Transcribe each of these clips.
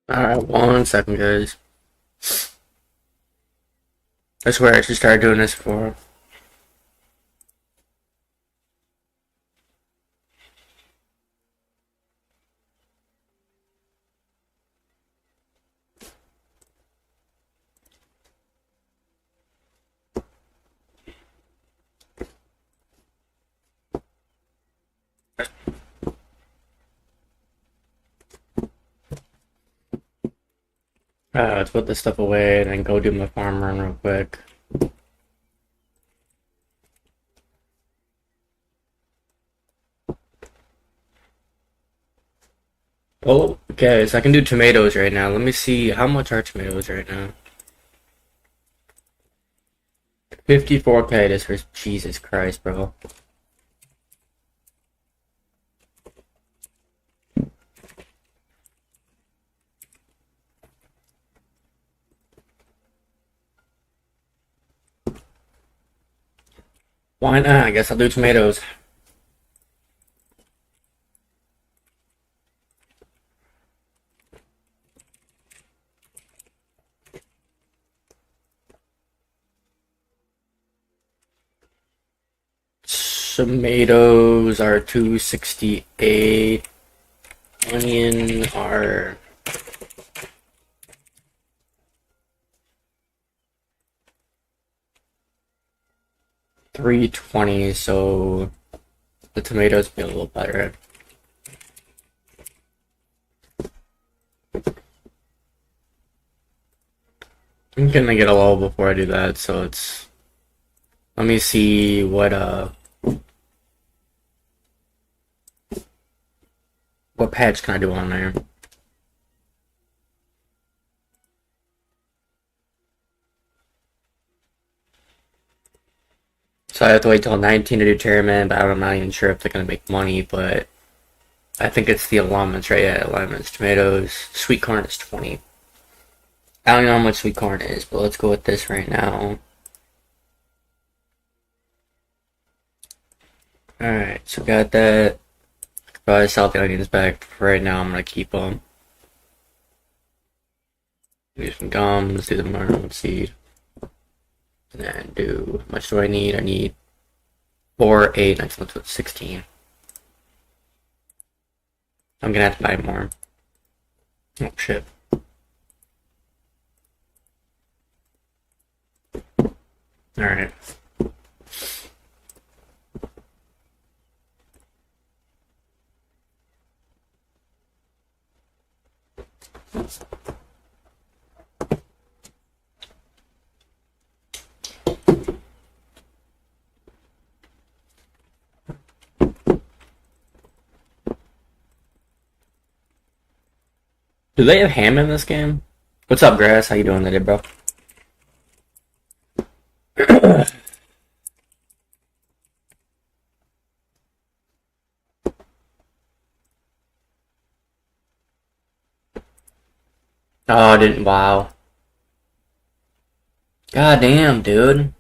Alright, 1 second, guys. I swear I should start doing this before. Let's put this stuff away and then go do my farm run real quick. Oh, okay, so I can do tomatoes right now. Let me see, how much are tomatoes right now? 54k, this for Jesus Christ, bro. Why not? I guess I'll do tomatoes. Tomatoes are 268. Onion are 320, so the tomatoes be a little better. I'm gonna get a low before I do that, so it's... Let me see what patch can I do on there? So I have to wait till 19 to do Chairman, but I'm not even sure if they're gonna make money, but I think it's the alignments, right? Yeah, alignments, tomatoes, sweet corn is 20. I don't know how much sweet corn is, but let's go with this right now. Alright, so got that. Probably sell the onions back. For right now, I'm gonna keep them. Do some gums, do the marmalade seed. And then do, how much do I need? I need 4, 8, 9, 10, 16. I'm gonna have to buy more. Oh, shit. Alright. Do they have ham in this game? What's up, Grass? How you doing today, bro? Oh, I didn't. Wow. God damn, dude.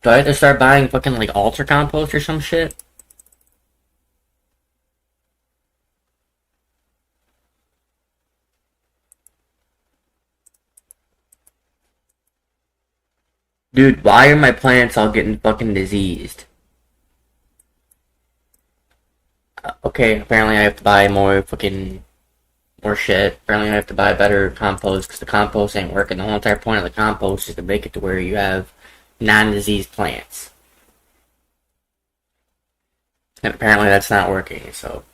Do I have to start buying fucking like altar compost or some shit? Dude, why are my plants all getting fucking diseased? Okay, apparently I have to buy more shit. Apparently I have to buy better compost because the compost ain't working. The whole entire point of the compost is to make it to where you have non-diseased plants. And apparently that's not working, so...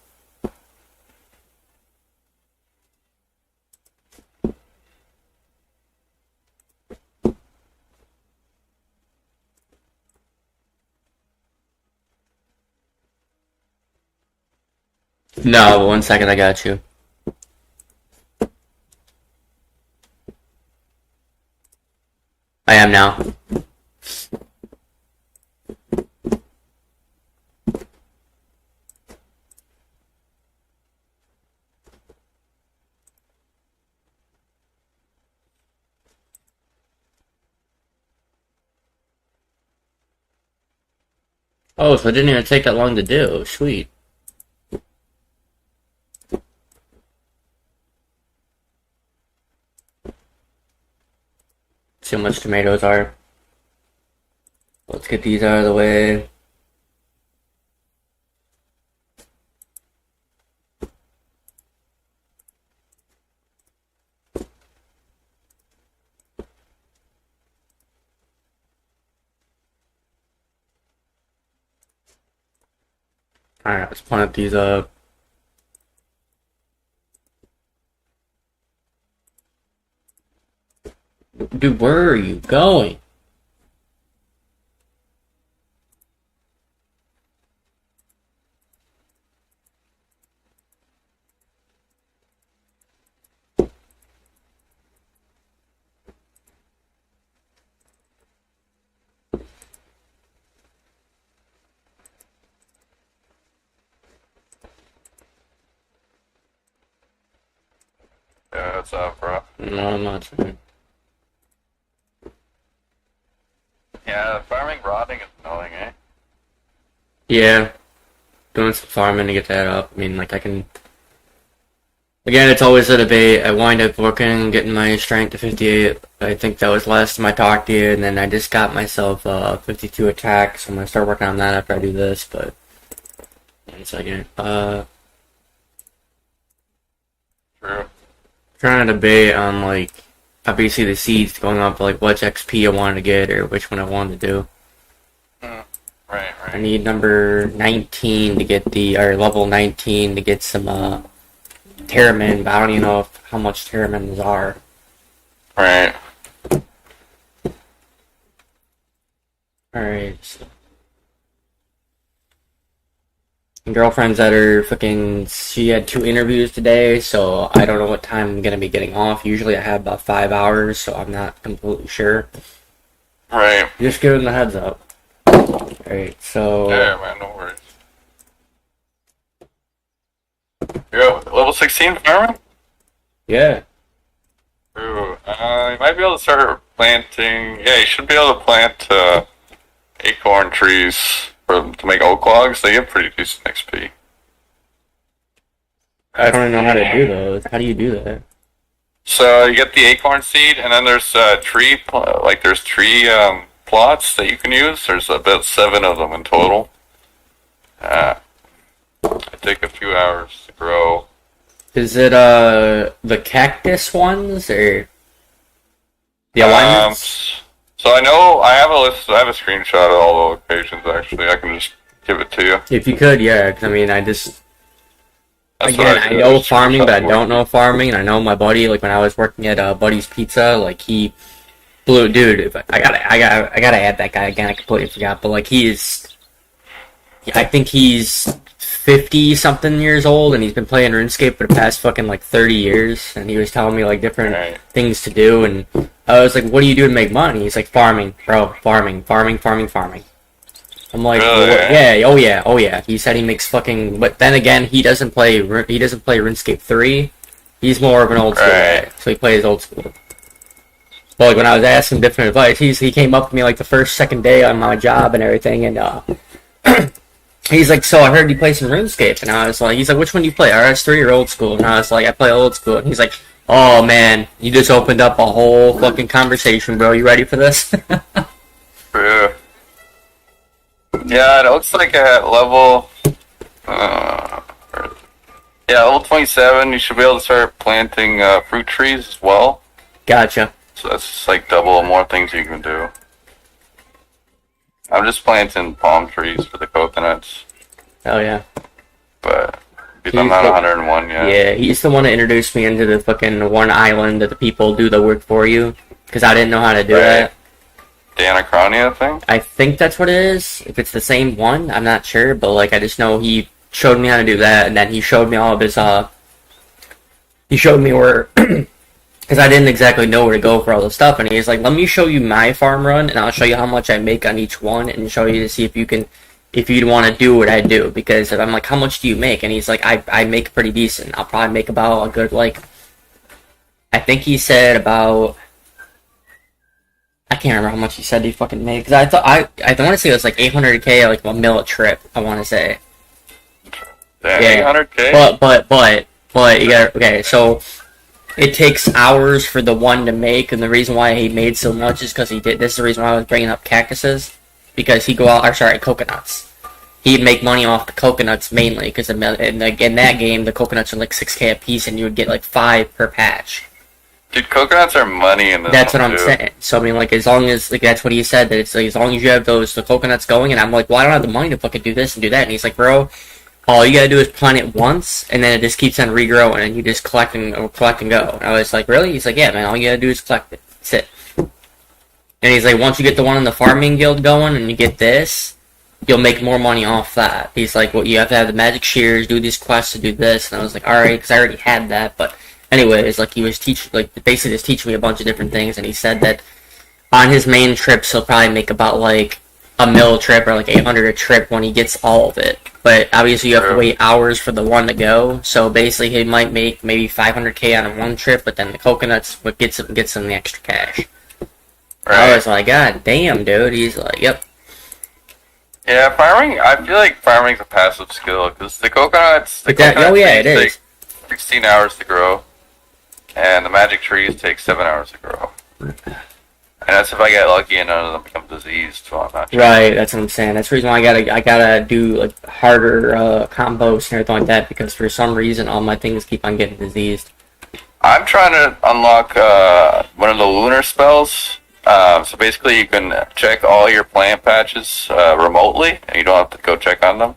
No, 1 second, I got you. I am now. Oh, so it didn't even take that long to do. Sweet. See how much tomatoes are. Let's get these out of the way. Alright, let's plant these up. Dude, where are you going? Yeah, what's up, bro? No, I'm not saying. Yeah, farming rotting is annoying, eh? Yeah, doing some farming to get that up. I mean, like, I can... Again, it's always a debate. I wind up working, getting my strength to 58. I think that was last time I talked to you, and then I just got myself 52 attack, so I'm gonna start working on that after I do this, but... One second. True. Trying to debate on, like, obviously the seeds going up, like, which XP I wanted to get, or which one I wanted to do. Right. I need number 19 to get or level 19 to get some, Terramin, but I don't even know how much Terramins are. Right. Alright, so. Girlfriend's at her she had 2 interviews today, so I don't know what time I'm gonna be getting off. Usually I have about 5 hours, so I'm not completely sure. Right. Just giving the heads up. Alright, so... Yeah, man, no worries. You're level 16 farming? Yeah. Ooh, you might be able to start planting... Yeah, you should be able to plant, acorn trees to make oak logs. They get pretty decent XP. I don't even know how to do those. How do you do that? So you get the acorn seed, and then there's tree plots that you can use. There's about 7 of them in total. They take a few hours to grow. Is it the cactus ones or the alignments? So I know I have a list. I have a screenshot of all the locations. Actually, I can just give it to you. If you could, yeah. 'Cause I mean, I just That's again, I know farming, but I for. don't know farming. And I know my buddy, like when I was working at Buddy's Pizza, like he blew, dude. I gotta add that guy again. I completely forgot, but like I think he's 50 something years old, and he's been playing RuneScape for the past fucking like 30 years. And he was telling me like different things to do, and I was like, "What do you do to make money?" He's like, "Farming, bro, farming." I'm like, Really? "Yeah, oh yeah." He said he makes fucking, but then again, he doesn't play RuneScape 3. He's more of an old school guy, so he plays old school. But like when I was asking different advice, he came up to me like the second day on my job and everything, and he's like, "So I heard you play some RuneScape," and I was like, he's like, "Which one do you play, rs3 or old school?" And I was like, "I play old school," and he's like, "Oh man, you just opened up a whole fucking conversation, bro. You ready for this?" Yeah. Yeah, it looks like at level, level 27, you should be able to start planting fruit trees as well. Gotcha. So that's just like double more things you can do. I'm just planting palm trees for the coconuts. Oh yeah. But I'm not 101 yet. Yeah, he's the one that introduced me into the fucking one island that the people do the work for you, because I didn't know how to do that. The Anachronia thing? I think that's what it is. If it's the same one, I'm not sure, but like I just know he showed me how to do that, and then he showed me all of his he showed me where because I didn't exactly know where to go for all the stuff, and he's like, "Let me show you my farm run, and I'll show you how much I make on each one, and show you to see if you'd want to do what I do." Because if I'm like, "How much do you make?" And he's like, I make pretty decent. I'll probably make about a good, like, I think he said about, I can't remember how much he said he fucking made, because I want to say it was like 800k, like a mil a trip, I want to say. Damn, yeah. 800k? But you gotta, okay, so It takes hours for the one to make, and the reason why he made so much is because he did. This is the reason why I was bringing up cactuses, because he'd go out. Or sorry, coconuts. He'd make money off the coconuts mainly, because in that game, the coconuts are like 6K a piece, and you would get like 5 per patch. Dude, coconuts are money in this. That's what I'm saying. So I mean, like, as long as like that's what he said, that it's like as long as you have the coconuts going, and I'm like, well, I don't have the money to fucking do this and do that, and he's like, bro, all you gotta do is plant it once, and then it just keeps on regrowing, and you just collect and go. And I was like, really? He's like, yeah, man, all you gotta do is collect it. That's it. And he's like, once you get the one in the farming guild going, and you get this, you'll make more money off that. He's like, well, you have to have the magic shears, do these quests to do this, and I was like, alright, because I already had that, but anyways, like, he was basically just teaching me a bunch of different things, and he said that on his main trips, he'll probably make about, like, a mil trip, or like 800 a trip when he gets all of it. But obviously you have to wait hours for the one to go, so basically he might make maybe 500k on one trip, but then the coconuts what gets him the extra cash. Right. I was like, God damn, dude. He's like, yep. Yeah, farming, I feel like farming's a passive skill, because the coconuts oh yeah, it is. Take 16 hours to grow, and the magic trees take 7 hours to grow. And that's if I get lucky and none of them become diseased, so I'm not sure. Right, that's what I'm saying. That's the reason why I gotta do like harder combos and everything like that, because for some reason all my things keep on getting diseased. I'm trying to unlock one of the lunar spells. So basically you can check all your plant patches remotely, and you don't have to go check on them.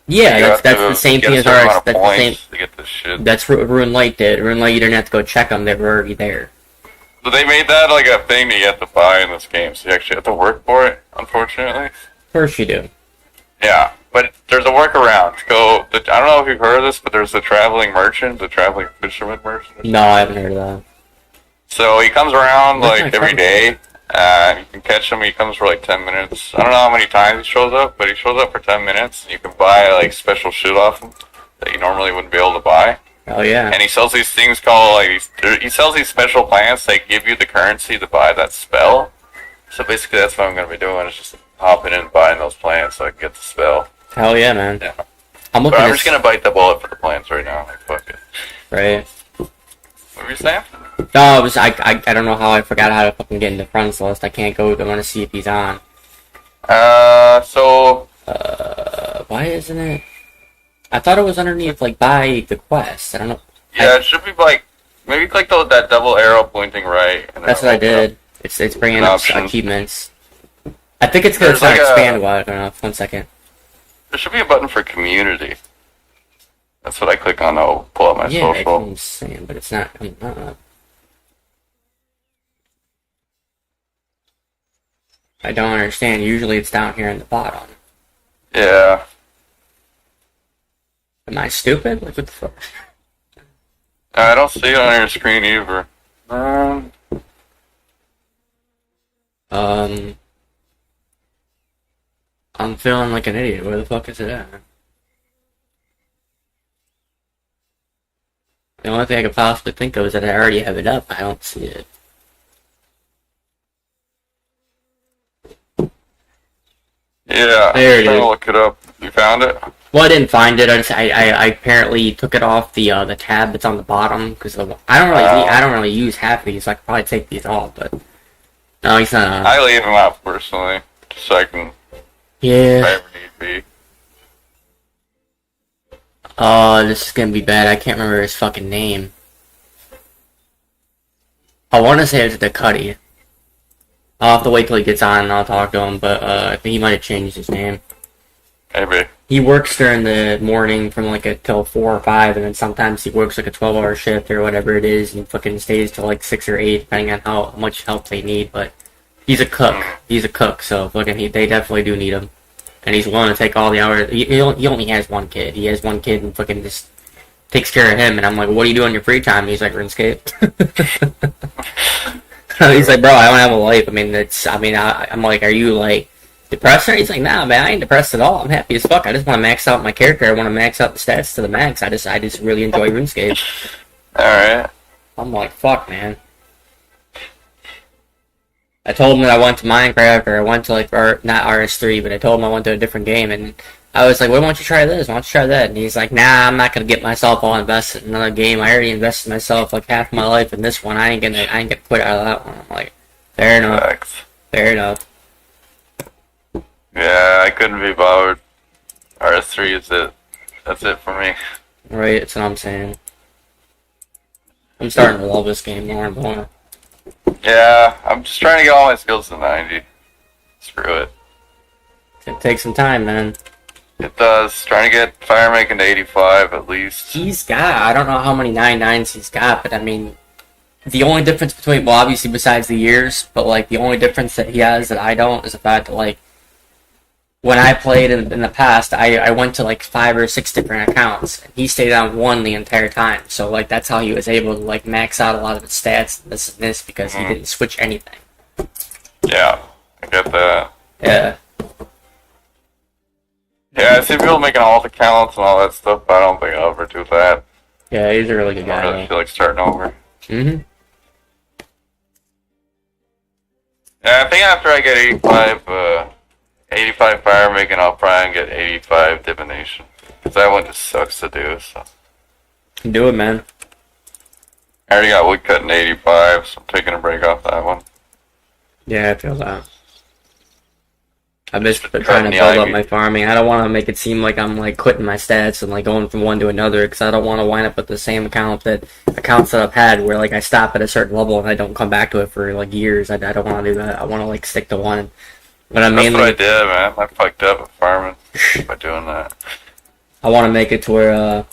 Yeah, that's the same thing as ours. That's the same. To get this shit. That's what Ruin Light did. Ruin Light, you didn't have to go check them; they were already there. So they made that like a thing that you have to buy in this game, so you actually have to work for it, unfortunately. Of course you do. Yeah, but there's a workaround. I don't know if you've heard of this, but there's the traveling merchant, the traveling fisherman merchant. No, I haven't heard of that. So he comes around like every day. You can catch him. He comes for like 10 minutes. I don't know how many times he shows up, but he shows up for 10 minutes. And you can buy like special shit off him that you normally wouldn't be able to buy. Oh yeah. And he sells these things called like he sells these special plants that give you the currency to buy that spell. So basically, that's what I'm gonna be doing. Is just hopping in and buying those plants so I can get the spell. Hell yeah, man. Yeah. I'm just gonna bite the bullet for the plants right now. Like, fuck it. Right. What were you saying? No, I don't know how I forgot how to fucking get into friends list. I can't go. I want to see if he's on. Why isn't it? I thought it was underneath, like, by the quest. I don't know. Yeah, it should be, like, maybe click that double arrow pointing right. And that's what I did. It's bringing up achievements. I think it's because it's not expanded wide enough. 1 second. There should be a button for community. That's what I click on to pull up my social. Yeah, I'm saying, but it's not coming up. I don't understand. Usually it's down here in the bottom. Yeah. Am I stupid? Like, what the fuck? I don't see it on your screen either. I'm feeling like an idiot. Where the fuck is it at? The only thing I could possibly think of is that I already have it up. I don't see it. Yeah, there it is. I'm trying to look it up. You found it? Well, I didn't find it. I apparently took it off the tab that's on the bottom because I don't really use half of these. So I could probably take these off, but no, he's not on. I leave them out personally, just so I can. Yeah. If I ever need be. Oh, this is gonna be bad. I can't remember his fucking name. I want to say it's the Cuddy. I'll have to wait till he gets on and I'll talk to him, but I think he might have changed his name. Maybe. He works during the morning from like till 4 or 5, and then sometimes he works like a 12-hour shift or whatever it is, and fucking stays till like 6 or 8, depending on how much help they need. But he's a cook. He's a cook, so fucking they definitely do need him. And he's willing to take all the hours. He only has one kid. He has one kid and fucking just takes care of him. And I'm like, what do you do in your free time? He's like, RuneScape. He's like, bro, I don't have a life. I mean, I'm like, are you like depressed? Or he's like, nah, man, I ain't depressed at all. I'm happy as fuck. I just want to max out my character. I want to max out the stats to the max. I just really enjoy RuneScape. Alright. I'm like, fuck, man. I told him that I went to Minecraft, or I went to like, or not rs3, but I told him I went to a different game, and I was like, well, why don't you try this? Why don't you try that? And he's like, nah, I'm not gonna get myself all invested in another game. I already invested myself like half my life in this one. I ain't gonna quit out of that one. I'm like, fair enough. Facts. Fair enough. Yeah, I couldn't be bothered. RS3 is it. That's it for me. Right, that's what I'm saying. I'm starting to love this game more and more. Yeah, I'm just trying to get all my skills to 90. Screw it. It takes some time, man. It does. Trying to get fire making to 85 at least. He's got, I don't know how many 99s he's got, but I mean, the only difference between, well, obviously besides the years, but like the only difference that he has that I don't is the fact that like, when I played in the past, I went to like 5 or 6 different accounts, and he stayed on one the entire time. So like that's how he was able to like max out a lot of his stats, this and this, because he didn't switch anything. Yeah, I get that. Yeah. Yeah, I see people making alt accounts and all that stuff, but I don't think I'll ever do that. Yeah, he's a really good I guy. don't really feel like starting over. Mm-hmm. Yeah, I think after I get 85 fire making, I'll probably get 85 divination. Because that one just sucks to do, so. Do it, man. I already got woodcutting 85, so I'm taking a break off that one. Yeah, I feel that. I've been trying to Cutting the build up ivy. my farming. I don't want to make it seem like I'm like quitting my stats and like going from one to another, because I don't want to wind up with the same accounts that I've had where like I stop at a certain level and I don't come back to it for like years. I don't want to do that. I want to like stick to one. But I That's mainly what I did, man. I fucked up at farming by doing that. I want to make it to where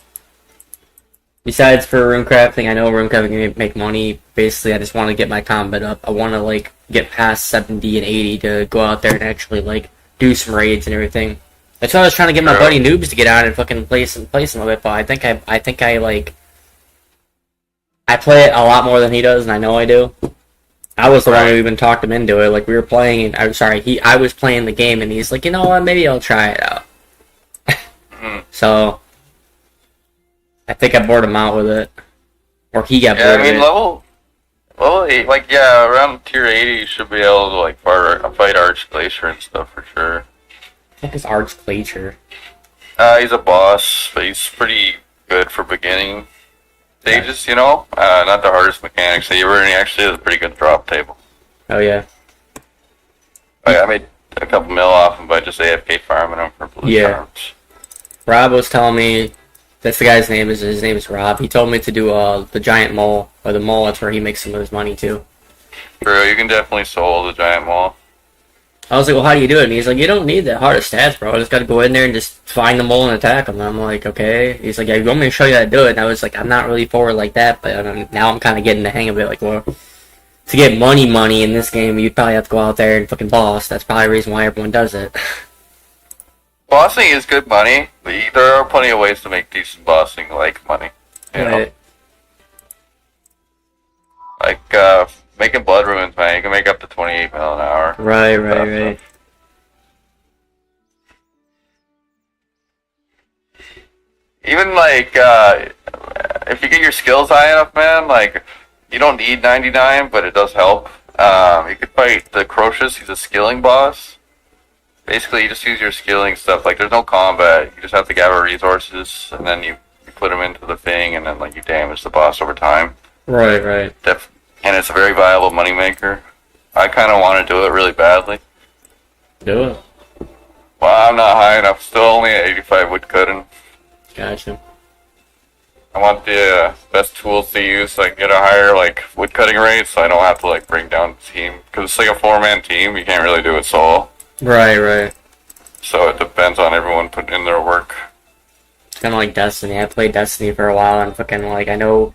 besides for rune crafting, I know rune crafting can make money. Basically, I just want to get my combat up. I want to like get past 70 and 80 to go out there and actually like do some raids and everything. That's why I was trying to get my buddy Noobs to get out and fucking play some of it. But I think I like I play it a lot more than he does, and I know I do. I was the one who even talked him into it. Like we were playing, and I was playing the game, and he's like, you know what, maybe I'll try it out. So I think I bored him out with it, or he got bored. Yeah, I mean level 8, like yeah, around tier 80, you should be able to like fight Arch Glacier and stuff for sure. What is Arch Glacier? He's a boss, but he's pretty good for beginning stages, you know? Not the hardest mechanics. He actually has a pretty good drop table. Oh yeah. I made a couple mil off him by just AFK farming him for blue charms. Rob was telling me, that's the guy's name. His name is Rob. He told me to do the giant mole, or the mole. That's where he makes some of his money too. True, you can definitely soul the giant mole. I was like, well, how do you do it? And he's like, you don't need the hardest stats, bro. I just got to go in there and just find the mole and attack him. And I'm like, okay. He's like, yeah, you want me to show you how to do it? And I was like, I'm not really forward like that, but now I'm kind of getting the hang of it. Like, well, to get money in this game, you'd probably have to go out there and fucking boss. That's probably the reason why everyone does it. Bossing is good money, but there are plenty of ways to make decent bossing like money. You know? Like, making blood ruins, man, you can make up to 28 mil an hour. Right. Even, like, if you get your skills high enough, man, like, you don't need 99, but it does help. You could fight the Crocious, he's a skilling boss. Basically, you just use your skilling stuff. Like, there's no combat. You just have to gather resources, and then you put them into the thing, and then, like, you damage the boss over time. Right. And it's a very viable moneymaker. I kind of want to do it really badly. Do it. Well, I'm not high enough. Still only at 85 woodcutting. Gotcha. I want the best tools to use so I can get a higher, like, woodcutting rate, so I don't have to, like, bring down the team. Because it's like a 4-man team. You can't really do it solo. Right. So it depends on everyone putting in their work. It's kind of like Destiny. I played Destiny for a while, and fucking, like, I know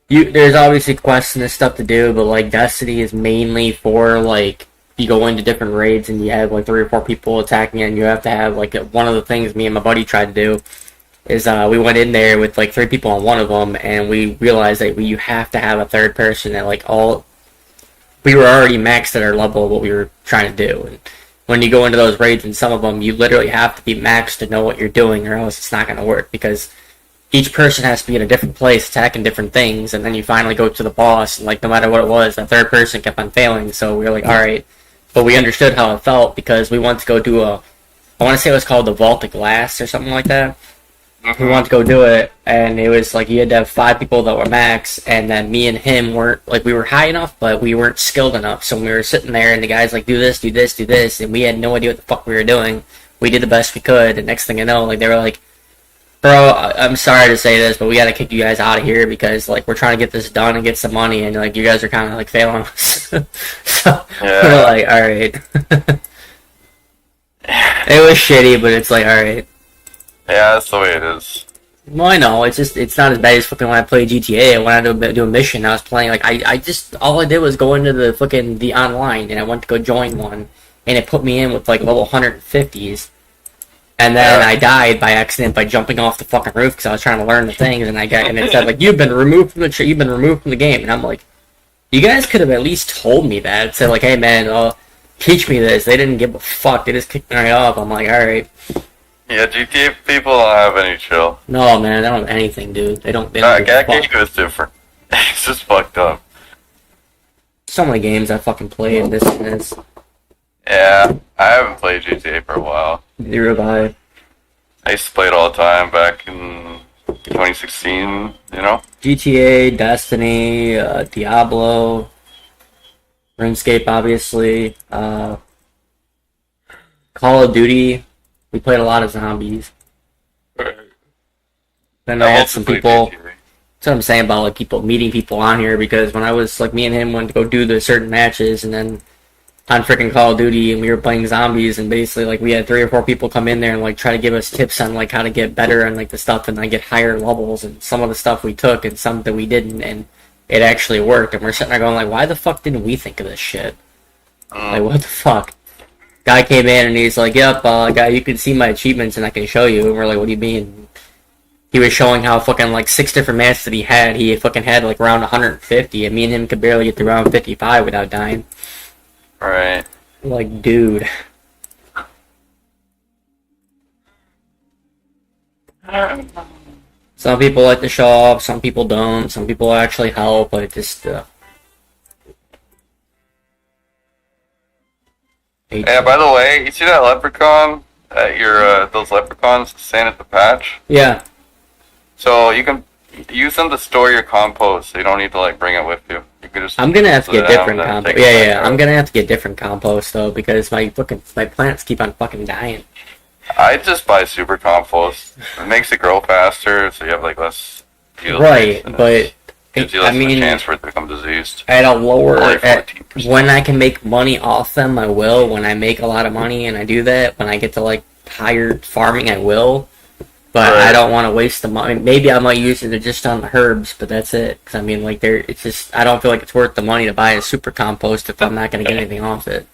there's obviously quests and this stuff to do, but, like, Destiny is mainly for, like, you go into different raids and you have, like, 3 or 4 people attacking it, and you have to have, like, one of the things me and my buddy tried to do is we went in there with, like, 3 people on one of them, and we realized that you have to have a third person that, like, we were already maxed at our level of what we were trying to do. And when you go into those raids, and some of them, you literally have to be maxed to know what you're doing, or else it's not going to work. Because each person has to be in a different place attacking different things, and then you finally go to the boss, and like no matter what it was, that third person kept on failing, so we were like, alright. But we understood how it felt because we wanted to go do I want to say it was called the Vault of Glass or something like that. We wanted to go do it, and it was like you had to have 5 people that were max, and then me and him weren't, like, we were high enough, but we weren't skilled enough, so when we were sitting there, and the guys like, do this, do this, do this, and we had no idea what the fuck we were doing. We did the best we could, and next thing you know, like, they were like, bro, I'm sorry to say this, but we gotta kick you guys out of here, because, like, we're trying to get this done and get some money, and, like, you guys are kind of, like, failing us. So, we're like, alright. It was shitty, but it's like, alright. Yeah, that's the way it is. Well, I know, it's not as bad as fucking when I played GTA. I wanted to do a mission, I was playing, like, I just, all I did was go into the online, and I went to go join one, and it put me in with, like, level 150s, and then I died by accident by jumping off the fucking roof, because I was trying to learn the things, and it said, like, you've been removed from the game, and I'm like, you guys could have at least told me that. It said, like, hey, man, teach me this. They didn't give a fuck, they just kicked me right off. I'm like, alright. Yeah, GTA people don't have any chill. No, man, they don't have anything, dude. They don't give that a game fuck. is different. It's just fucked up. So many games I fucking played, this and this. Yeah, I haven't played GTA for a while. Neither have I. I used to play it all the time back in 2016, you know? GTA, Destiny, Diablo, RuneScape, obviously, Call of Duty. We played a lot of zombies. Then I had some people. GTA. That's what I'm saying about like people meeting people on here, because when I was like, me and him went to go do the certain matches, and then on freaking Call of Duty, and we were playing zombies, and basically like we had 3 or 4 people come in there and like try to give us tips on like how to get better and like the stuff and like get higher levels, and some of the stuff we took and some that we didn't, and it actually worked. And we're sitting there going like, why the fuck didn't we think of this shit? Like, what the fuck? Guy came in and he's like, yep, guy, you can see my achievements and I can show you. And we're like, what do you mean? He was showing how fucking like 6 different matches that he fucking had like around 150, and me and him could barely get to round 55 without dying. Right. Like, dude. Some people like to show off, some people don't, some people actually help, but it just, Yeah, by the way, you see that leprechaun at your, those leprechauns staying at the patch? Yeah. So you can use them to store your compost, so you don't need to, like, bring it with you. You could just... I'm gonna have to get different and compost. take it Yeah, back I'm out. gonna have to get different compost, though, because my plants keep on fucking dying. I just buy super compost. It makes it grow faster, so you have, like, less... yield Right, rates, and but, gives you I less of a mean, chance for it to become diseased. at a lower, Only 14%. when I can make money off them, I will. When I make a lot of money and I do that, when I get to like higher farming, I will. But Right. I don't want to waste the money. Maybe I might use it just on the herbs, but that's it. Because I mean, like, it's just, I don't feel like it's worth the money to buy a super compost if I'm not going to get anything off it.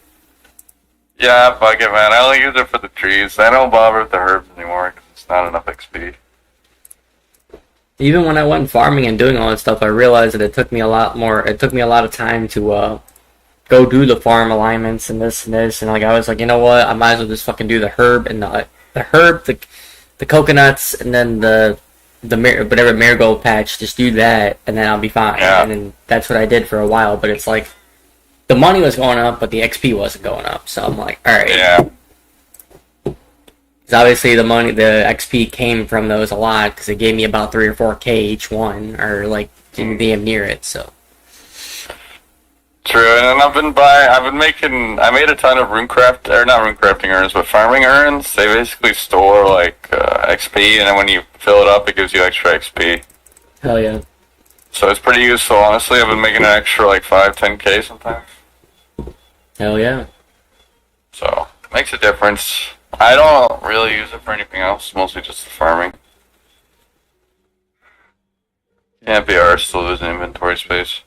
Yeah, fuck it, man. I only use it for the trees. I don't bother with the herbs anymore, because it's not enough XP. Even when I went farming and doing all that stuff, I realized that it took me a lot of time to go do the farm alignments and this, and like I was like, you know what, I might as well just fucking do the herb and the coconuts, and then whatever marigold patch, just do that, and then I'll be fine. Yeah. And then that's what I did for a while, but it's like, the money was going up, but the XP wasn't going up, so I'm like, alright. Yeah. Because obviously the XP came from those a lot, because it gave me about 3 or 4K each one, or like damn near it. So True, and then I made a ton of not rune crafting urns, but farming urns. They basically store like XP, and then when you fill it up, it gives you extra XP. hell yeah. So it's pretty useful, honestly. I've been making an extra like 5-10K sometimes. Hell yeah. So it makes a difference. I don't really use it for anything else, mostly just the farming. Can't be arsed to losing inventory space.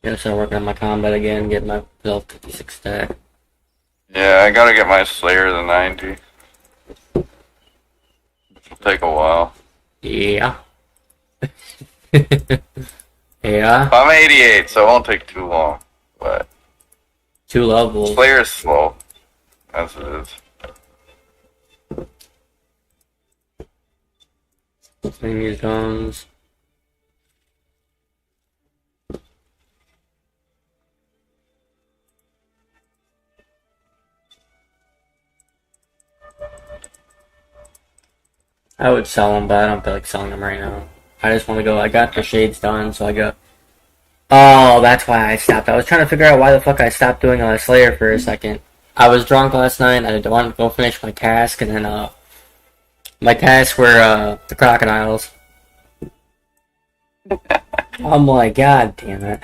Gotta start working on my combat again, get myself 56 stack. Yeah, I gotta get my Slayer to 90. It'll take a while. Yeah. Yeah. I'm 88, so it won't take too long. But 2 levels. Slayer is slow, as it is. Menu comes. I would sell them, but I don't feel like selling them right now. I just want to go. I got the shades done, so I go. Oh, that's why I stopped. I was trying to figure out why the fuck I stopped doing Slayer for a second. I was drunk last night, and I wanted to go finish my task, and then, my tasks were, the crocodiles. I'm like, god damn it.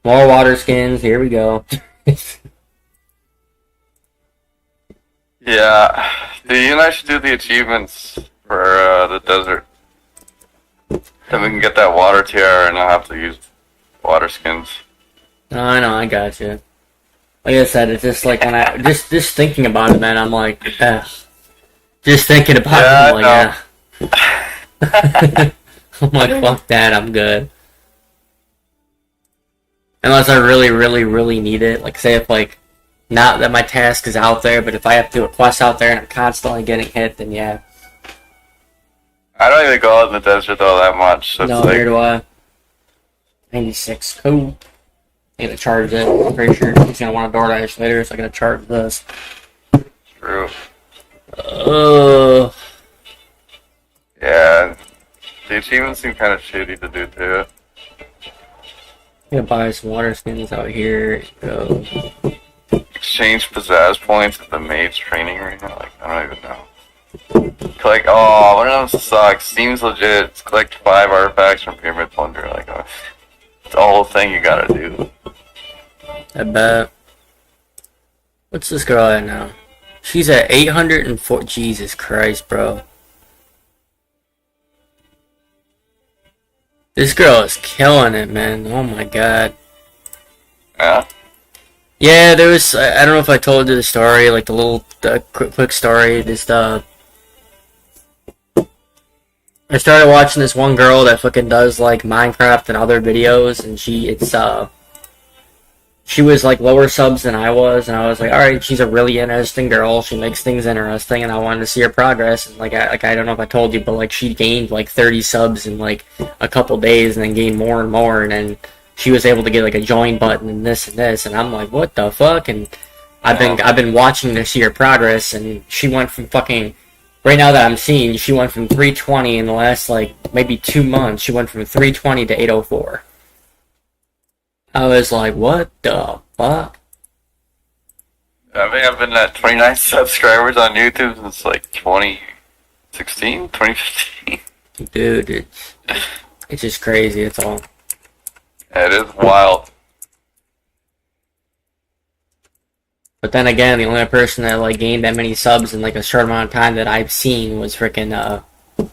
More water skins, here we go. Yeah, dude, you and I should do the achievements for the desert. Then we can get that water tiara and not have to use water skins. No, I know, I got you. Like I said, it's just like when I just thinking about it, man. I'm like, ugh. Just thinking about it, I'm like, yeah. I'm like, fuck that, I'm good. Unless I really, really, really need it. Like, say if like, not that my task is out there, but if I have to do a quest out there and I'm constantly getting hit, then yeah. I don't even go out in the desert though that much. So No, it's like, neither do I. 96, cool. I'm gonna charge it. I'm pretty sure he's gonna want a DoorDash later, so I'm gonna charge this. true. Uh, Yeah, the achievements seem kind of shitty to do too. I'm gonna buy some water skins out here. Go. Exchange pizzazz points at the maid's training arena. Like, I don't even know. Collect. Oh, one of them sucks. Seems legit. It's collect 5 artifacts from Pyramid Plunder. Like, it's the whole thing you gotta do. I bet. What's this girl at now? She's at 804. Jesus Christ, bro. This girl is killing it, man. Oh my god. Yeah. Yeah, there was. I don't know if I told you the story, like the little quick story. I started watching this one girl that fucking does like Minecraft and other videos, and she was like lower subs than I was, and I was like, all right, she's a really interesting girl. She makes things interesting, and I wanted to see her progress. And I don't know if I told you, but like she gained like 30 subs in like a couple days, and then gained more and more, and then she was able to get like a join button and this, and I'm like, what the fuck? And I've been watching to see her progress, and she went from fucking. Right now that I'm seeing, she went from 320 in the last, like, maybe 2 months. She went from 320 to 804. I was like, what the fuck? I think I've been at 29 subscribers on YouTube since like 2016, 2015. Dude, it's just crazy, it's all. It is wild. But then again, the only person that, like, gained that many subs in, like, a short amount of time that I've seen was frickin',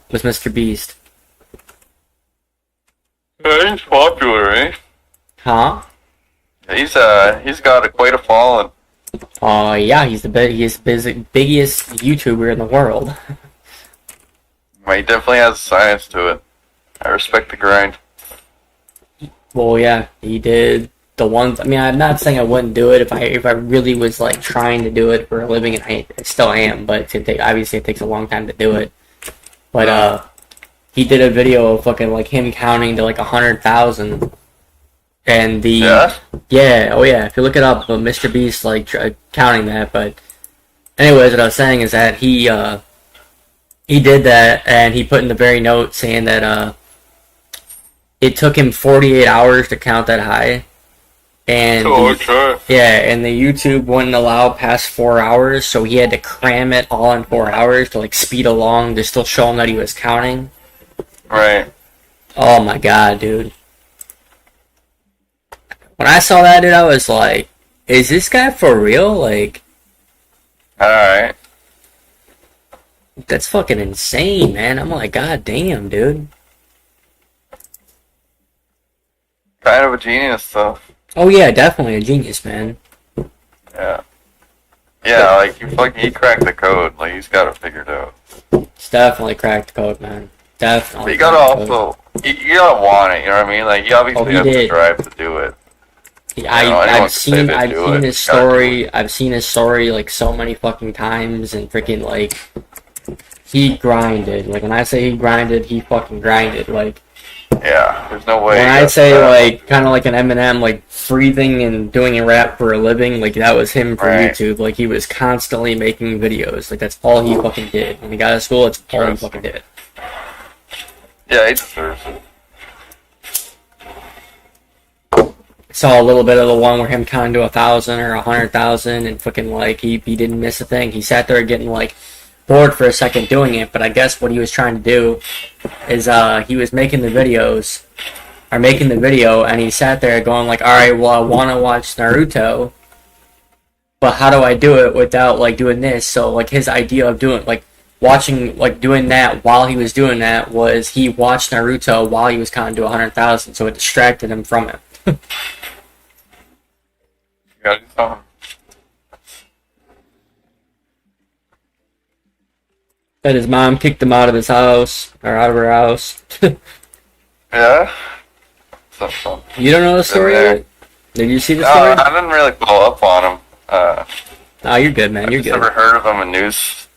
was Mr. Beast. Yeah, he's popular, eh? Huh? He's got quite a following. Yeah, he's the biggest YouTuber in the world. Well, he definitely has science to it. I respect the grind. Well, yeah, he did the ones. I mean, I'm not saying I wouldn't do it if I really was like trying to do it for a living, and I still am. But obviously it takes a long time to do it. But he did a video of fucking like him counting to like 100,000, and Yeah? oh yeah, if you look it up, Mr. Beast like counting that. But anyways, what I was saying is that he did that, and he put in the very note saying that it took him 48 hours to count that high. And and the YouTube wouldn't allow past 4 hours, so he had to cram it all in 4 hours to like speed along to still show him that he was counting. Right. Oh my god, dude. When I saw that, dude, I was like, is this guy for real? Like, Alright. that's fucking insane, man. I'm like, god damn, dude. Kind of a genius, though. Oh yeah, definitely a genius, man. Yeah. Yeah, like, he cracked the code. Like, he's got it figured out. It's definitely cracked the code, man. Definitely. But you gotta also, you gotta want it, you know what I mean? Like, you obviously have to drive to do it. I've seen his story. I've seen his story like so many fucking times, and freaking like he grinded. Like when I say he grinded, he fucking grinded. Like Yeah, there's no way. when I say like kind of like an Eminem, like breathing and doing a rap for a living, like that was him for Right. YouTube. Like he was constantly making videos. Like that's all he fucking did. When he got out of school, it's all he fucking did. Yeah, he deserves it. Saw a little bit of the one where him counting to 1,000 or 100,000 and fucking like he didn't miss a thing. He sat there getting like bored for a second doing it, but I guess what he was trying to do is he was making the videos or making the video and he sat there going like, all right, well I want to watch Naruto, but how do I do it without like doing this? So like his idea of doing like watching like doing that while he was doing that was he watched Naruto while he was counting to 100,000, so it distracted him from it. You gotta do something. That his mom kicked him out of his house, or out of her house. Yeah? Something. You don't know the story yet? Did you see the No, story? I didn't really follow up on him. Oh, you're good, man. I've You're just good. never heard of him in news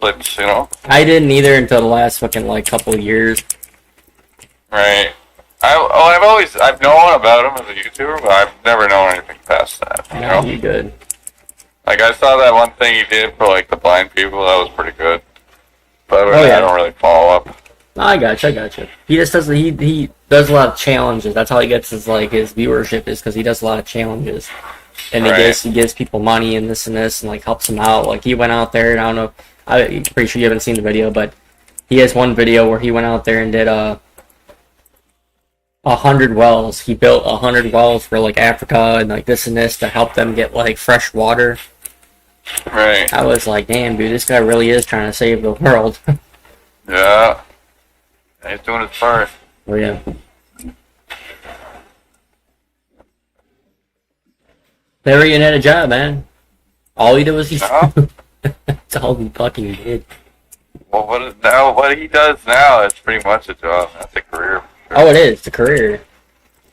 clips, you know? I didn't either until the last fucking, like, couple of years. Right. I've known about him as a YouTuber, but I've never known anything past that, you No, know? you're good. Like, I saw that one thing he did for, like, the blind people, that was pretty good. But Oh, yeah. I don't really follow up. No, I gotcha. He just does, he does a lot of challenges. That's how he gets his, like, his viewership is because he does a lot of challenges. And Right. he gives people money and this, and like, helps them out. Like, he went out there, and I don't know, I'm pretty sure you haven't seen the video, but he has one video where he went out there and did, 100 wells. He built 100 wells for like Africa and like this and this to help them get like fresh water. Right. I was like, damn, dude, this guy really is trying to save the world. Yeah. He's doing his part. Oh yeah. Larry had a job, man. All he did was he. Uh-huh. That's all he fucking did. Well, what he does now is pretty much a job. That's a career. Oh, it is. It's a career.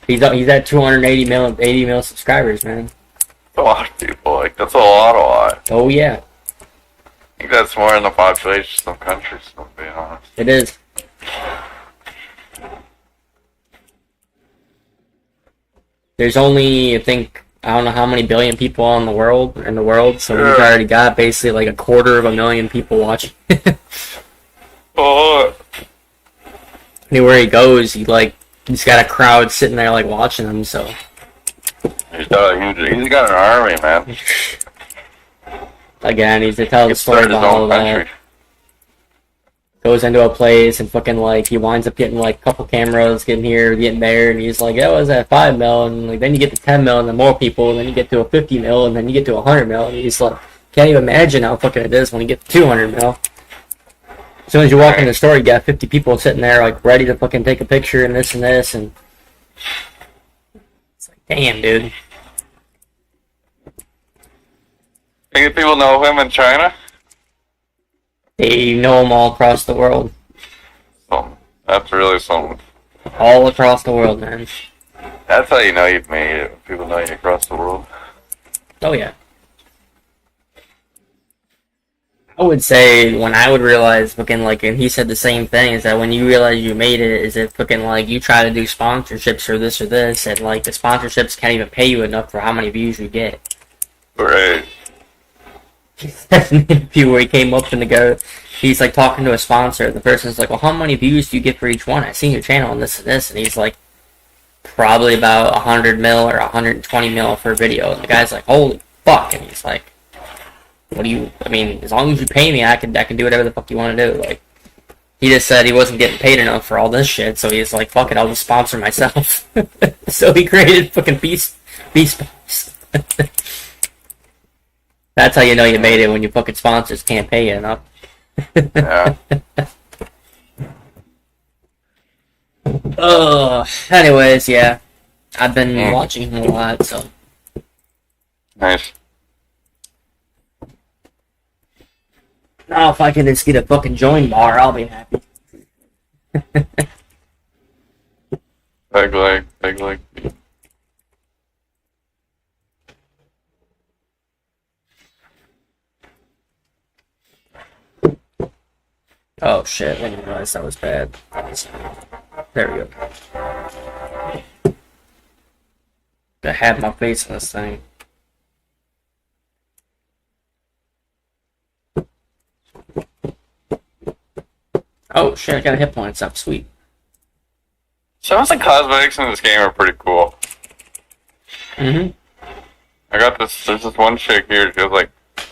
He's at 280 mil subscribers, man. That's a lot of people. Like, that's a lot. Oh yeah, I think that's more than the population of some countries, to be honest. it is. There's only, I think, I don't know how many billion people in the world, so we've already got basically like 250,000 people watching. Oh, Anywhere he goes, he's got a crowd sitting there like watching him. So he's got an army, man. again, he's to tell the He story started his about all own of that. country. Goes into a place and fucking like he winds up getting like a couple cameras, getting here, getting there, and he's like, "Yeah, was at 5 mil," and like then you get to 10 mil, and then more people, and then you get to a 50 mil, and then you get to 100 mil, and he's like, can't even imagine how fucking it is when you get to 200 mil. As soon as you walk in the store, you got 50 people sitting there like ready to fucking take a picture and this, and it's like, damn, dude. Think people know him in China? They know him all across the world, That's really something. all across the world, man. That's how you know you've made it. When people know you across the world. Oh yeah. I would say when I would realize fucking like, and he said the same thing, is that when you realize you made it, is it fucking like you try to do sponsorships or this, and like the sponsorships can't even pay you enough for how many views you get. Right. That's an interview where he came up and he's like talking to a sponsor. The person's like, well, how many views do you get for each one? I seen your channel and this, and he's like, probably about 100 mil or 120 mil for a video. And the guy's like, holy fuck, and he's like, what do you, I mean, as long as you pay me, I can do whatever the fuck you want to do. Like, he just said he wasn't getting paid enough for all this shit, so he's like, fuck it, I'll just sponsor myself. So he created fucking Beast Box. That's how you know you made it, when your fucking sponsors can't pay you enough. Yeah. Anyways, yeah. I've been watching him a lot, so. Nice. Now if I can just get a fucking join bar, I'll be happy. Big leg. Oh shit, I didn't realize that was bad. There we go. I had my face in this thing. Oh shit, I got a hit points up, sweet. Some of the cosmetics in this game are pretty cool. Mm-hmm. I got this, there's this one chick here, she has like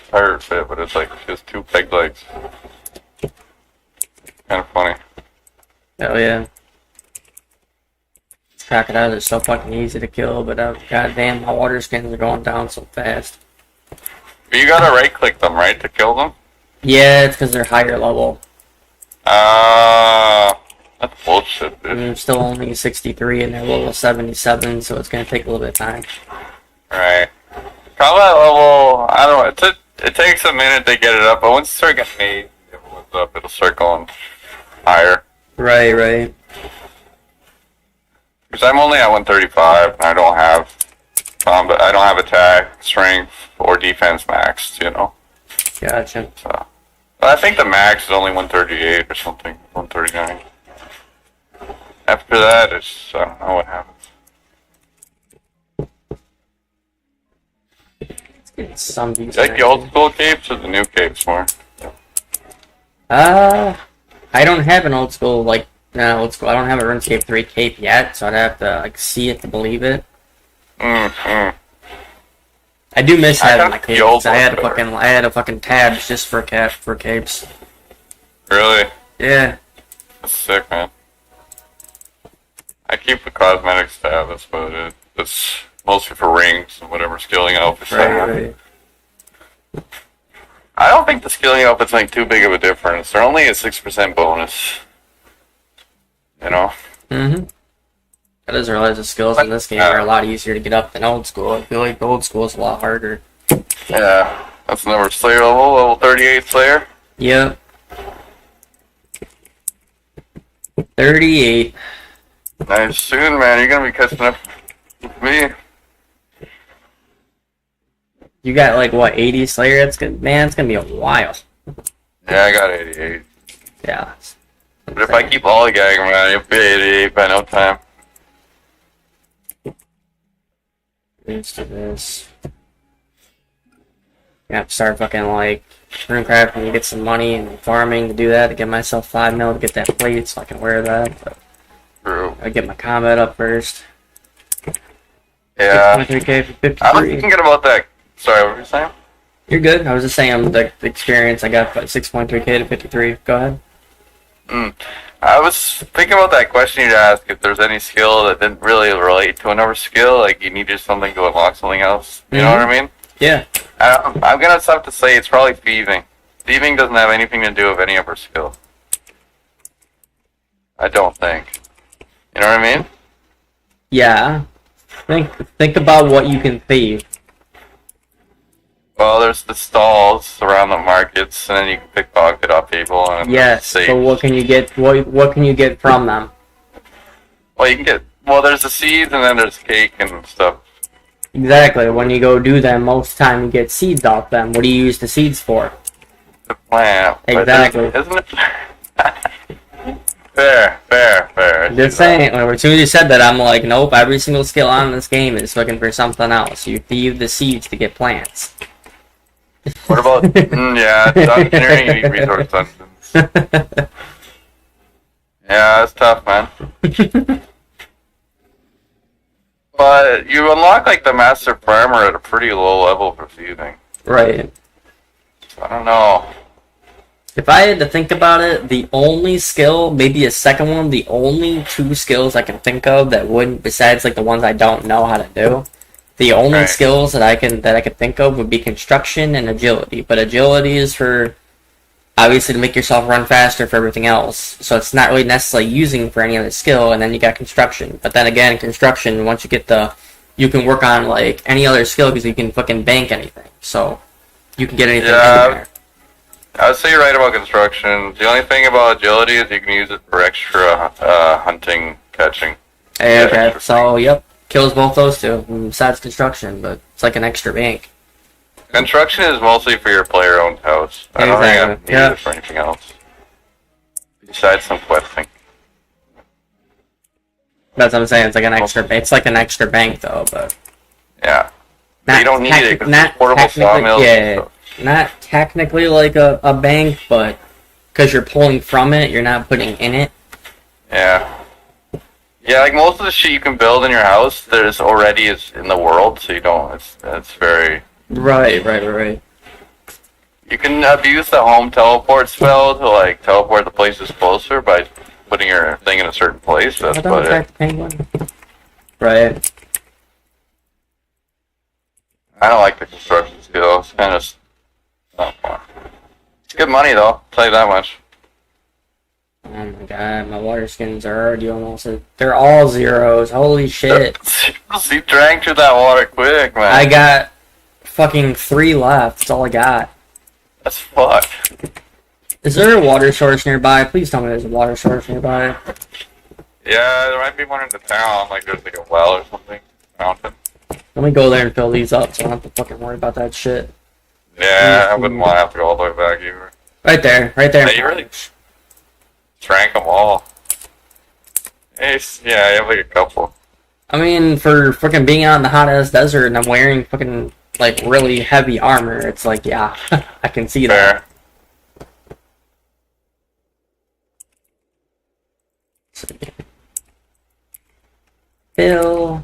pirate fit, but it's like, she has 2 peg legs. Kind of funny. Hell yeah. Crocodiles are so fucking easy to kill, but goddamn, my water skins are going down so fast. But you gotta right click them, right, to kill them? Yeah, it's because they're higher level. That's bullshit, dude. I'm still only 63 and they're level 77, so it's gonna take a little bit of time. Right. Combat level, I don't know, it takes a minute to get it up, but once you start getting made, it'll start going higher. Right. Because I'm only at 135, and I don't have combat, I don't have attack, strength, or defense maxed, you know? Gotcha. So, but I think the max is only 138 or something, 139. After that, it's, I don't know what happens. Let's get some decent. You like the old school capes or the new capes more? I don't have an old school, I don't have a RuneScape 3 cape yet, so I'd have to, see it to believe it. Mm-hmm. I do miss having my the old capes. I ones had a fucking tabs just for capes. Really? Yeah. That's sick, man. I keep the cosmetics tab, that's what it is. It's mostly for rings and whatever skilling outfits I have. Right. I don't think the skilling outfits make too big of a difference. They're only a 6% bonus. You know? Mm-hmm. I just realized the skills in this game are a lot easier to get up than old school. I feel like the old school is a lot harder. Yeah. That's another Slayer level 38 Slayer. Yep. 38. Nice. Soon, man, you're gonna be catching up with me. You got 80 Slayer? It's gonna be a while. Yeah, I got 88. Yeah. But if I keep lollygagging, man, you'll be 88 by no time. Let's do this. You have to start fucking runecraft and get some money and farming to do that, to get myself 5 mil to get that plate so I can wear that. But True. I get my combat up first. Yeah. 6.3k for 53. I was thinking about that. Sorry, what were you saying? You're good. I was just saying the experience I got 6.3k to 53. Go ahead. I was thinking about that question you'd ask if there's any skill that didn't really relate to another skill, like you needed something to unlock something else. You know what I mean? Yeah. I'm gonna have to say it's probably thieving. Thieving doesn't have anything to do with any of her skill. I don't think. You know what I mean? Yeah. Think about what you can thieve. Well, there's the stalls around the markets, and then you can pickpocket off people. And Yes. So what can you get? What can you get from them? Well, you can get. Well, there's the seeds, and then there's cake and stuff. Exactly. When you go do them, most time you get seeds off them. What do you use the seeds for? The plant. Exactly. Isn't it? Fair. Just saying. As soon as you said that, I'm like, nope. Every single skill on this game is looking for something else. You thieve the seeds to get plants. What about? Yeah, engineering. You need resource dungeons. Yeah, that's tough, man. But you unlock the master farmer at a pretty low level for thieving. Right. So I don't know. If I had to think about it, the only skill, maybe a second one, the only 2 skills I can think of that wouldn't, besides the ones I don't know how to do, the only skills that I could think of would be construction and agility. But agility is for, obviously, to make yourself run faster for everything else. So it's not really necessarily using for any other skill. And then you got construction. But then again, construction, once you get you can work on any other skill because you can fucking bank anything. So you can get anything in there. I would say you're right about construction. The only thing about agility is you can use it for extra hunting, catching. Hey, okay, so yep, kills both those two. Besides construction, but it's like an extra bank. Construction is mostly for your player-owned house. I don't think I need it for anything else. besides some questing. That's what I'm saying. It's like an extra. It's like an extra bank though, but Yeah. You don't need it because it's portable sawmills. Yeah, not technically like a bank, but because you're pulling from it, you're not putting in it. Yeah. Yeah, like most of the shit you can build in your house, there's already is in the world, so you don't. It's very. Right. You can abuse the home teleport spell to like teleport the places closer by putting your thing in a certain place. That's about it. Penguin. Right. I don't like the construction skill. It's kind of not fun. It's good money though. I'll tell you that much. Oh my god, my water skins are already almost. They're all zeros. Holy shit. You drank through that water quick, man. I got fucking 3 left. That's all I got. That's fucked. Is there a water source nearby? Please tell me there's a water source nearby. Yeah, there might be one in the town. Like there's like a well or something. Mountain. Let me go there and fill these up so I don't have to fucking worry about that shit. Yeah, I wouldn't want to have to go all the way back either. Right there. Hey, you really drank them all. Hey, yeah, I have like a couple. I mean, for fucking being out in the hot ass desert and I'm wearing fucking like really heavy armor, it's like, yeah, I can see that. Bill.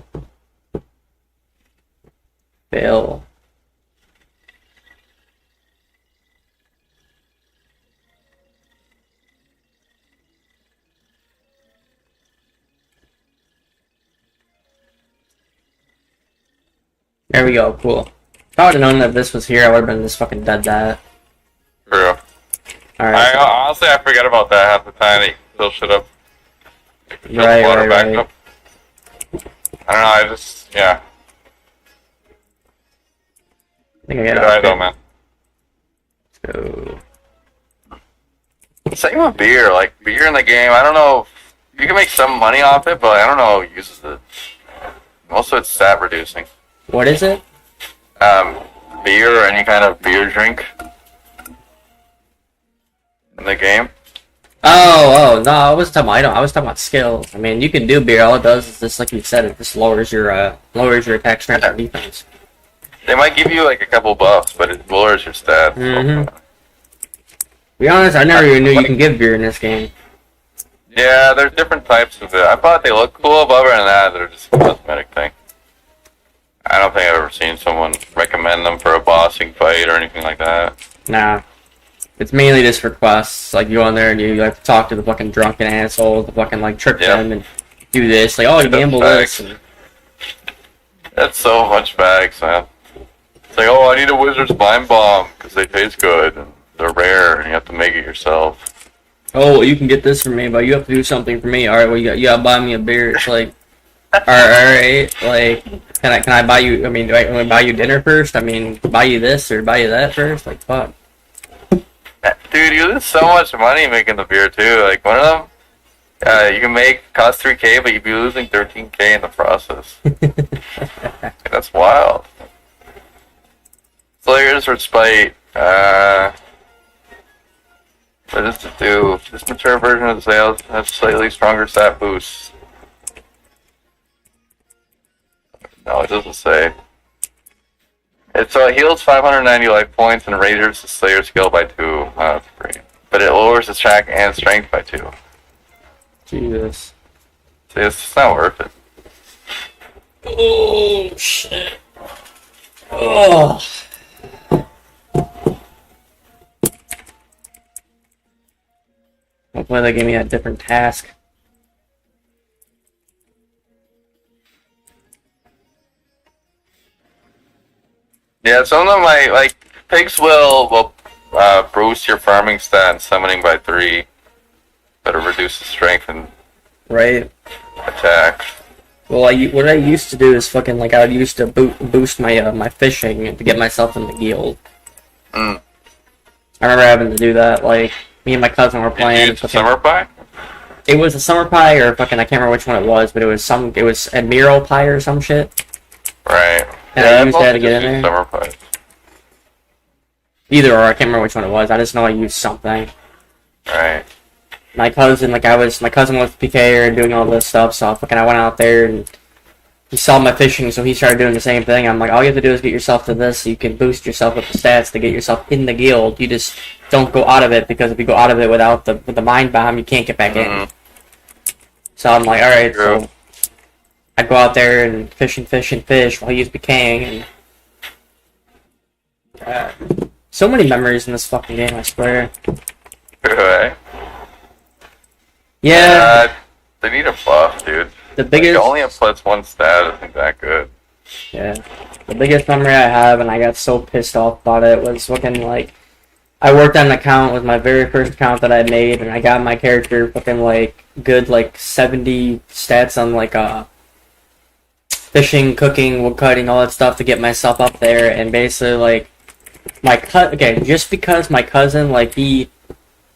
There we go, cool. If I would have known that this was here, I would have been just fucking dead that. True. Alright. Honestly, I forget about that half the time. They fill shit up. Right. Up. I don't know, I just, yeah. I think I get Good it. eye though, man. Let's go. Same with beer. Like, beer in the game, I don't know. You can make some money off it, but I don't know who uses it. Most of it's stat reducing. What is it? Beer or any kind of beer drink in the game. Oh, no, I wasn't talking about, I was talking about skill. I mean, you can do beer, all it does is just, like you said, it just lowers your attack strength and defense. They might give you, like, a couple buffs, but it lowers your stats. To be honest, I never even knew you can give beer in this game. Yeah, there's different types of it. I thought they looked cool, but other than that, they're just a cosmetic thing. I don't think I've ever seen someone recommend them for a bossing fight or anything like that. Nah. It's mainly just for quests. Like, you go in there and you like to talk to the fucking drunken asshole, to fucking, like, trick them and do this. Like, oh, you gamble this. And... That's so much bags, man. It's like, oh, I need a wizard's mind bomb, because they taste good, and they're rare, and you have to make it yourself. Oh, well, you can get this for me, but you have to do something for me. Alright, well, you gotta buy me a beer. It's like, alright, like, can I buy you, I mean, do I want to buy you dinner first? I mean, buy you this or buy you that first? Like, fuck. Dude, you lose so much money making the beer, too. Like, one of them, you can cost 3K, but you'd be losing 13K in the process. That's wild. Slayers or Spite, what does it do? This mature version of the sales has slightly stronger stat boosts. No, it doesn't say. It heals 590 life points and raises the Slayer skill by 2. Oh, that's great. But it lowers attack and strength by 2. Jesus. See, it's just not worth it. Oh, shit. Oh. Hopefully they give me a different task. Yeah, some of them like pigs will boost your farming stat and summoning by 3, but it reduces strength and attack. Well, what I used to do is fucking like I would used to boost my my fishing to get myself in the guild. I remember having to do that. Like me and my cousin were playing. Did you use summer pie? It was a summer pie or fucking I can't remember which one it was, but it was admiral pie or some shit. Right. And yeah, I used that to get in there. Summer pie. Either or, I can't remember which one it was. I just know I used something. Right. my cousin, my cousin was PKer and doing all this stuff, so fucking I went out there and he saw my fishing, so he started doing the same thing. I'm like, all you have to do is get yourself to this, so you can boost yourself with the stats to get yourself in the guild. You just don't go out of it, because if you go out of it with the mind bomb, you can't get back in. So I'm like, alright, so I go out there and fish while he's PKing, and so many memories in this fucking game, I swear. Right. Yeah. They need a buff, dude. The biggest. Like, only a +1 stat isn't that good. Yeah. The biggest memory I have, and I got so pissed off about it, was fucking like, I worked on an account, with my very first account that I made, and I got my character fucking like good like 70 stats on like fishing, cooking, wood cutting, all that stuff to get myself up there, and basically like just because my cousin, like, he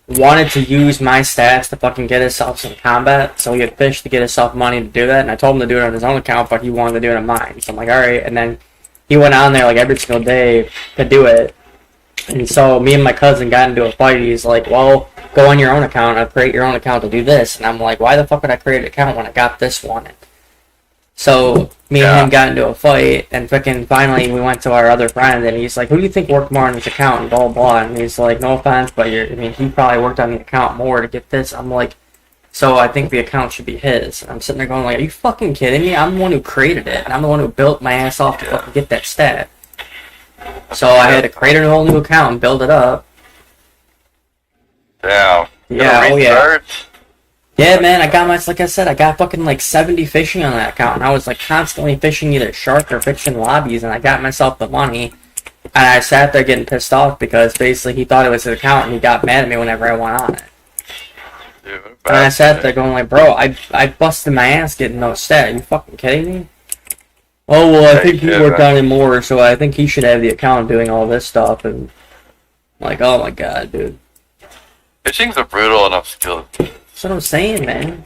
wanted to use my stats to fucking get himself some combat, so he had fish to get himself money to do that, and I told him to do it on his own account, but he wanted to do it on mine, so I'm like, alright, and then he went on there, like, every single day to do it, and so me and my cousin got into a fight. He's like, well, go on your own account, or create your own account to do this, and I'm like, why the fuck would I create an account when I got this one? So me and him got into a fight, and fucking finally we went to our other friend, and he's like, who do you think worked more on this account, and blah, blah, and he's like, no offense, but he probably worked on the account more to get this. I'm like, so I think the account should be his. And I'm sitting there going like, are you fucking kidding me? I'm the one who created it, and I'm the one who built my ass off to fucking get that stat. So I had to create a whole new account and build it up. Damn. Yeah, oh yeah. Yeah, man, I got fucking like 70 fishing on that account, and I was like constantly fishing either shark or fishing lobbies, and I got myself the money, and I sat there getting pissed off because basically he thought it was his account, and he got mad at me whenever I went on it. Dude, and I sat there going like, bro, I busted my ass getting those stats. Are you fucking kidding me? Oh, well, I think he worked on it more, so I think he should have the account doing all this stuff, and I'm like, oh my god, dude. Fishing's a brutal enough skill. That's what I'm saying, man.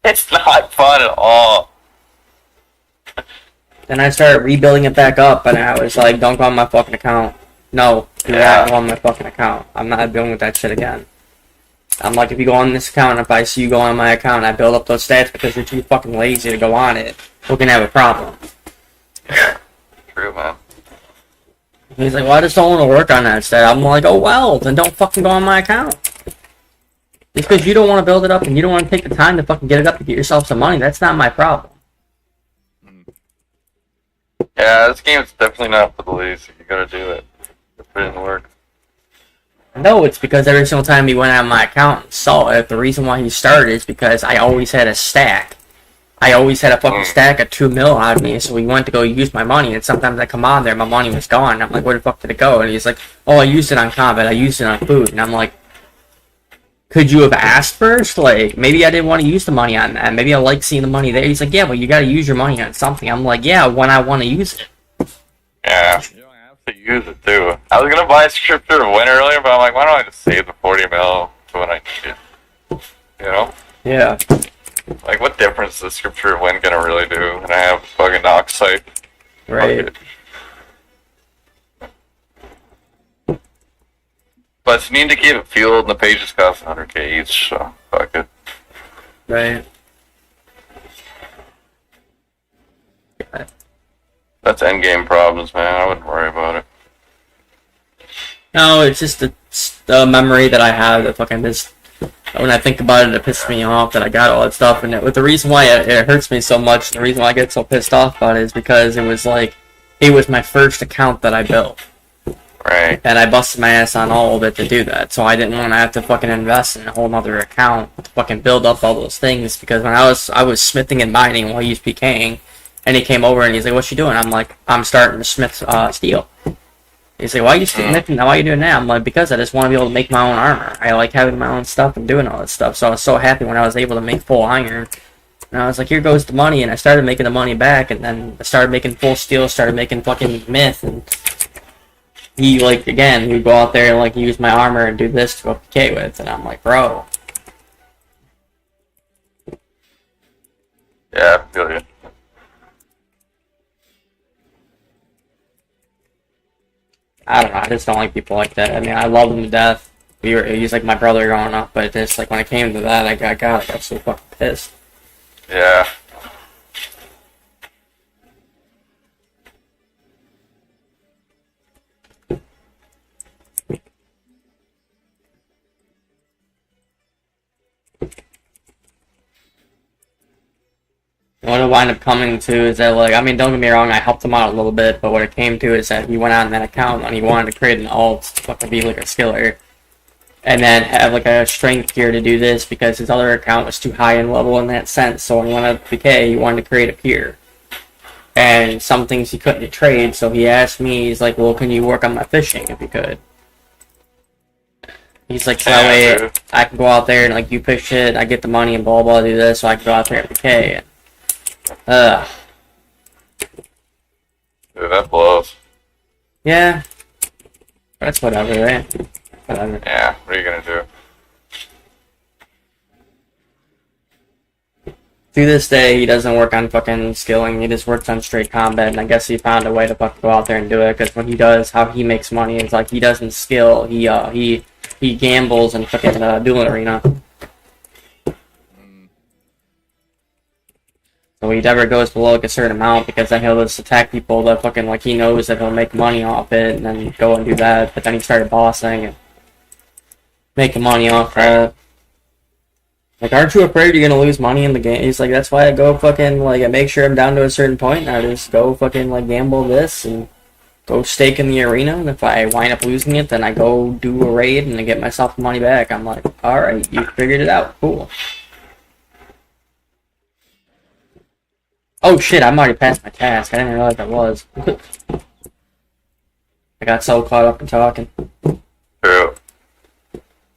It's not fun at all. Then I started rebuilding it back up, and I was like, don't go on my fucking account. No, do not go on my fucking account. I'm not dealing with that shit again. I'm like, if you go on this account, if I see you go on my account, and I build up those stats because you're too fucking lazy to go on it, we're gonna have a problem. Yeah, true, man. He's like, well, I just don't want to work on that stat. I'm like, oh, well, then don't fucking go on my account. Just because you don't want to build it up and you don't want to take the time to fucking get it up to get yourself some money, that's not my problem. Yeah, this game's definitely not for the lazy. You gotta do it. Put in the work. No, it's because every single time he went on my account and saw it, the reason why he started is because I always had a stack. I always had a fucking stack of 2 mil on me, so he went to go use my money, and sometimes I come on there, my money was gone. I'm like, where the fuck did it go? And he's like, oh, I used it on combat, I used it on food. And I'm like, could you have asked first? Like, maybe I didn't want to use the money on that. Maybe I like seeing the money there. He's like, yeah, but you gotta use your money on something. I'm like, yeah, when I want to use it. Yeah, you don't have to use it, too. I was gonna buy a scripture to win earlier, but I'm like, why don't I just save the 40 mil for when I need it? You know? Yeah. Like, what difference is the scripture of win gonna really do? And I have fucking oxide. Right. But you need to keep it fueled, and the pages cost 100k each, so fuck it. Right. That's endgame problems, man. I wouldn't worry about it. No, it's just the memory that I have that fucking just, when I think about it, it pisses me off that I got all that stuff. And the reason why it hurts me so much, the reason why I get so pissed off about it is because it was like, it was my first account that I built. Right. And I busted my ass on all of it to do that. So I didn't want to have to fucking invest in a whole other account to fucking build up all those things. Because when I was smithing and mining while he was PKing, and he came over and he's like, what you doing? I'm like, I'm starting to smith steel. He's like, why are you smithing? Why are you doing that? I'm like, because I just want to be able to make my own armor. I like having my own stuff and doing all that stuff. So I was so happy when I was able to make full iron. And I was like, here goes the money. And I started making the money back. And then I started making full steel, started making fucking myth. And he, like, again, he would go out there and, like, use my armor and do this to go PK with. And I'm like, bro. Yeah, I feel you. I don't know, I just don't like people like that. I mean, I love them to death. He's like my brother growing up, but just like when it came to that, I got so fucking pissed. Yeah. What it wound up coming to is that, like, I mean, don't get me wrong, I helped him out a little bit, but what it came to is that he went on that account and he wanted to create an alt to fucking be like a skiller, and then have like a strength gear to do this because his other account was too high in level in that sense. So when he wanted to PK, he wanted to create a gear, and some things he couldn't trade. So he asked me, he's like, "Well, can you work on my fishing if you could?" He's like, "So that way I can go out there and like you fish it, I get the money and blah blah do this, so I can go out there and PK." Dude, that blows. Yeah. That's whatever, right? Whatever. Yeah, what are you gonna do? To this day, he doesn't work on fucking skilling, he just works on straight combat, and I guess he found a way to fucking go out there and do it, because when he does, how he makes money is like, he doesn't skill, he gambles in fucking dueling arena. So he never goes below like a certain amount because then he'll just attack people that fucking like he knows that he'll make money off it and then go and do that. But then he started bossing and making money off that. Like, aren't you afraid you're gonna lose money in the game? He's like, that's why I go fucking like I make sure I'm down to a certain point and I just go fucking like gamble this and go stake in the arena, and if I wind up losing it then I go do a raid and I get myself the money back. I'm like, alright, you figured it out, cool. Oh shit, I'm already past my task. I didn't realize I was. I got so caught up in talking. True.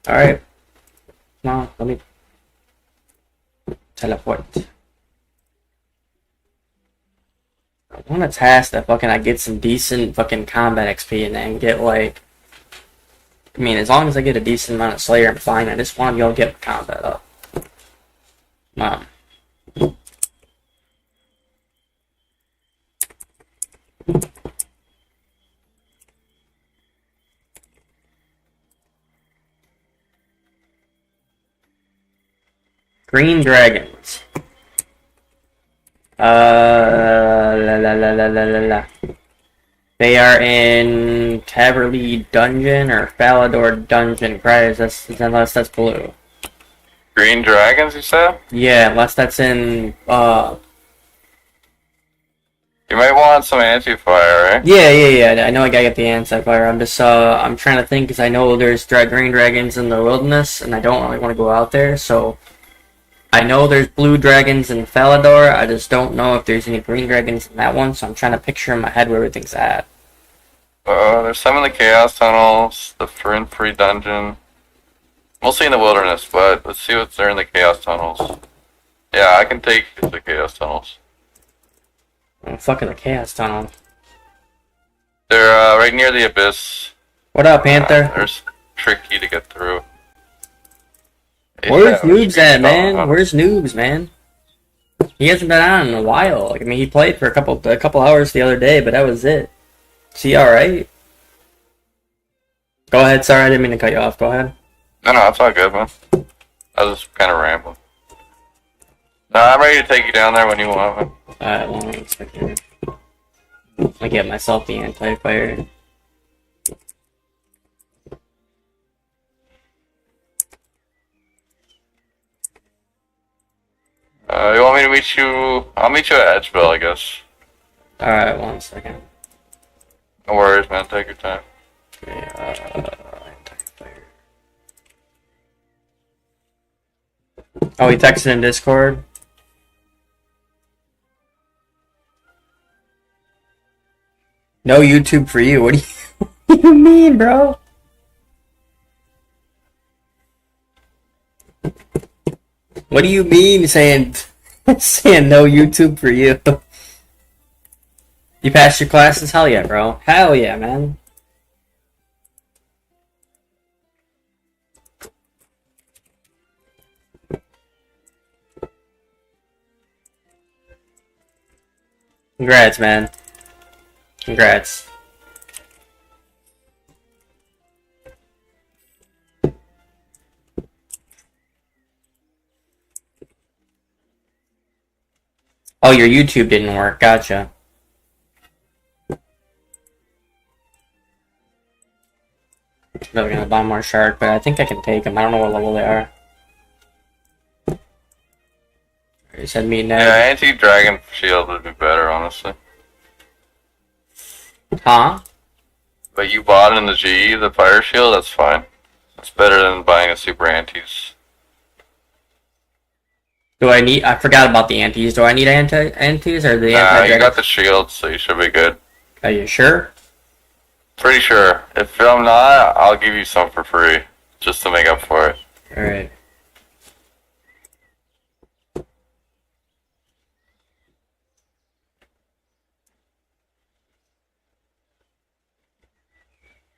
Alright. Come on, let me teleport. I want a task that fucking I get some decent fucking combat XP and then get like... I mean, as long as I get a decent amount of Slayer, I'm fine. I just want to be able to get my combat up. Come on. Green dragons. La. They are in Taverley Dungeon or Falador Dungeon. Right, unless that's blue. Green dragons, you said? Yeah, unless that's in You might want some anti-fire, right? Yeah. I know I gotta get the anti-fire. I'm just, I'm trying to think because I know there's green dragons in the wilderness, and I don't really want to go out there, so... I know there's blue dragons in Falador, I just don't know if there's any green dragons in that one, so I'm trying to picture in my head where everything's at. There's some in the Chaos Tunnels, the Free Dungeon. Mostly in the wilderness, but let's see what's there in the Chaos Tunnels. Yeah, I can take the Chaos Tunnels. Oh, fucking the Chaos Tunnel. They're right near the Abyss. What up, Panther? There's tricky to get through. Where's Noobs at, man? Where's Noobs, man? He hasn't been on in a while. Like, I mean, he played for a couple hours the other day, but that was it. Is he alright? Go ahead, sorry, I didn't mean to cut you off. Go ahead. No, it's all good, man. I was just kind of rambling. No, I'm ready to take you down there when you want, man. Alright, well, one second. I get myself the anti-fire. You want me to meet you? I'll meet you at Edgebell, I guess. Alright, 1 second. No worries, man. Take your time. Okay, anti-fire. Oh, he texted in Discord? No YouTube for you. What do you, what do you mean, bro? What do you mean saying saying no YouTube for you? You passed your classes? Hell yeah, bro. Hell yeah, man. Congrats, man. Congrats. Oh, your YouTube didn't work. Gotcha. Really gonna buy more shark, but I think I can take them. I don't know what level they are. You said meat Yeah, neg. anti-dragon shield would be better, honestly. Huh? But you bought in the GE, the fire shield, that's fine. It's better than buying a super antis. Do I need? I forgot about the antis. Do I need antis or the Nah, anti-dragon? you got the shield, so you should be good. Are you sure? Pretty sure. If I'm not, I'll give you some for free, just to make up for it. Alright.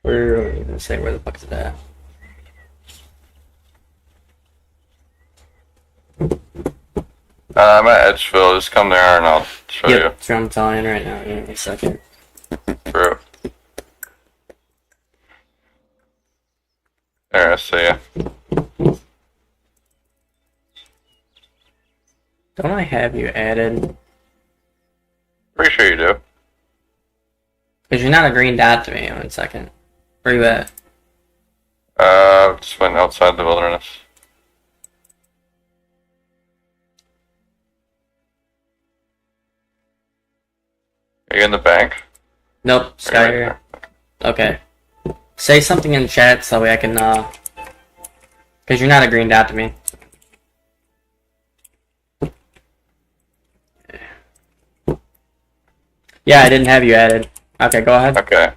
Where are we gonna say where the fuck is it at? I'm at Edgeville, just come there and I'll show Yep, that's what I'm telling you right now. Give me a second. you. True. There, I see ya. Don't I have you added? Pretty sure you do. Because you're not a green dot to me. 1 second. Where you at? Just went outside the wilderness. Are you in the bank? Nope, Sky here. Okay. Say something in chat so I can, because you're not a green dot to me. Yeah, I didn't have you added. Okay, go ahead. Okay.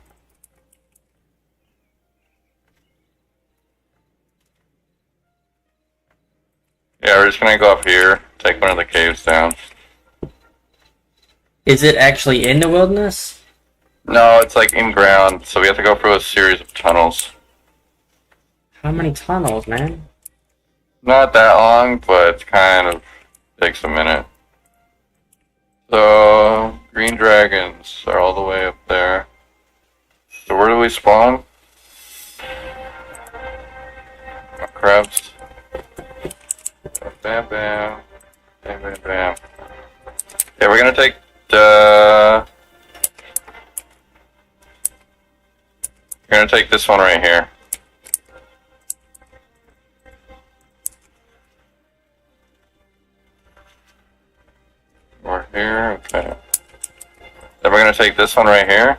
Yeah, we're just gonna go up here, take one of the caves down. Is it actually in the wilderness? No, it's like in ground, so we have to go through a series of tunnels. How many tunnels, man? Not that long, but it kind of takes a minute. So, green dragons are all the way up there. So where do we spawn? Oh, crabs. Bam, bam. Bam, bam, bam. Yeah, we're gonna take the... We're gonna take this one right here. We're here, okay. Then we're gonna take this one right here.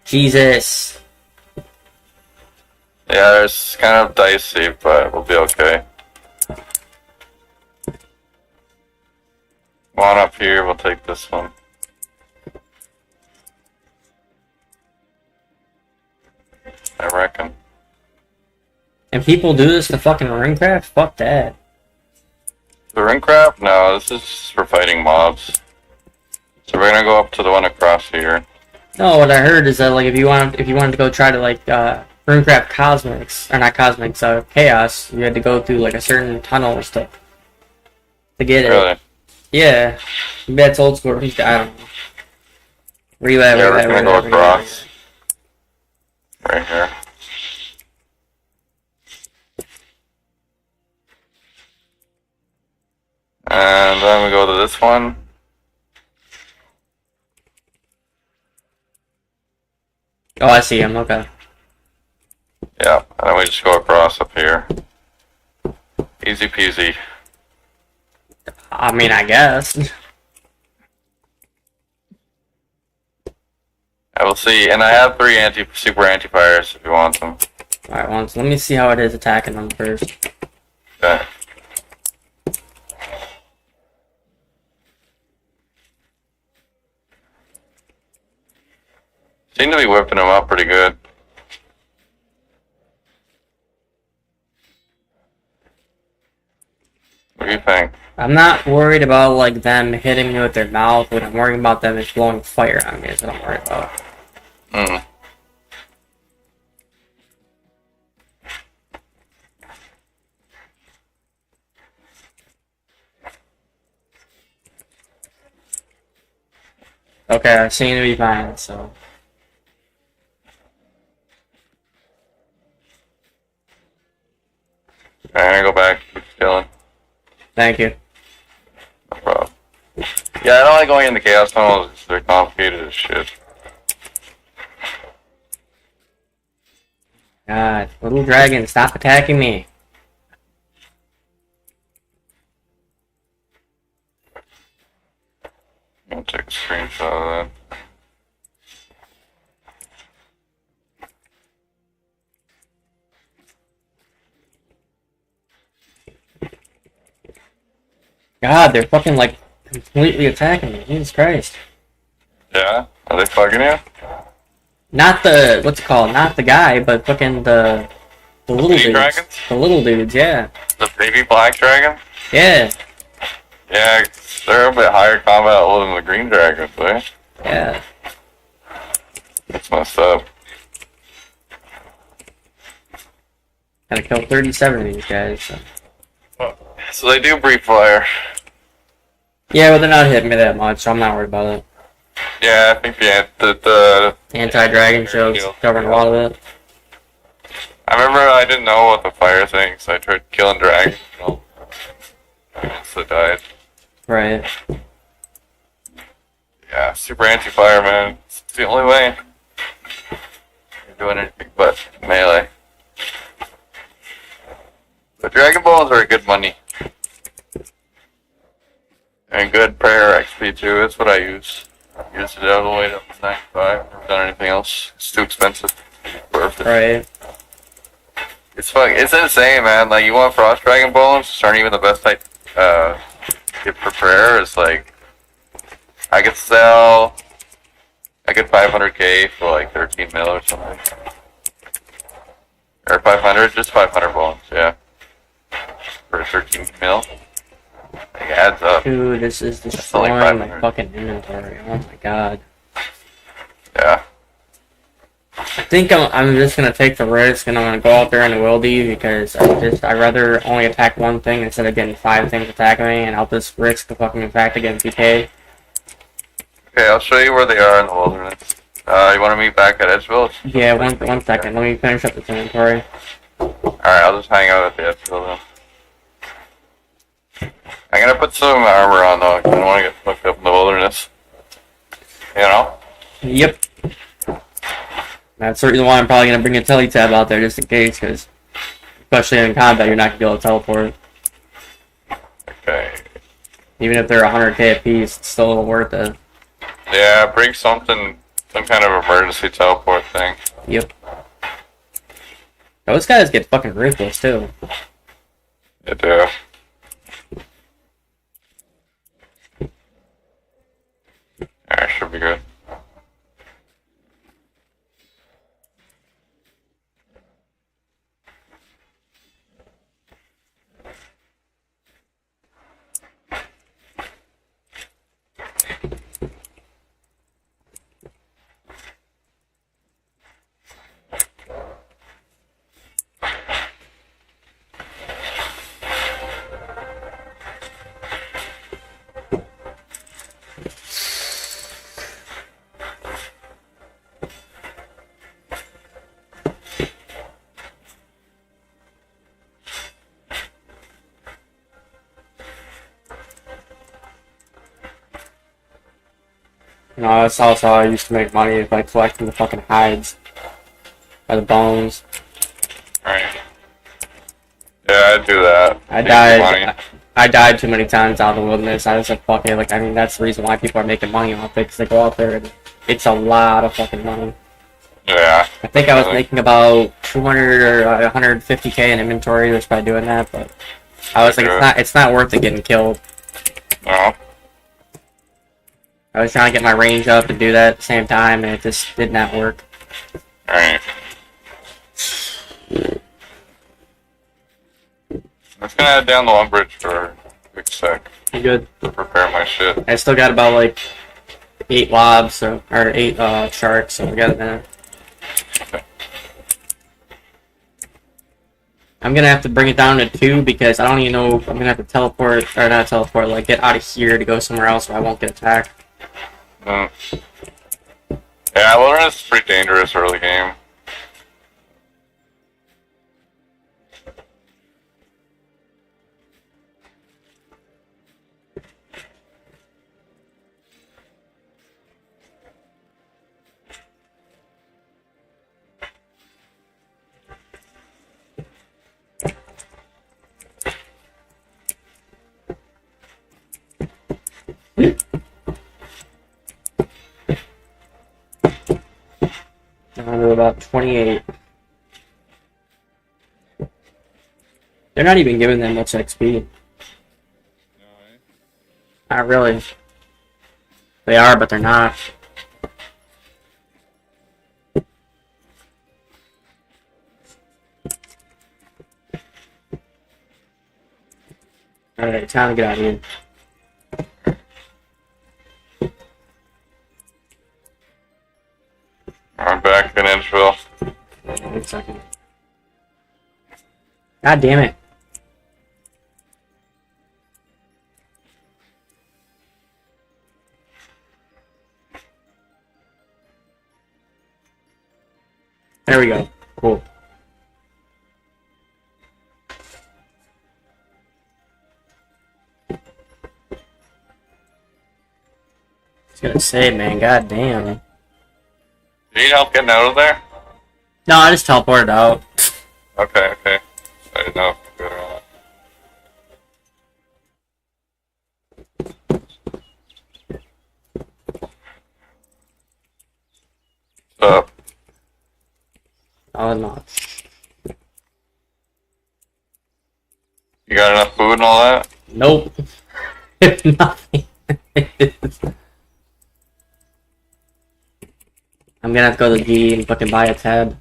Jesus. Yeah, it's kind of dicey, but we'll be okay. One up here, we'll take this one. I reckon. And people do this to fucking ringcraft? Fuck that. The ring crab? No, this is just for fighting mobs. So we're gonna go up to the one across here. No, what I heard is that like if you wanted to go try to like ringcraft cosmics or not cosmics, chaos, you had to go through like a certain tunnels to get it. Really? Yeah. Maybe that's old school. I don't know. Where you at? Yeah, Where we're you gonna at? go Where you at? across. Right here. And then we go to this one. Oh, I see him. Okay. Yeah, and then we just go across up here. Easy peasy. I mean, I guess. I will see, and I have 3 super anti-fires if you want them. Alright, well, so let me see how it is attacking them first. Okay. Seem to be whipping them up pretty good. What do you think? I'm not worried about like them hitting me with their mouth. What I'm worried about them is blowing fire on me. Is what I'm worried about. Hmm. Okay, I seem to be fine. So. I'm gonna go back, keep killing. Thank you. No problem. Yeah, I don't like going into chaos tunnels. They're complicated as shit. God, little dragon, stop attacking me. I'm gonna take a screenshot of that. God, they're fucking like completely attacking me. Jesus Christ. Yeah? Are they fucking you? Not the what's it called? Not the guy, but fucking the little Mini dudes. dragons? The little dudes, yeah. The baby black dragon? Yeah. Yeah, they're a bit higher combat level than the green dragons, eh? Yeah. That's messed up. Gotta kill 37 of these guys. So. So they do breathe fire. Yeah, but they're not hitting me that much, so I'm not worried about it. Yeah, I think the Anti-dragon shows covering a lot of it. I remember I didn't know what the fire thing, so I tried killing dragons. So died. Right. Yeah, super anti-fire, man. It's the only way. You're doing anything but melee. But Dragon Balls are good money. And good prayer XP too, that's what I use. I use it all the way up to 95. Never done anything else. It's too expensive. Worth it. Right. It's insane, man. Like, you want Frost Dragon Balls, which aren't even the best type, get for prayer, is like, I could sell, I get 500k for like 13 mil or something. Or 500, just 500 bones, yeah. For 13 mil. It adds up. Dude, this is destroying like my 500. fucking inventory. Oh my god. Yeah. I think I'm just gonna take the risk and I'm gonna go out there in the wildy because I'd rather only attack one thing instead of getting 5 things attacking me, and I'll just risk the fucking fact of getting PK. Okay, I'll show you where they are in the wilderness. You want to meet back at Edgeville? Yeah, one second. Let me finish up this inventory. Alright, I'll just hang out at the Edgeville then. I'm gonna put some armor on though, 'cause I don't want to get fucked up in the wilderness. You know? Yep. That's the reason why I'm probably gonna bring a teletab out there just in case, because especially in combat, you're not gonna be able to teleport. Okay. Even if they're 100k a piece, it's still worth it. Yeah, bring something, some kind of emergency teleport thing. Yep. Those guys get fucking ruthless too. They do. Alright, should be good. You know, that's also how I used to make money, by collecting the fucking hides. By the bones. Alright. Yeah, I'd do that. I Make died. money. I died too many times out in the wilderness. I just said, fuck it. Like, I mean, that's the reason why people are making money off it, because they go out there and it's a lot of fucking money. Yeah. I think I was making about 200 or 150k in inventory just by doing that, but I was like, it's not worth it getting killed. No. I was trying to get my range up and do that at the same time, and it just did not work. Alright. I'm just gonna head down the one bridge for a quick sec. You good? To prepare my shit. I still got about like 8 lobs, or 8 sharks, so we got a minute. Okay. I'm gonna have to bring it down to 2 because I don't even know if I'm gonna have to teleport, or not teleport, like get out of here to go somewhere else so I won't get attacked. Mm. Yeah, Wilderness is pretty dangerous early game. 28. They're not even giving them much XP. Not really. They are, but they're not. Alright, time to get out of here. I'm back in Edgeville. Wait a second. God damn it. There we go. Cool. I was gonna say, man, god damn. Do you need help getting out of there? No, I just teleported out. Okay, okay. I didn't know if you could or not. What's up? Oh, no. You got enough food and all that? Nope. Nothing. I'm gonna have to go to G and fucking buy a tab.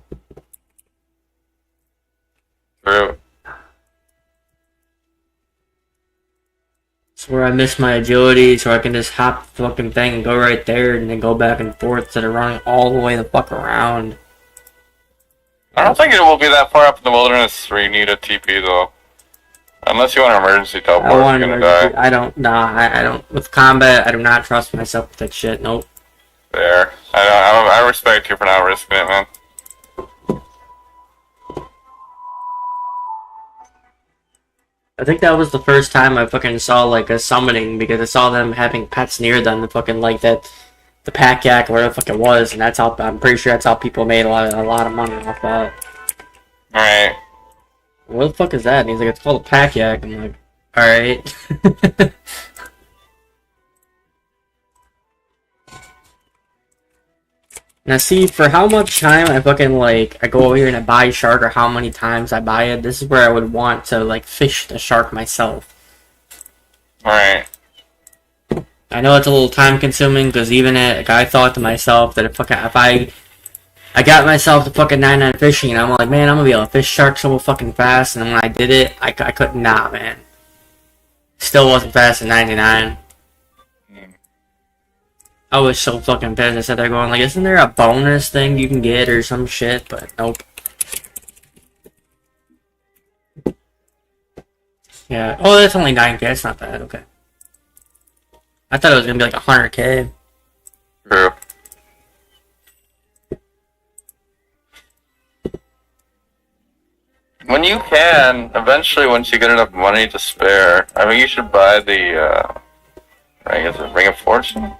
True. It's where I miss my agility, so I can just hop the fucking thing and go right there and then go back and forth instead of running all the way the fuck around. I don't think it will be that far up in the wilderness where you need a TP though. Unless you want an emergency teleport, you're gonna die. I don't, nah, I don't, with combat, I do not trust myself with that shit, nope. There. I respect you for not risking it, man. I think that was the first time I fucking saw, like, a summoning, because I saw them having pets near them, the fucking, like, that, the pack yak, or whatever the fuck it was, and that's how, I'm pretty sure that's how people made a lot of money off that. Alright. What the fuck is that? And he's like, it's called a pack yak. I'm like, alright. Now see, for how much time I fucking, like, I go over here and I buy a shark, or how many times I buy it, this is where I would want to, like, fish the shark myself. Alright. I know it's a little time consuming, because even like, I thought to myself that if I got myself to fucking 99 fishing, and I'm like, man, I'm gonna be able to fish sharks so fucking fast, and then when I did it, I couldn't, nah, man. Still wasn't fast at 99. I was so fucking pissed. I sat there going, like, isn't there a bonus thing you can get or some shit? But nope. Yeah. Oh, that's only 9K. That's not bad. Okay. I thought it was gonna be like 100K. True. When you can, eventually, once you get enough money to spare, I mean, you should buy the, I guess, Ring of Fortune?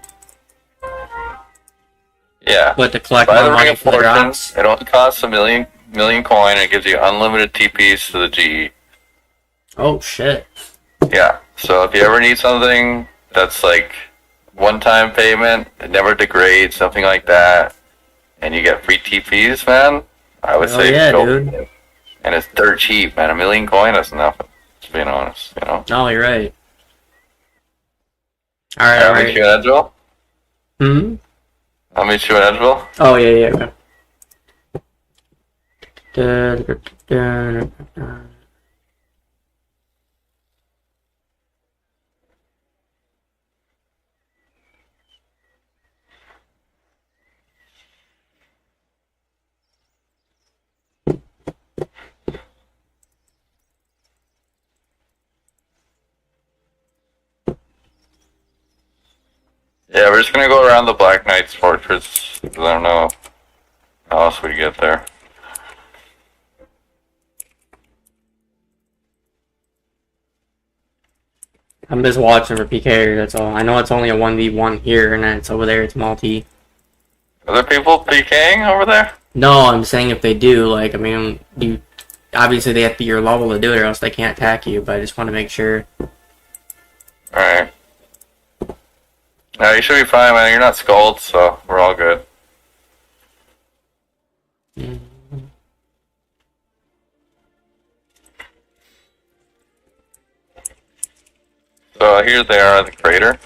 Yeah. What, to collect Buy more the Ring money of for the Fortune. drops? It only costs a million coin, and it gives you unlimited TPs to the GE. Oh, shit. Yeah. So if you ever need something that's like one-time payment, it never degrades, something like that, and you get free TPs, man, I would say yeah, go. dude. And it's dirt cheap, man. A million coin is nothing. Just being honest, you know. No, you're right. Alright, I'll meet you in Edgeville. Hmm? I'll meet you in Edgeville. Oh, yeah, okay. Yeah, we're just gonna go around the Black Knight's fortress, because I don't know how else we get there. I'm just watching for PK, that's all. I know it's only a 1v1 here, and then it's over there, it's multi. Are there people PKing over there? No, I'm saying if they do, like, I mean, obviously they have to be your level to do it, or else they can't attack you, but I just want to make sure. Alright. No, you should be fine, man. You're not skulled, so we're all good. Mm. So here they are in the crater.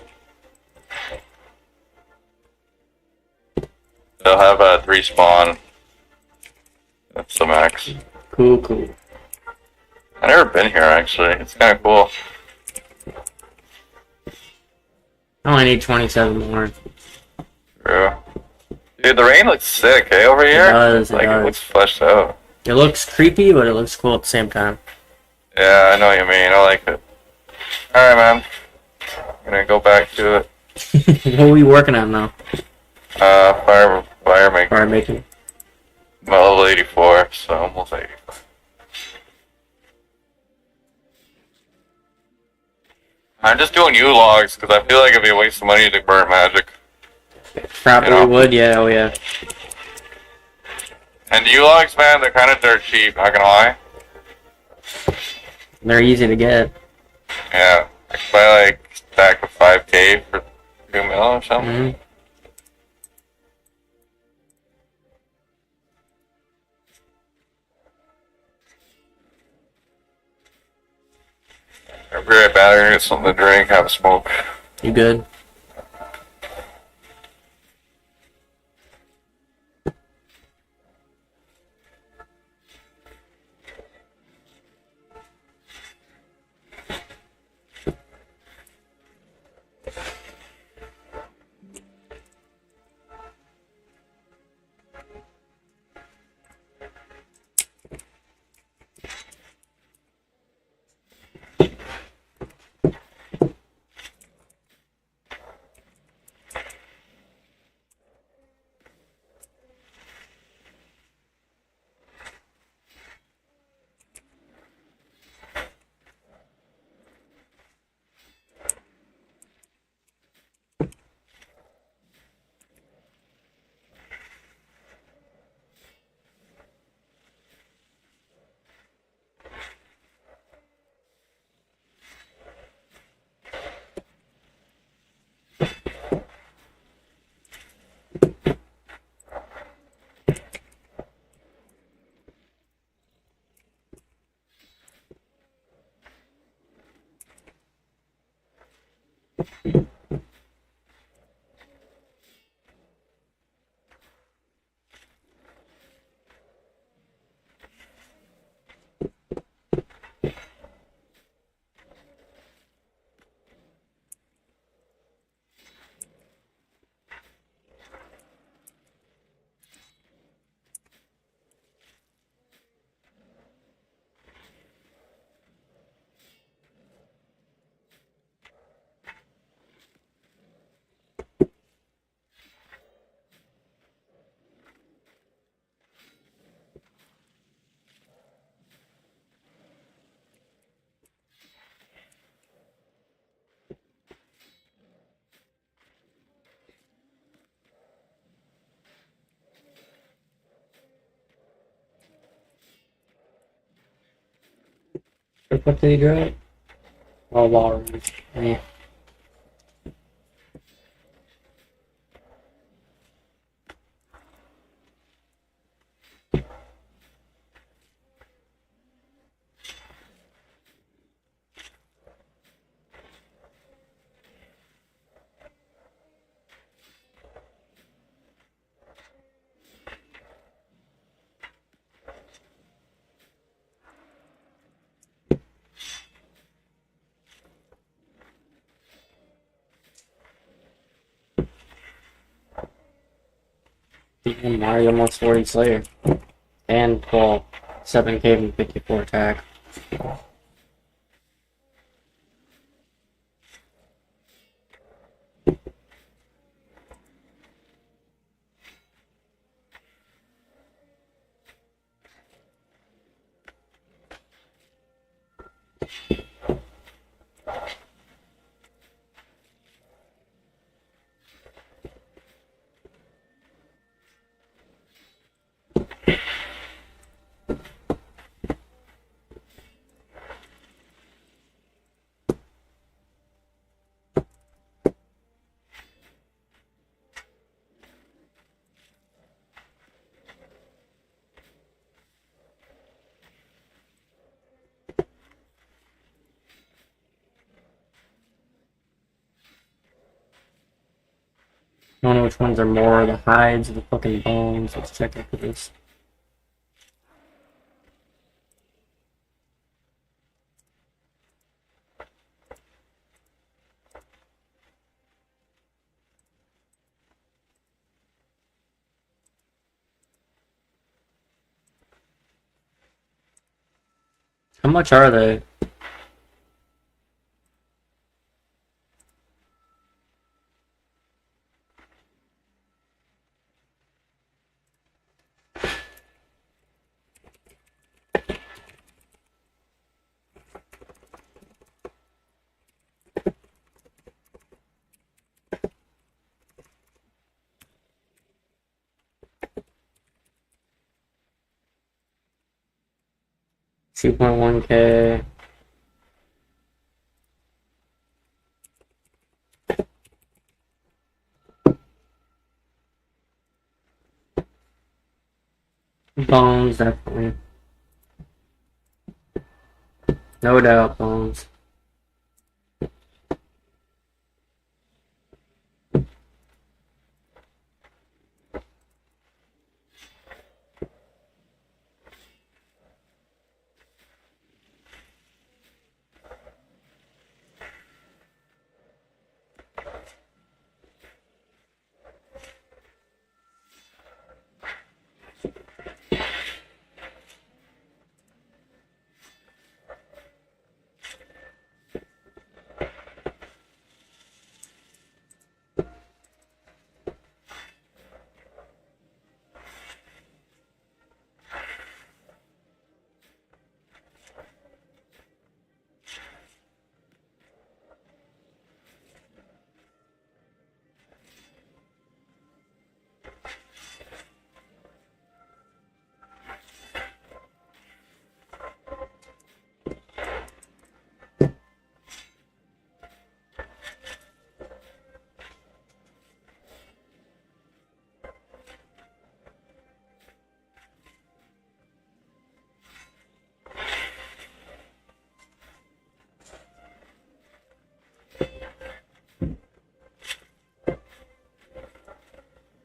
They'll have a 3 spawn. That's the max. Cool, cool. I've never been here actually. It's kind of cool. I only need 27 more. True. Dude, the rain looks sick, eh, over here? It looks fleshed out. It looks creepy, but it looks cool at the same time. Yeah, I know what you mean. I like it. Alright, man. I'm gonna go back to it. What are we working on now? Fire making. Fire making. I'm at level 84, so almost 85. I'm just doing U-logs because I feel like it'd be a waste of money to burn magic. Probably would, yeah, oh yeah. And U-logs, man, they're kind of dirt cheap, not gonna lie. They're easy to get. Yeah, I could buy like a stack of 5k for 2 mil or something. Mm-hmm. I'll be right back, I'm gonna get something to drink, have a smoke. You good? What did he drop? Oh, Walrus. Yeah. Mario almost 40 Slayer. And Paul, 7k and 54 attack. I don't know which ones are more, the hides or the fucking bones. Let's check after this. How much are they? $2.1K. Bones, definitely. No doubt, bones.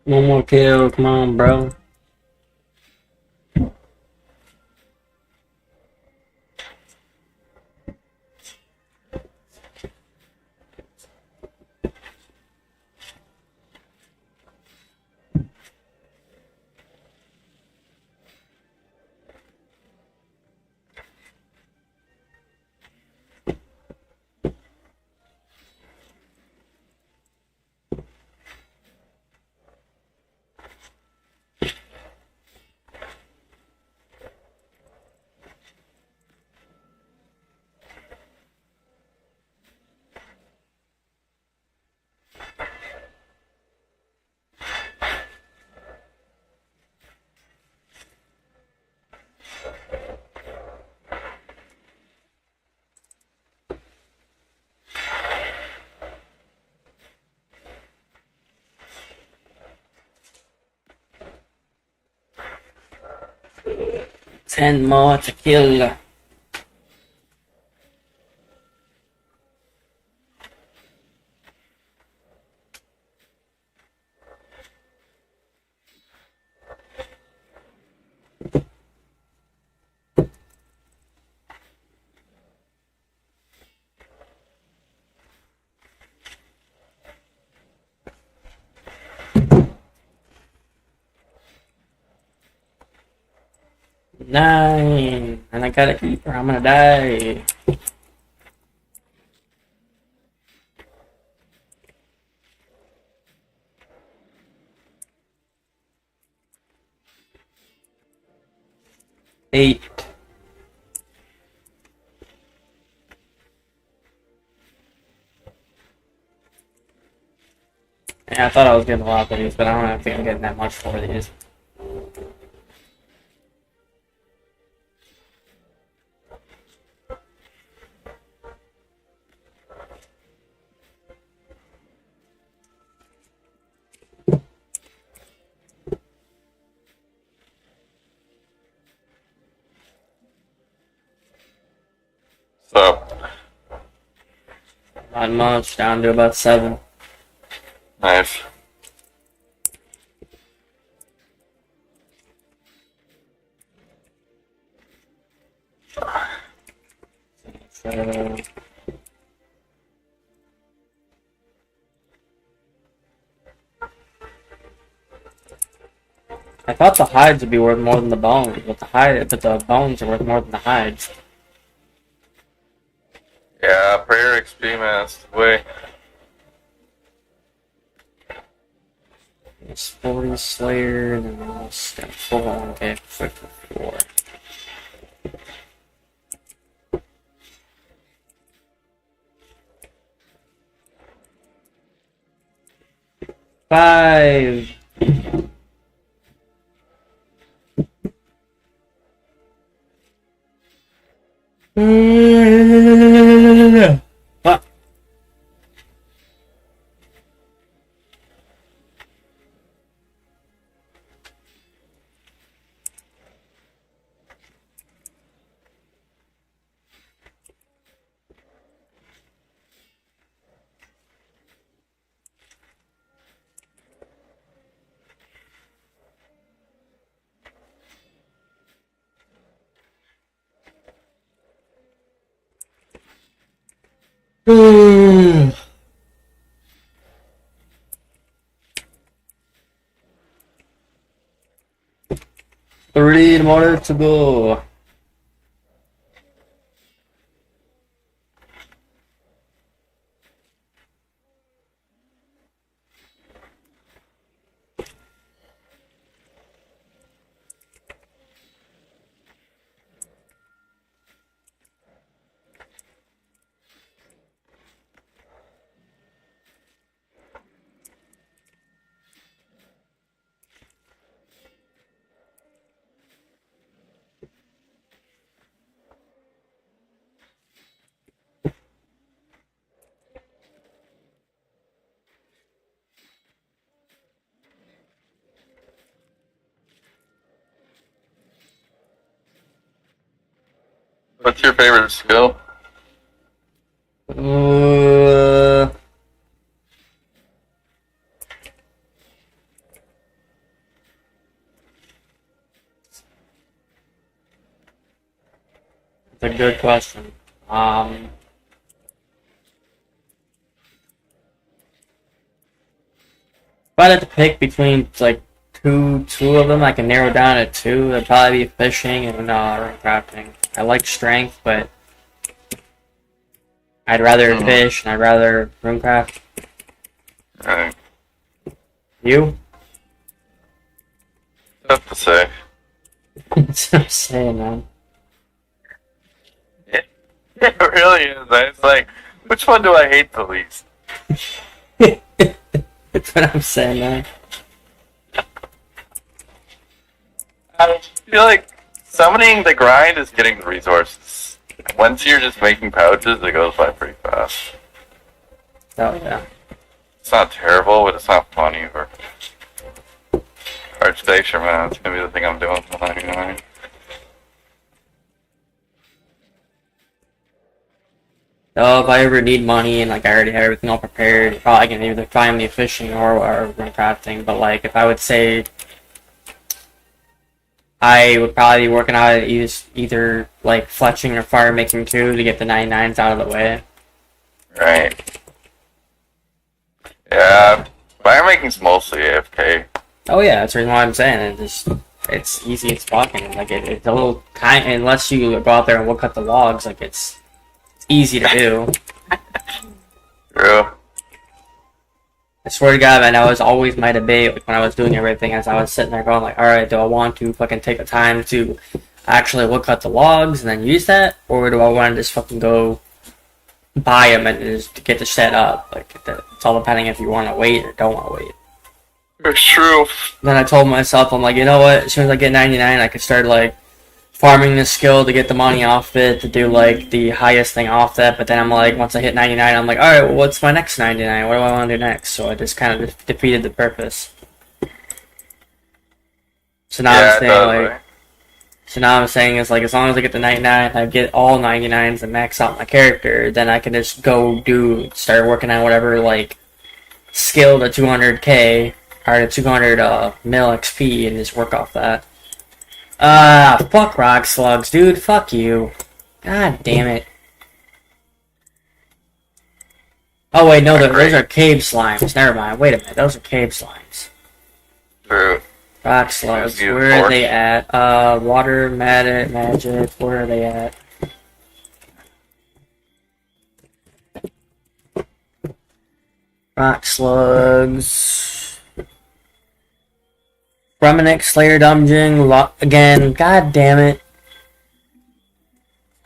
One more kill, come on, bro. Ten more to kill. Nine. And I gotta keep her. I'm gonna die. Eight. Yeah, I thought I was getting a lot of these, but I don't think I'm getting that much for these. So, Not much, down to about 7. nice. I thought the hides would be worth more than the bones, but the bones are worth more than the hides. Yeah, prayer XP, man, that's the way. It's 40 Slayer, and then almost got full on. Okay, 54. Five. What? Three more to go. What's your favorite skill? It's a good question. If I had to pick between like two of them, I can narrow down to two. It'd probably be fishing and rune crafting. I like strength, but I'd rather fish and I'd rather rune craft. Right. You? Tough to say. That's what I'm saying, man. It really is. It's like, which one do I hate the least? That's what I'm saying, man. I feel like summoning the grind is getting the resources. Once you're just making pouches, it goes by pretty fast. Oh, yeah. It's not terrible, but it's not funny. Or Archstation, man, it's gonna be the thing I'm doing for 99. So if I ever need money and like I already have everything all prepared, probably can either find me fishing or rune crafting. But like if I would say, I would probably be working out either like fletching or fire making too to get the 99s out of the way. Right. Yeah, fire making's mostly AFK. Oh yeah, that's the reason why I'm saying it's easy, it's blocking. Like it's a little kind, unless you go out there and we'll cut the logs. Like it's easy to do. True. I swear to God, man, that was always my debate like, when I was doing everything. As I was sitting there going like, all right, do I want to fucking take the time to actually wood cut the logs and then use that, or do I want to just fucking go buy them and just get the set up? Like it's all depending if you want to wait or don't want to wait. It's true. Then I told myself, I'm like, you know what? As soon as I get 99, I could start like farming this skill to get the money off it, to do like the highest thing off that. But then I'm like, once I hit 99, I'm like, alright, well, what's my next 99? What do I want to do next? So I just kind of defeated the purpose. So now I'm saying like, so now I'm saying is like, as long as I get the 99, I get all 99s and max out my character, then I can just go start working on whatever like skill to 200k or to 200 mil XP and just work off that. Fuck rock slugs, dude. Fuck you. God damn it. Oh wait, no, those are cave slimes. Never mind. Wait a minute, those are cave slimes. True. Rock slugs. Where are they at? Water, magic. Where are they at? Rock slugs. Remnant Slayer Dungeon. Again, god damn it.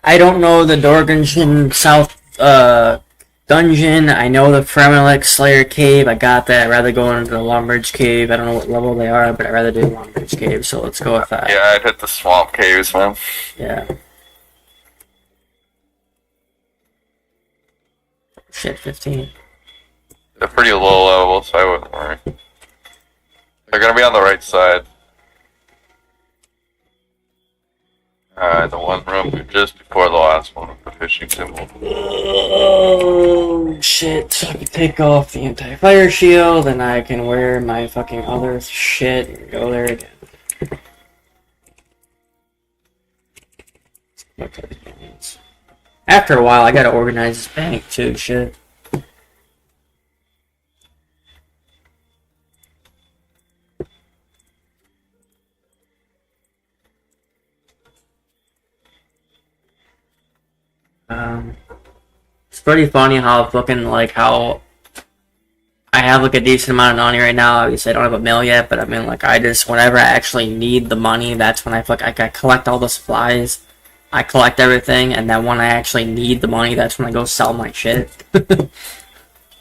I don't know the Dorganshire South dungeon. I know the Fremenlik Slayer Cave. I got that. I'd rather go into the Lumbridge Cave. I don't know what level they are, but I'd rather do Lumbridge Cave, so let's go with that. Yeah, I'd hit the Swamp Caves, man. Yeah. Shit, 15. They're pretty low level, so I wouldn't worry. They're gonna be on the right side. The one room just before the last one with the fishing symbol. Oh, shit. So I can take off the anti-fire shield, and I can wear my fucking other shit and go there again. After a while, I gotta organize this bank too, shit. It's pretty funny how fucking, like, how I have, like, a decent amount of money right now. Obviously, I don't have a mill yet, but I mean, like, I just, whenever I actually need the money, that's when I collect all the supplies, I collect everything, and then when I actually need the money, that's when I go sell my shit.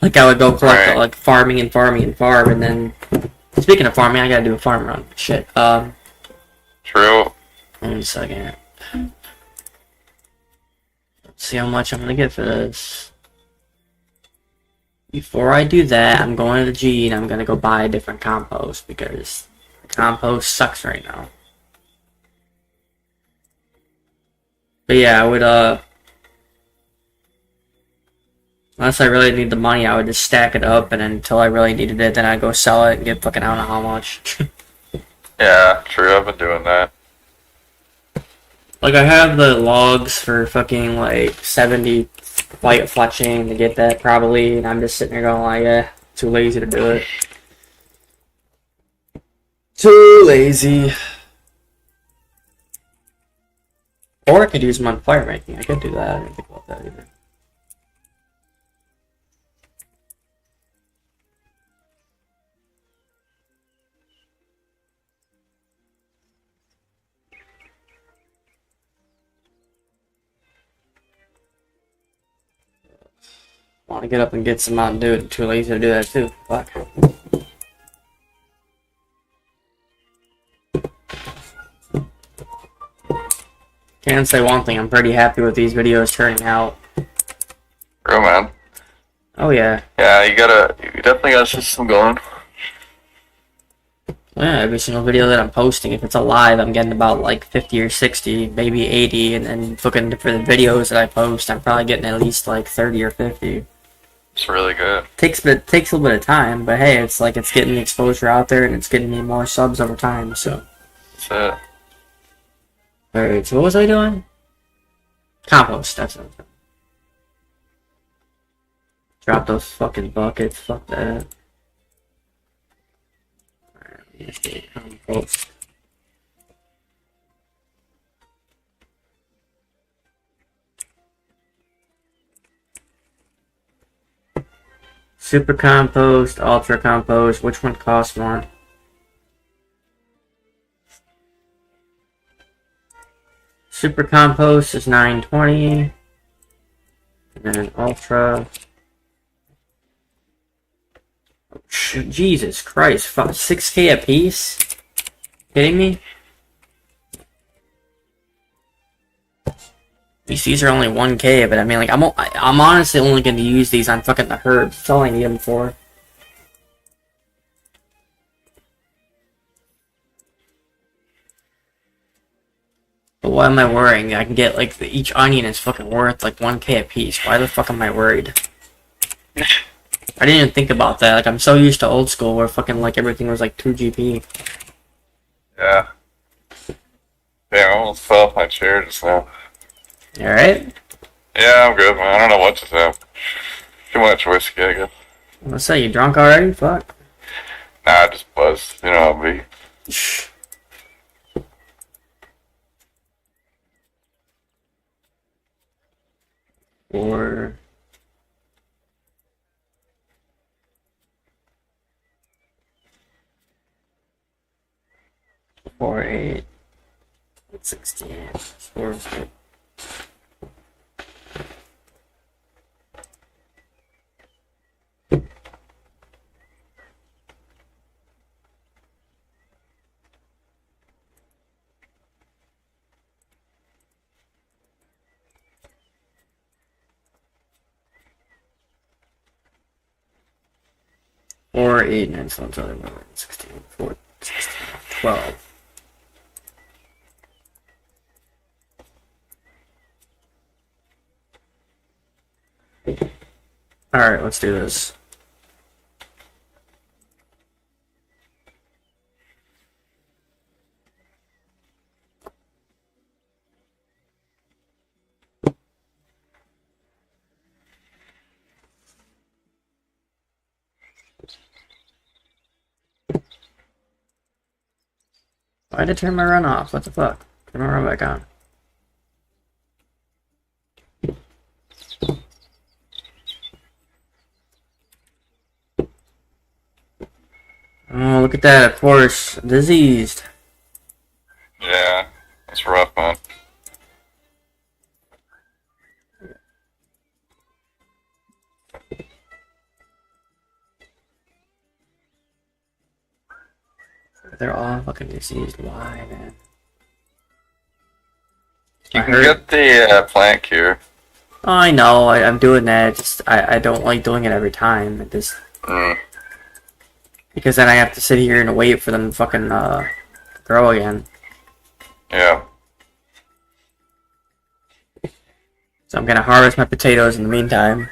Like, I would go collect, like, farm, and then, speaking of farming, I gotta do a farm run. Shit, True. 1 second. See how much I'm gonna get for this. Before I do that, I'm going to the G and I'm gonna go buy a different compost because the compost sucks right now. But yeah, I would unless I really need the money, I would just stack it up, and then until I really needed it, then I'd go sell it and get fucking I don't know how much. Yeah, true. I've been doing that. Like, I have the logs for fucking, like, 70 white fletching to get that, probably, and I'm just sitting there going, like, yeah, too lazy to do it. Too lazy. Or I could use them on fire making. I could do that. I didn't think about that either. Want to get up and get some Mountain Dew. Too lazy to do that too. Fuck. Can say one thing. I'm pretty happy with these videos turning out. True, man. Oh yeah. Yeah, you definitely got a system going. Yeah, every single video that I'm posting, if it's a live, I'm getting about like 50 or 60, maybe 80, and then looking for the videos that I post, I'm probably getting at least like 30 or 50. It's really good. Takes a little bit of time, but hey, it's like it's getting the exposure out there, and it's getting me more subs over time. So. That's it. All right. So what was I doing? Compost. That's what I was doing. Drop those fucking buckets. Fuck that. Alright, let's do compost. Super compost, ultra compost. Which one costs more? Super compost is $9.20, and then ultra. Oh, Jesus Christ! 6K a piece? Kidding me? These are only 1K, but I mean, like, I'm honestly only going to use these on fucking the herbs. That's all I need them for. But why am I worrying? I can get, like, each onion is fucking worth, like, 1K a piece. Why the fuck am I worried? I didn't even think about that. Like, I'm so used to old school where fucking, like, everything was, like, 2GP. Yeah. Yeah, I almost fell off my chair just now. Alright? Yeah, I'm good, man. I don't know what to say. Too much whiskey, I guess. Let's say you drunk already? Fuck. Nah, just buzzed. You know how it be. Or 4, 8, 16, 4, 8. Four, 8, 9, 7, 16, 4, 16, 12. Alright, let's do this. Why did I turn my run off? What the fuck? Turn my run back on. Oh, look at that, of course. Diseased. Yeah, that's rough, man. They're all fucking diseased. Why, man? You can get the plant cure. Oh, I know. I'm doing that. Just I don't like doing it every time. It just because then I have to sit here and wait for them to fucking grow again. Yeah. So I'm gonna harvest my potatoes in the meantime.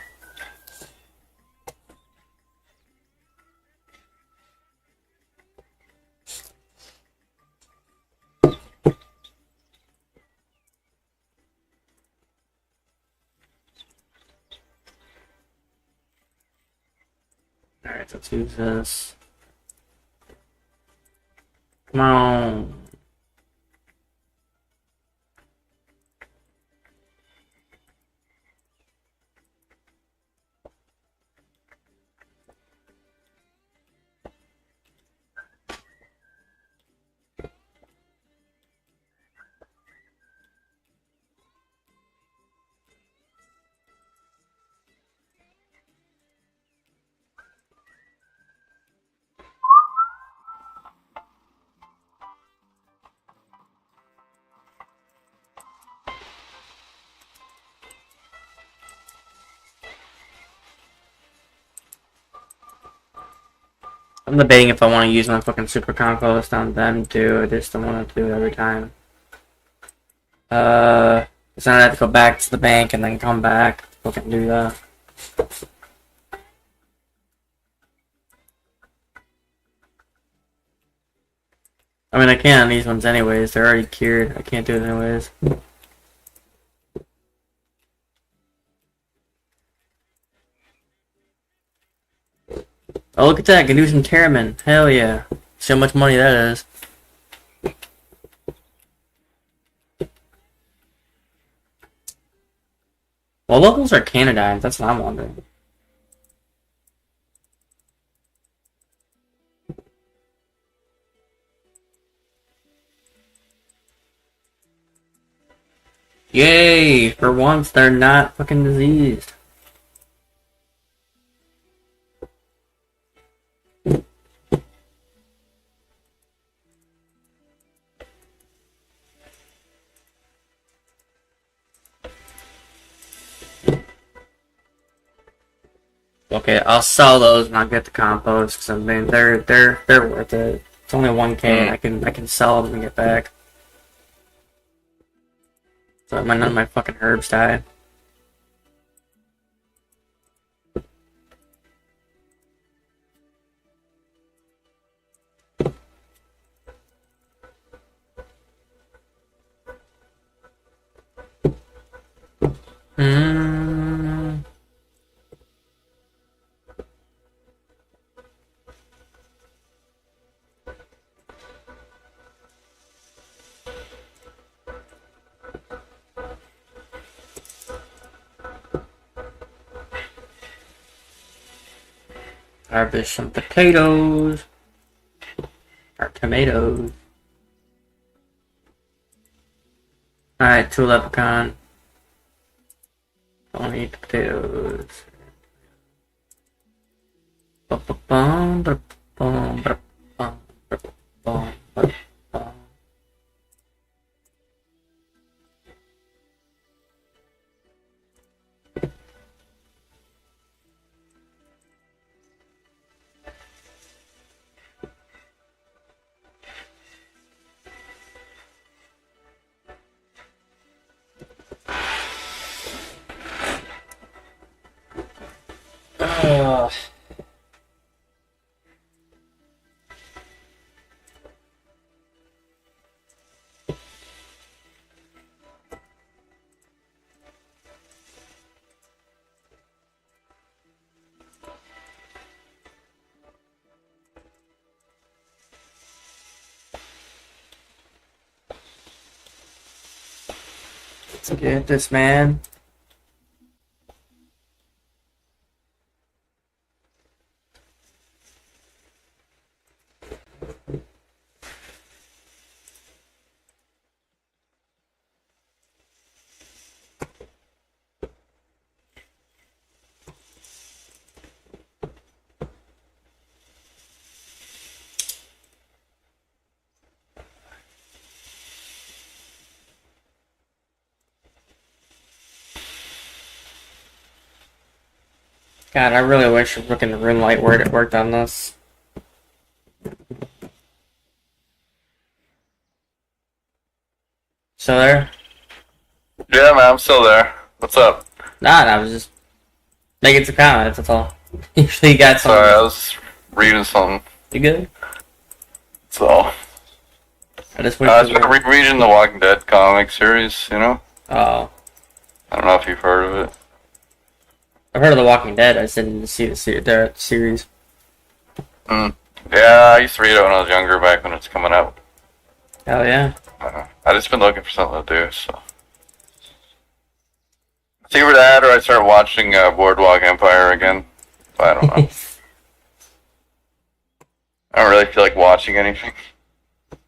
Alright, let's use this. Come on. I'm debating if I want to use my fucking super compost on them too. I just don't want to do it every time. Because then I have to go back to the bank and then come back. Fucking do that. I mean, I can on these ones anyways. They're already cured. I can't do it anyways. Oh, look at that. I can do some Terramin. Hell yeah. See how much money that is. Well, locals are Canadines. That's what I'm wondering. Yay! For once, they're not fucking diseased. Okay, I'll sell those and I'll get the compost. Cause I mean, they're worth it. It's only 1K. And I can sell them and get back. So none of my fucking herbs die. Harvest some potatoes. Or tomatoes. Alright, 2 leprechaun. Don't eat the potatoes. Ba-ba-bum, ba-ba-bum, ba-ba-bum, ba-ba-bum, ba-ba-bum. Ugh. Let's get this, man. God, I really wish freaking Rune Light worked on this. Still there? Yeah, man, I'm still there. What's up? Nah, I was just making some comments, that's all. Usually you got something. Sorry, I was reading something. You good? So, I just wish I was reading the Walking Dead comic series, you know? Oh. I don't know if you've heard of it. I've heard of The Walking Dead, I just didn't see the series. Yeah, I used to read it when I was younger, back when it's coming out. Hell yeah. I just been looking for something to do, so. It's either that or I start watching Boardwalk Empire again. But I don't know. I don't really feel like watching anything. If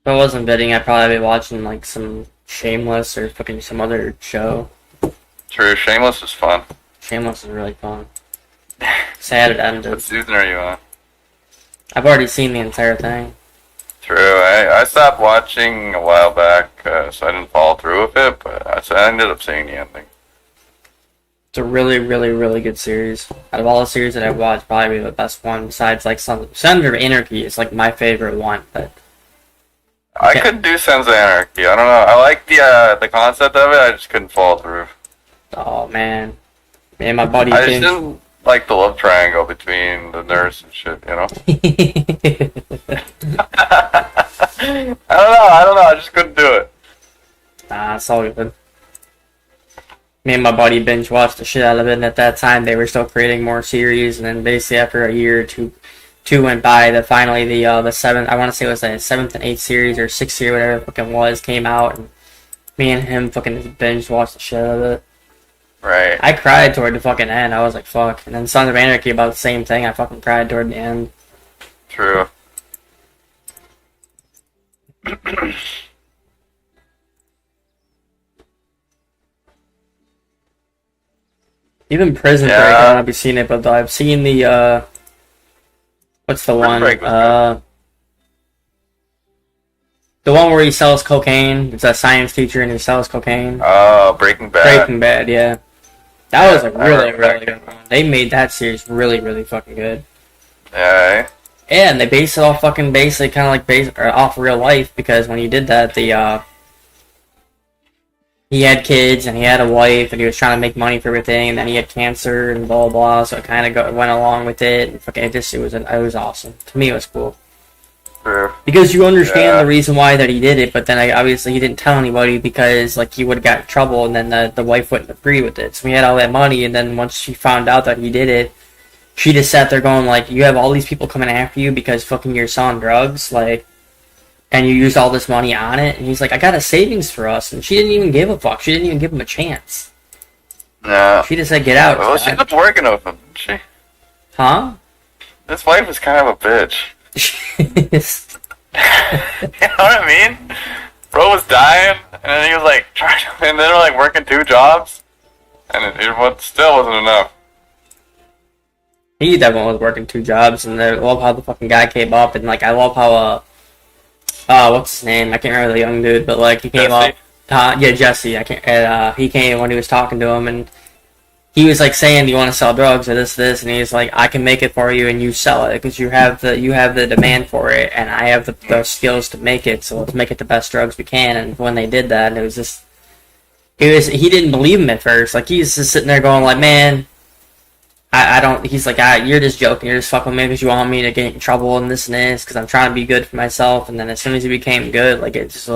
I wasn't bidding, I'd probably be watching like some Shameless or fucking some other show. True, Shameless is fun. Shameless is really fun. Sad it ended. What season are you on? I've already seen the entire thing. True, I stopped watching a while back, so I didn't follow through with it, but I ended up seeing the ending. It's a really, really, really good series. Out of all the series that I've watched, probably the best one, besides like Sons of Anarchy is like my favorite one, but I couldn't do Sons of Anarchy. I don't know. I like the concept of it. I just couldn't follow through. oh man. Me and my buddy I just didn't like the love triangle between the nurse and shit, you know? I don't know. I just couldn't do it. Nah, it's all good. Me and my buddy binge watched the shit out of it, and at that time they were still creating more series, and then basically after a year or two went by, that finally the seventh, I want to say it was the 7th and 8th series or 6th series, whatever it fucking was, came out, and me and him fucking just binge watched the shit out of it. Right. I cried toward the fucking end. I was like, fuck. And then Sons of Anarchy, about the same thing. I fucking cried toward the end. True. Even Prison Break, I don't know if you've seen it, but I've seen the, what's the one? The one where he sells cocaine. It's a science teacher and he sells cocaine. Oh, Breaking Bad. Breaking Bad, yeah. That was a really, really good one. They made that series really, really fucking good. Yeah. Yeah, and they based it off fucking basically kind of like off real life, because when he did that, he had kids and he had a wife and he was trying to make money for everything, and then he had cancer and blah blah. So it kind of went along with it. And fucking, it was awesome. To me, it was cool. True. Because you understand the reason why that he did it, but then obviously he didn't tell anybody because like he would have got in trouble, and then the wife wouldn't agree with it. So he had all that money, and then once she found out that he did it, she just sat there going like, "You have all these people coming after you because fucking you're selling drugs, like, and you used all this money on it." And he's like, "I got a savings for us," and she didn't even give a fuck. She didn't even give him a chance. No. She just said, get out. Well, she was working with him, didn't she? Huh? His wife is kind of a bitch. You know what I mean? Bro was dying, and then he was like trying to, and then they were like working 2 jobs, and it still wasn't enough. He definitely was working 2 jobs, and I love how the fucking guy came up, and like I love how what's his name? I can't remember the young dude, but like he came Jesse? up. Yeah, Jesse. I can't. He came when he was talking to him, and he was like saying, "Do you want to sell drugs or this?" And he's like, "I can make it for you, and you sell it because you have the demand for it, and I have the skills to make it. So let's make it the best drugs we can." And when they did that, he didn't believe him at first. Like he's just sitting there going, like, "Man, I don't." He's like, "You're just joking. You're just fucking with me because you want me to get in trouble and this because I'm trying to be good for myself." And then as soon as he became good, like it just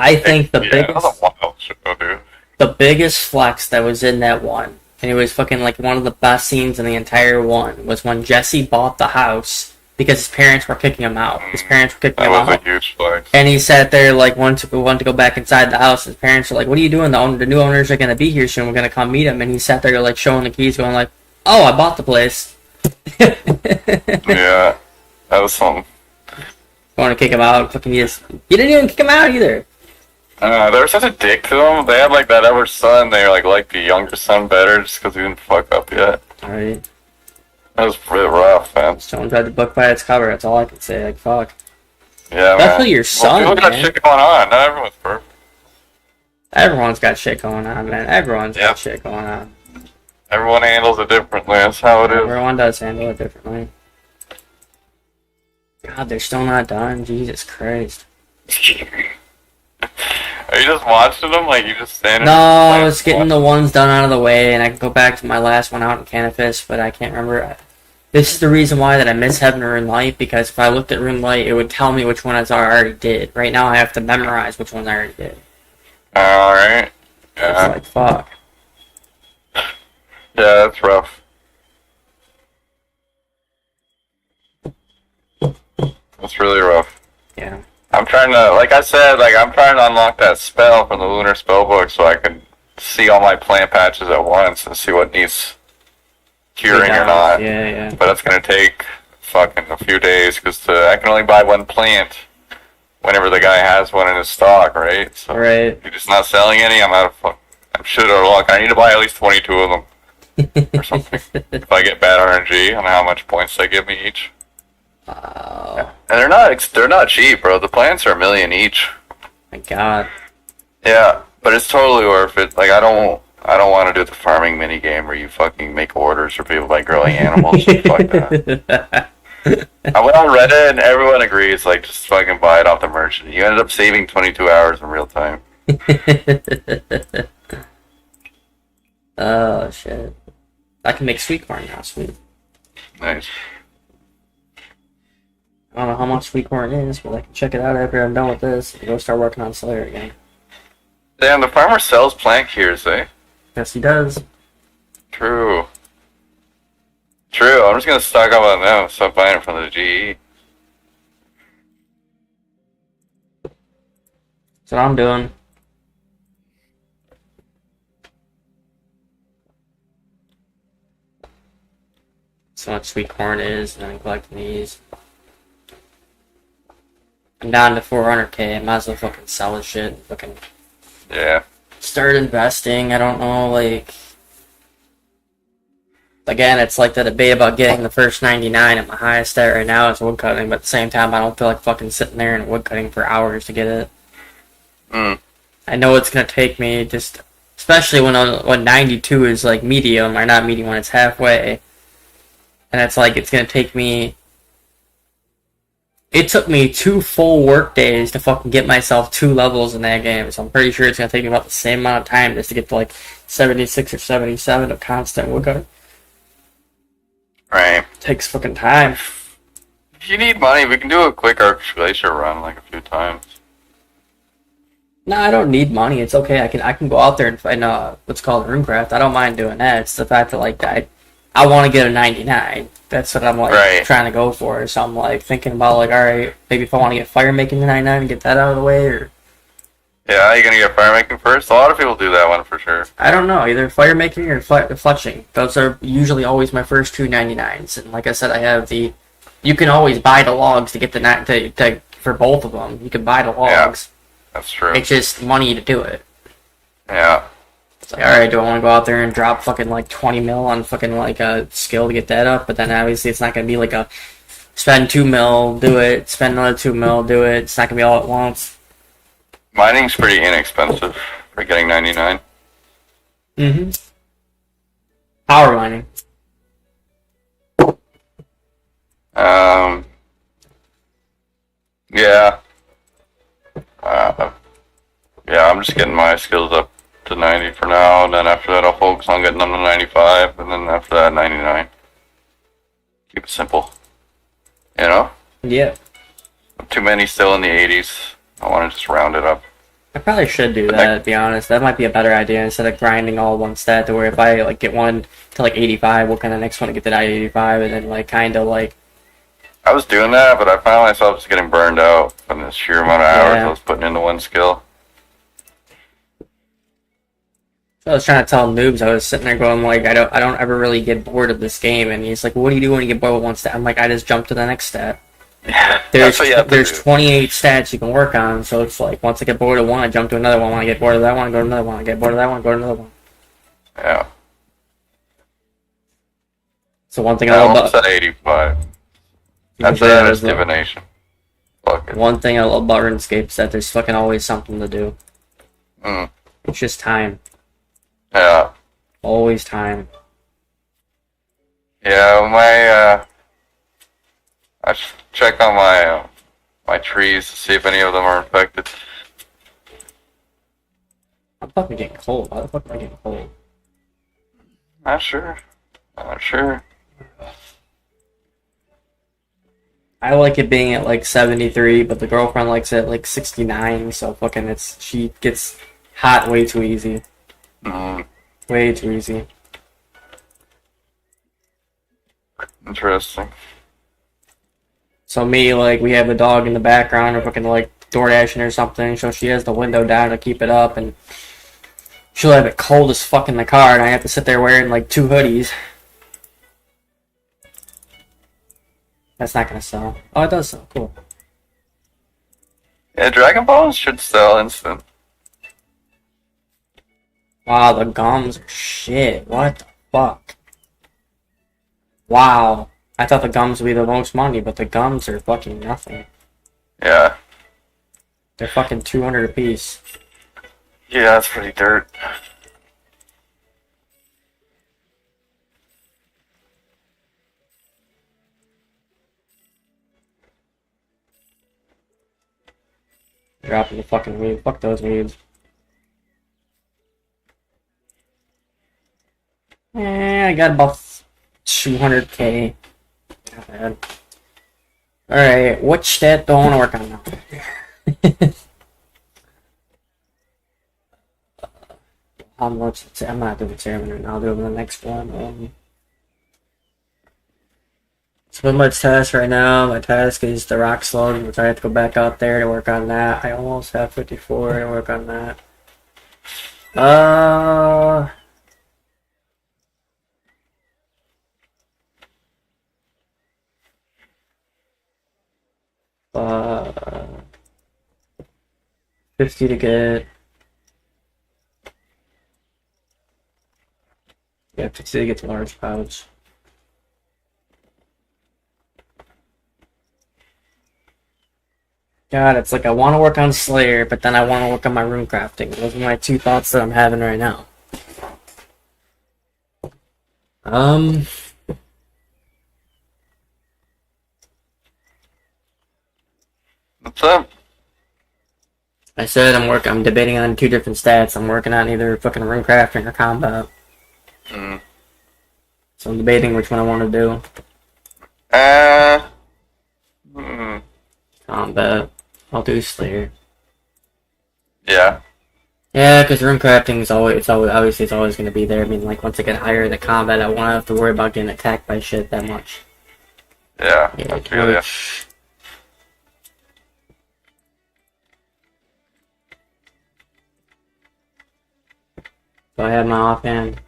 I think the That was a wild show, dude. The biggest flex that was in that one, and it was fucking like one of the best scenes in the entire one, was when Jesse bought the house because his parents were kicking him out. His parents were kicking him out. That was a huge flex. And he sat there like wanted to go back inside the house. His parents were like, "What are you doing? The new owners are gonna be here soon. We're gonna come meet him." And he sat there like showing the keys, going like, "Oh, I bought the place." Yeah, that was something. Going to kick him out. Fucking you didn't even kick him out either. They were such a dick to him. They had like that other son. They liked the younger son better just because he didn't fuck up yet. Alright. That was really rough, man. Don't judge a book by its cover. That's all I can say. Like fuck. Yeah, Especially man. your son, People got man. shit going on. Not everyone's perfect. Everyone's got shit going on, man. Everyone's Yeah. got shit going on. Everyone handles it differently. That's how it is. Everyone does handle it differently. God, they're still not done. Jesus Christ. Are you just watching them? Like you just standing? No, I was getting the ones done out of the way, and I can go back to my last one out in Canifis, but I can't remember. This is the reason why that I miss Heaven or Light, because if I looked at Rune Light, it would tell me which ones I already did. Right now, I have to memorize which ones I already did. Alright. Yeah. It's like, fuck. Yeah, that's rough. That's really rough. Yeah. I'm trying to, like I said, I'm trying to unlock that spell from the Lunar Spellbook so I can see all my plant patches at once and see what needs curing or not. Yeah, yeah. But it's gonna take fucking a few days because I can only buy 1 plant whenever the guy has one in his stock, right? So Right. if you're just not selling any, I'm shit out of luck. I need to buy at least 22 of them or something. If I get bad RNG on how much points they give me each. Oh, And they're not cheap, bro. The plants are $1 million each. my God. Yeah, but it's totally worth it. Like I don't want to do the farming mini game where you fucking make orders for people by growing animals. Fuck that. I went on Reddit and everyone agrees, like just fucking buy it off the merchant. You ended up saving 22 hours in real time. Oh, shit. I can make sweet corn now, sweet. Nice. I don't know how much sweet corn is, but I can check it out after I'm done with this and go start working on Slayer again. Damn, the farmer sells plant cures, eh? Yes, he does. True. True, I'm just gonna stock up on them, stop buying it from the GE. That's what I'm doing. So much sweet corn is, and then I'm collecting these. I'm down to 400k. I might as well fucking sell this shit. Fucking Yeah. start investing. I don't know, like. Again, it's like the debate about getting the first 99 at my highest stat right now is woodcutting, but at the same time, I don't feel like fucking sitting there and woodcutting for hours to get it. I know it's gonna take me just, especially when 92 is like medium, or not medium, when it's halfway. And it's like, it's gonna take me. It took me 2 full work days to fucking get myself 2 levels in that game, so I'm pretty sure it's gonna take me about the same amount of time just to get to like 76 or 77 of constant woodcutting. Right. Takes fucking time. If you need money, we can do a quick Arch Glacier run like a few times. No, I don't need money. It's okay. I can go out there and find what's called Runecraft. I don't mind doing that. It's the fact that like I want to get a 99. That's what I'm like trying to go for. So I'm like thinking about like, all right, maybe if I want to get fire making the 99 and get that out of the way, or Yeah, you're gonna get fire making first? A lot of people do that one for sure. I don't know, either fire making or fletching. Those are usually always my first two 99s. And like I said, I have the. You can always buy the logs to get the for both of them. You can buy the logs. Yeah, that's true. It's just money to do it. Yeah. It's like, alright, do I want to go out there and drop fucking like 20 mil on fucking like a skill to get that up? But then obviously it's not gonna be like a spend 2 mil, do it, spend another 2 mil, do it. It's not gonna be all at once. Mining's pretty inexpensive for getting 99. Mm-hmm. Power mining. Yeah. Yeah, I'm just getting my skills up to 90 for now, and then after that I'll focus on getting them to 95, and then after that 99. Keep it simple. You know? Yeah. Too many still in the 80s. I want to just round it up. I probably should do that, to be honest. That might be a better idea instead of grinding all one stat to where if I like get one to like 85, what kind of next one to get to that 85, and then like kind of like. I was doing that, but I found myself just getting burned out from the sheer amount of hours I was putting into one skill. So I was trying to tell noobs, I was sitting there going like, I don't ever really get bored of this game, and he's like, what do you do when you get bored with one stat? I'm like, I just jump to the next stat. Yeah, there's 28 stats you can work on, so it's like once I get bored of one, I jump to another one. When I get bored of that one, I go to another one. I get bored of that one, I go to another one. Yeah. So one thing I love about 85. That's that is divination. Fuck it. One thing I love about RuneScape is that there's fucking always something to do. Mm. It's just time. Yeah. Always time. Yeah, I should check on my trees to see if any of them are infected. I'm fucking getting cold. Why the fuck am I getting cold? Not sure. Not sure. I like it being at like 73, but the girlfriend likes it at like 69, so fucking she gets hot way too easy. Mm. Way too easy. Interesting. So me, like, we have a dog in the background, or fucking like DoorDashing or something, so she has the window down to keep it up, and she'll have it cold as fuck in the car, and I have to sit there wearing like 2 hoodies. That's not gonna sell. Oh, it does sell. Cool. Yeah, Dragon Balls should sell instant. Wow, the gums are shit. What the fuck? Wow. I thought the gums would be the most money, but the gums are fucking nothing. Yeah. They're fucking 200 a piece. Yeah, that's pretty dirt. Dropping the fucking weed. Fuck those weeds. I got about 200k. Not bad. Alright, which stat do I want to work on now? How much? I'm not doing chairman right now. I'll do it in the next one. So my task right now, my task is the rock slug, which I have to go back out there to work on that. I almost have 54 to work on that. Uh, 50 to get. Yeah, 50 to get the large pouch. God, it's like I want to work on Slayer, but then I want to work on my rune crafting. Those are my 2 thoughts that I'm having right now. What's up? I said I'm debating on 2 different stats. I'm working on either fucking rune crafting or combat. Mm. So I'm debating which one I want to do. Combat. I'll do Slayer. Yeah. Yeah, because rune crafting is always obviously it's always going to be there. I mean, like once I get higher in the combat, I won't have to worry about getting attacked by shit that much. Yeah. I feel ya. So I have my offhand.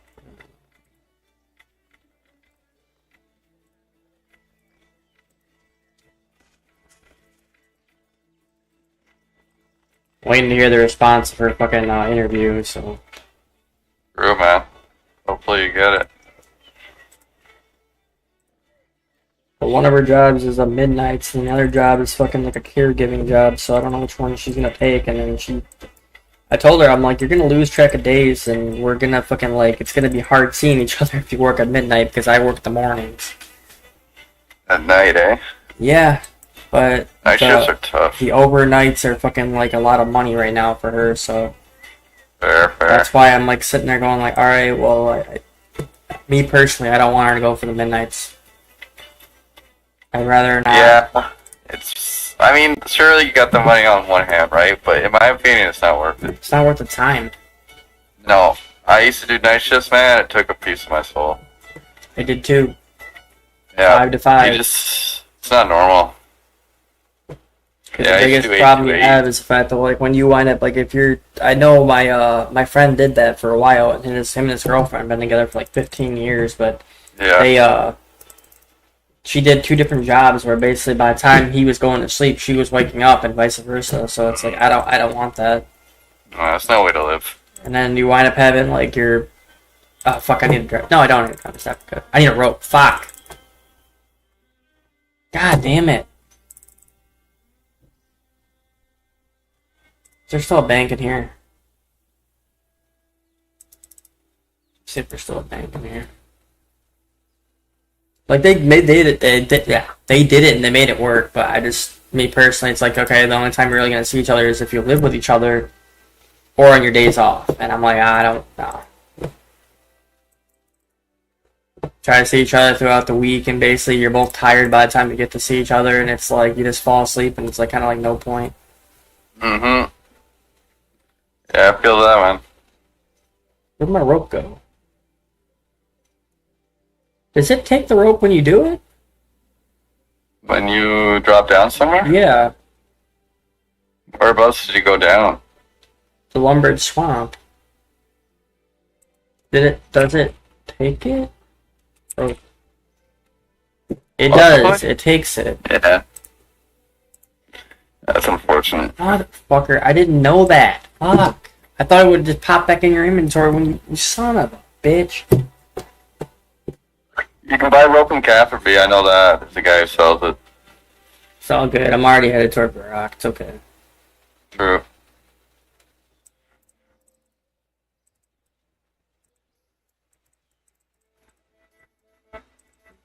Waiting to hear the response for fucking interview, so. True, man. Hopefully you get it. But one of her jobs is a midnights, and the other job is fucking like a caregiving job, so I don't know which one she's gonna take, and then I told her, I'm like, you're gonna lose track of days, and we're gonna fucking like, it's gonna be hard seeing each other if you work at midnight, because I work the mornings. At night, eh? Yeah, but Night shifts are tough. the overnights are fucking like a lot of money right now for her, so Fair. that's why I'm like sitting there going like, alright, well, me personally, I don't want her to go for the midnights. I'd rather not. Yeah, I mean, surely you got the money on one hand, right? But in my opinion, it's not worth it. It's not worth the time. No, I used to do night shifts, man. It took a piece of my soul. I did too. Yeah, 5 to 5. it's not normal. Because Yeah, the I used to biggest do 8 problem to you 8. have is the fact that like when you wind up like if you're, I know my friend did that for a while, and him and his girlfriend been together for like 15 years, but Yeah. she did 2 different jobs where basically by the time he was going to sleep, she was waking up and vice versa. So it's like I don't want that. No, that's no way to live. And then you wind up having like your, oh fuck, I need a drive. No, I don't need a drive. Stop. I need a rope. Fuck. God damn it. Is there still a bank in here? See if there's still a bank in here. Like they did it, yeah, they did it and they made it work. But me personally, it's like okay, the only time you're really gonna see each other is if you live with each other, or on your days off. And I'm like, I don't know. Try to see each other throughout the week, and basically you're both tired by the time you get to see each other, and it's like you just fall asleep, and it's like kind of like no point. Mm-hmm. Yeah, I feel that, man. Where'd my rope go? Does it take the rope when you do it? When you drop down somewhere? Yeah, Whereabouts did you go down? the lumbered swamp. Does it take it? Oh. It does. It takes it. Yeah. That's unfortunate. Motherfucker, I didn't know that. Fuck. I thought it would just pop back in your inventory when you son of a bitch. You can buy rope and Catherby, I know that. There's a guy who sells it. It's all good. I'm already headed toward the rock. It's okay. True.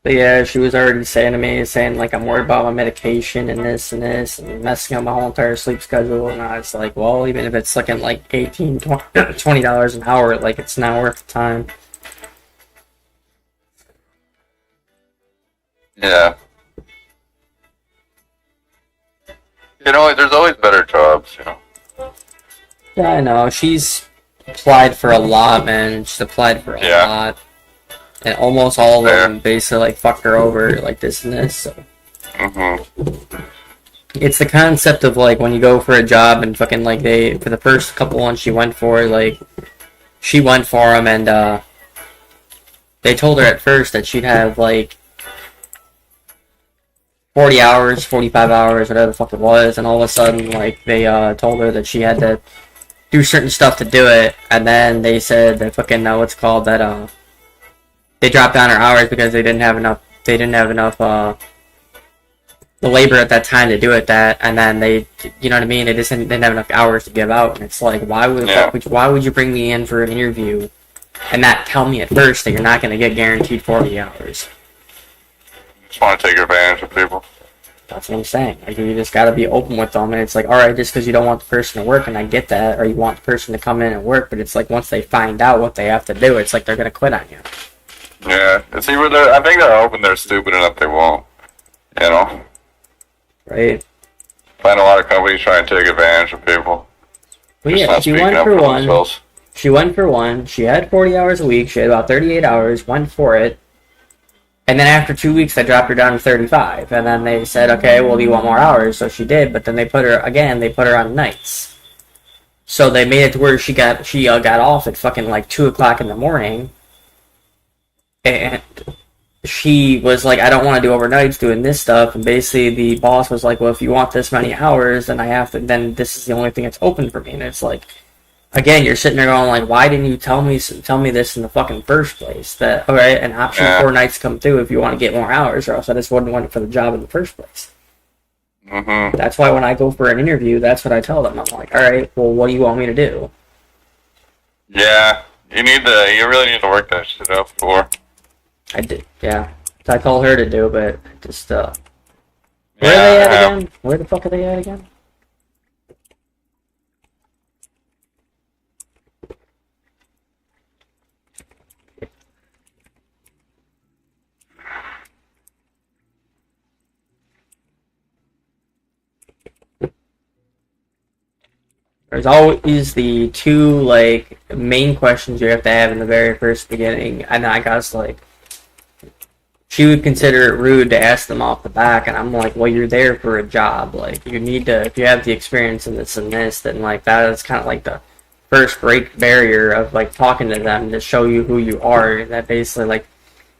But yeah, she was already saying to me, saying like I'm worried about my medication and this and messing up my whole entire sleep schedule. And I was like, well, even if it's looking like $18, $20 an hour, like it's not worth the time. Yeah. You know, there's always better jobs, you know. Yeah, I know. She's applied for a lot, man. She's applied for a lot. And almost all of them basically like fucked her over like this and this. So. Mm-hmm. It's the concept of like when you go for a job and fucking like for the first couple ones she went for, like she went for them and they told her at first that she'd have like 40 hours, 45 hours, whatever the fuck it was, and all of a sudden like they told her that she had to do certain stuff to do it, and then they said that fucking what's it called that they dropped down her hours because they didn't have enough the labor at that time to do it, and then they, you know what I mean, they just didn't have enough hours to give out, and it's like, why would you bring me in for an interview and not tell me at first that you're not going to get guaranteed 40 hours? Just want to take advantage of people. That's what I'm saying. Like, you just got to be open with them, and it's like, alright, just because you don't want the person to work, and I get that, or you want the person to come in and work, but it's like, once they find out what they have to do, it's like they're going to quit on you. Yeah, it's either I think they're hoping they're stupid enough they won't, you know? Right. Find a lot of companies trying to take advantage of people. Well, yeah, she went for one. She went for one. She had 40 hours a week. She had about 38 hours, went for it. And then after 2 weeks, they dropped her down to 35. And then they said, okay, well, do you want more hours? So she did, but then they put her on nights. So they made it to where she got off at fucking like 2 o'clock in the morning, and she was like, I don't want to do overnights doing this stuff. And basically, the boss was like, well, if you want this many hours, then then this is the only thing that's open for me. And it's like, again, you're sitting there going like, why didn't you tell me this in the fucking first place? That okay, an option 4 nights come through if you want to get more hours, or else I just wouldn't want it for the job in the first place. Mm-hmm. That's why when I go for an interview, that's what I tell them. I'm like, all right, well, what do you want me to do? Yeah, you really need to work that shit out for. I did, yeah. I told her to do, but just where are they at again? Where the fuck are they at again? There's always the two like main questions you have to have in the very first beginning, and I guess like she would consider it rude to ask them off the back, and I'm like, well, you're there for a job, like you need to, if you have the experience in this and this, then like that is kind of like the first break barrier of like talking to them to show you who you are. That basically like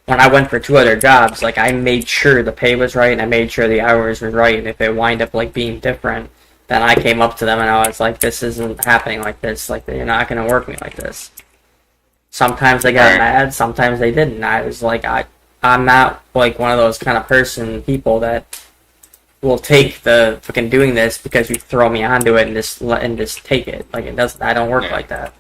when I went for 2 other jobs, like I made sure the pay was right and I made sure the hours were right, and if it wind up like being different, then I came up to them and I was like, this isn't happening like this, like you're not gonna work me like this. Sometimes they got mad, sometimes they didn't. I was like, I'm not like one of those kind of people that will take the fucking doing this because you throw me onto it and just take it. Like it doesn't. I don't work like that.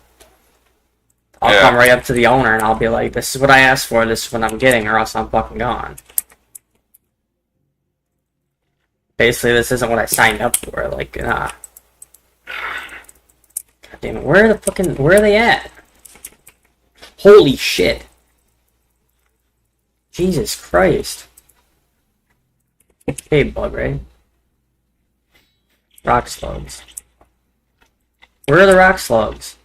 I'll come right up to the owner and I'll be like, this is what I asked for. This is what I'm getting, or else I'm fucking gone. Basically, this isn't what I signed up for. Like, nah. God damn it! Where are they at? Holy shit! Jesus Christ. Hey, bug, right? Rock slugs. Where are the rock slugs?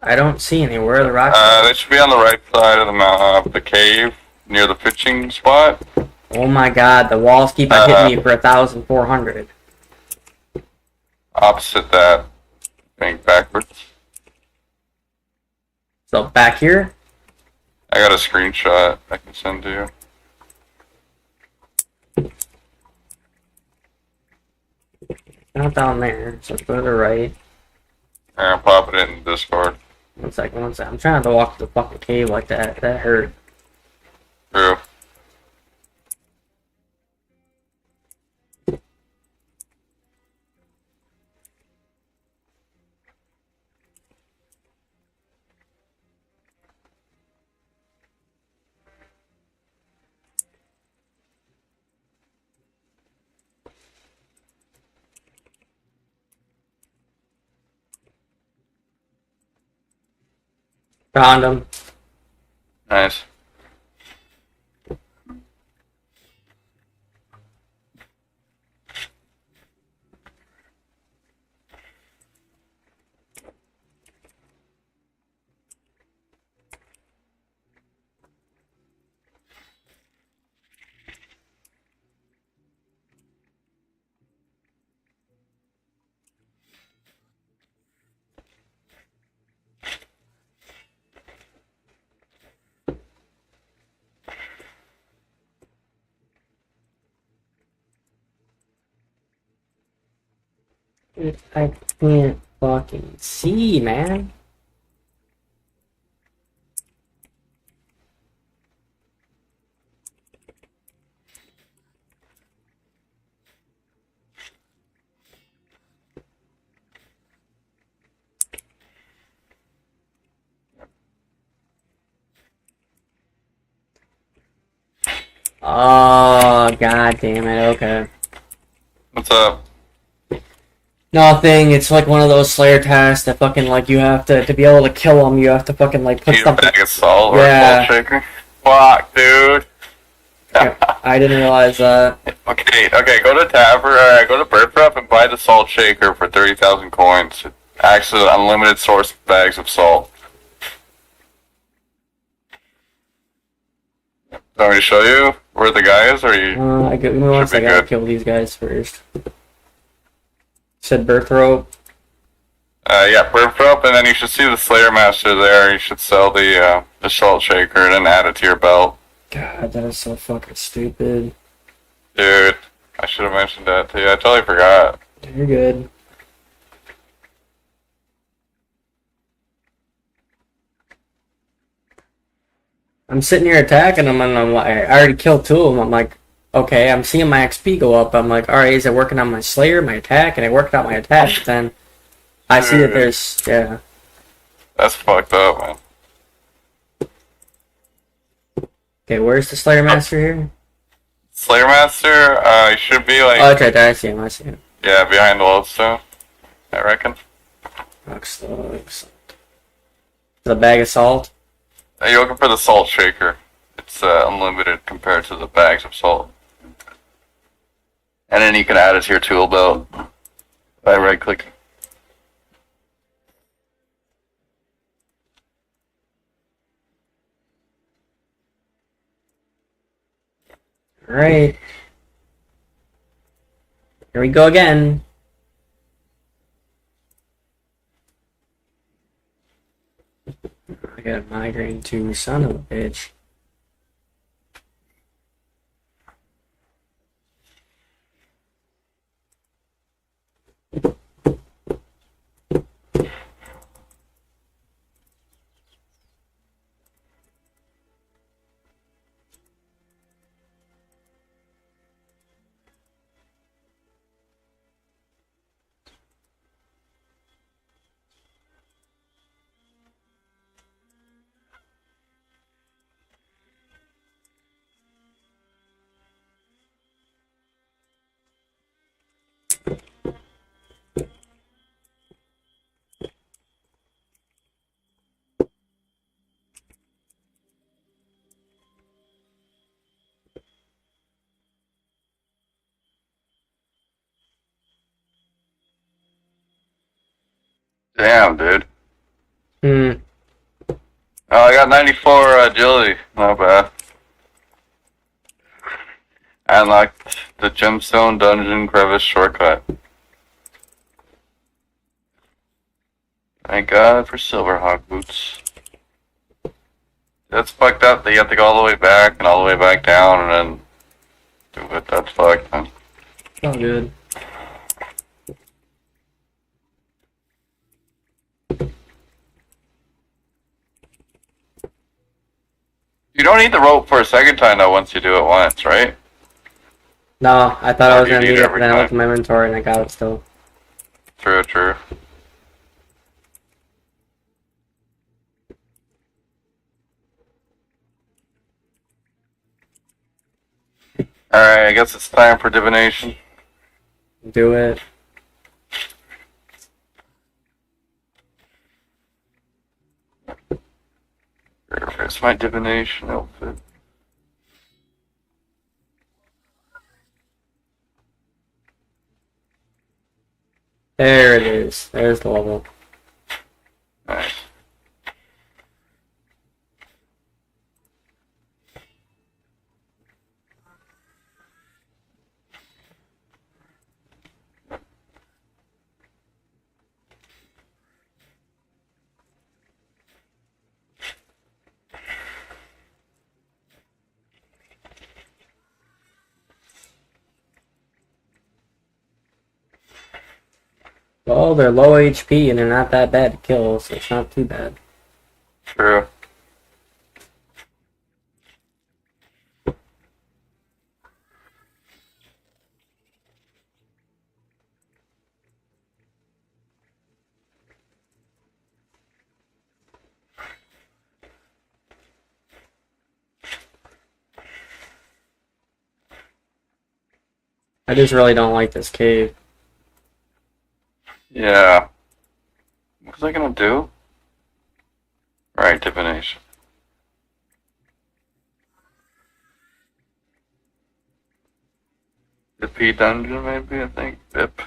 I don't see any. Where are the rock slugs? They should be on the right side of the cave, near the pitching spot. Oh my god, the walls keep on hitting me for 1,400. Opposite that. Think backwards. So, back here? I got a screenshot I can send to you. Not down there, so go to the right. I'll pop it in Discord. One second. I'm trying to walk to the fucking cave like that. That hurt. True. Found him. Nice. I can't fucking see, man. Oh, god damn it, okay. What's up? Nothing, it's like one of those Slayer tasks that fucking, like, you have to be able to kill them, you have to fucking, like, put Eat a something... bag of salt or Yeah. a salt shaker? Fuck, dude. Yeah, I didn't realize that. Okay, go to go to Bird Prep and buy the salt shaker for 30,000 coins. Actually, unlimited source bags of salt. want me to show you where the guy is, or you Give me one should be second. I gotta good? kill these guys first. Said birth rope. Yeah, burp up, and then you should see the Slayer Master there. You should sell the salt shaker and then add it to your belt. God, that is so fucking stupid. Dude, I should have mentioned that to you. I totally forgot. You're good. I'm sitting here attacking them, and I already killed two of them. I'm like, okay, I'm seeing my XP go up. I'm like, alright, is it working on my Slayer, my attack? And I worked out my attack, but then I see that there's, yeah. That's fucked up, man. Okay, where's the Slayer Master here? Slayer Master, he should be like... Oh, it's right there. I see him. I see him. Yeah, behind the lodestone, I reckon. Looks the bag of salt. You're looking for the salt shaker. It's unlimited compared to the bags of salt. And then you can add it to your tool belt by right-clicking. Alright. Here we go again. I got a migraine too, son of a bitch. Damn, dude. Hmm. Oh, I got 94 agility. Not bad. I unlocked the Gemstone Dungeon Crevice shortcut. Thank God for Silverhawk boots. That's fucked up that you have to go all the way back and all the way back down and then do it. That's fucked, man. All good. You don't need the rope for a second time though once you do it once, right? No, I thought Or I was do you gonna need need it it, every but then I looked time? at my inventory and I got it still. True, true. Alright, I guess it's time for divination. Do it. Where's my divination outfit? There it is. There's the level. Nice. Well, they're low HP and they're not that bad to kill, so it's not too bad. True. I just really don't like this cave. Yeah. What was I gonna do? Right, divination. The P dungeon, maybe, I think. Bip.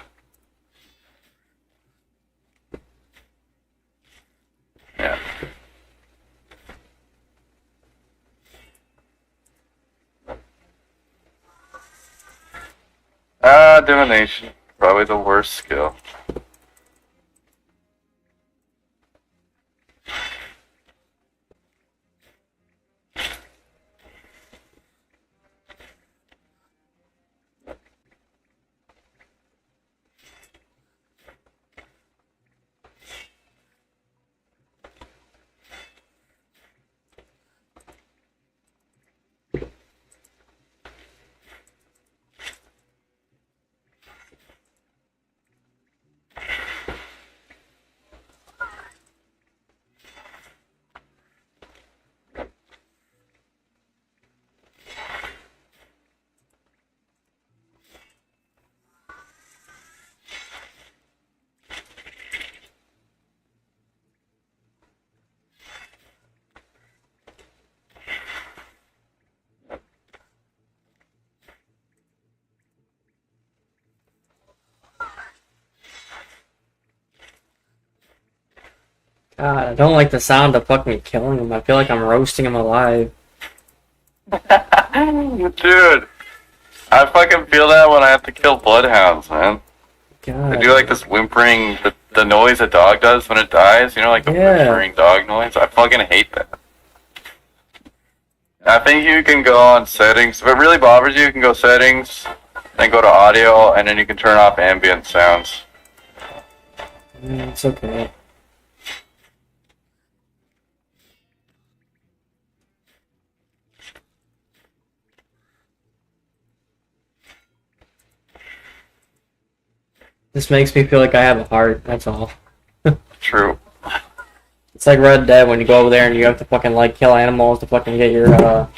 Yeah. Divination. Probably the worst skill. God, I don't like the sound of fucking killing him. I feel like I'm roasting him alive. Dude, I fucking feel that when I have to kill bloodhounds, man. God. They do like this whimpering, the noise a dog does when it dies, you know, like the whimpering dog noise. I fucking hate that. I think you can go on settings. If it really bothers you, you can go settings, then go to audio, and then you can turn off ambient sounds. It's okay. This makes me feel like I have a heart, that's all. True. It's like Red Dead when you go over there and you have to fucking like kill animals to fucking get your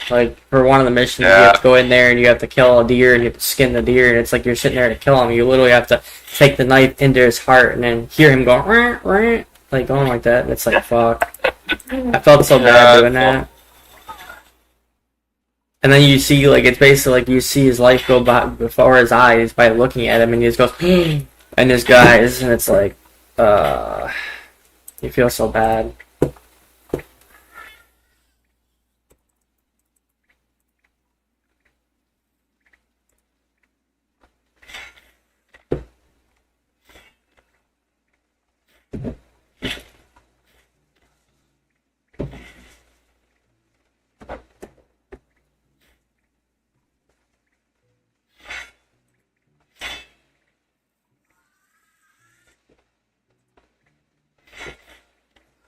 like for one of the missions you have to go in there and you have to kill a deer and you have to skin the deer and it's like you're sitting there to kill him. You literally have to take the knife into his heart and then hear him go rah, rah, like going like that. And it's like fuck. I felt so bad doing that. And then you see like it's basically like you see his life go by before his eyes by looking at him and he just goes and his guys and it's like you feel so bad.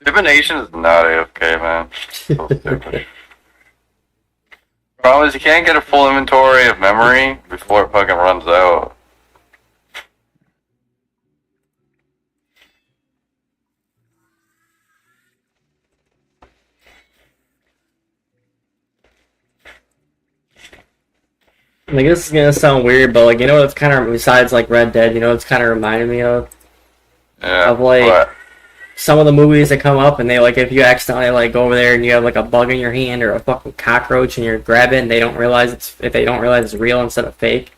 Divination is not AFK, man. So stupid. Problem is you can't get a full inventory of memory before it fucking runs out. Like this is gonna sound weird, but like you know what it's kind of besides like Red Dead, you know it's kind of reminded me of like what? some of the movies that come up and they like if you accidentally like go over there and you have like a bug in your hand or a fucking cockroach and you grab it and they don't realize it's real instead of fake,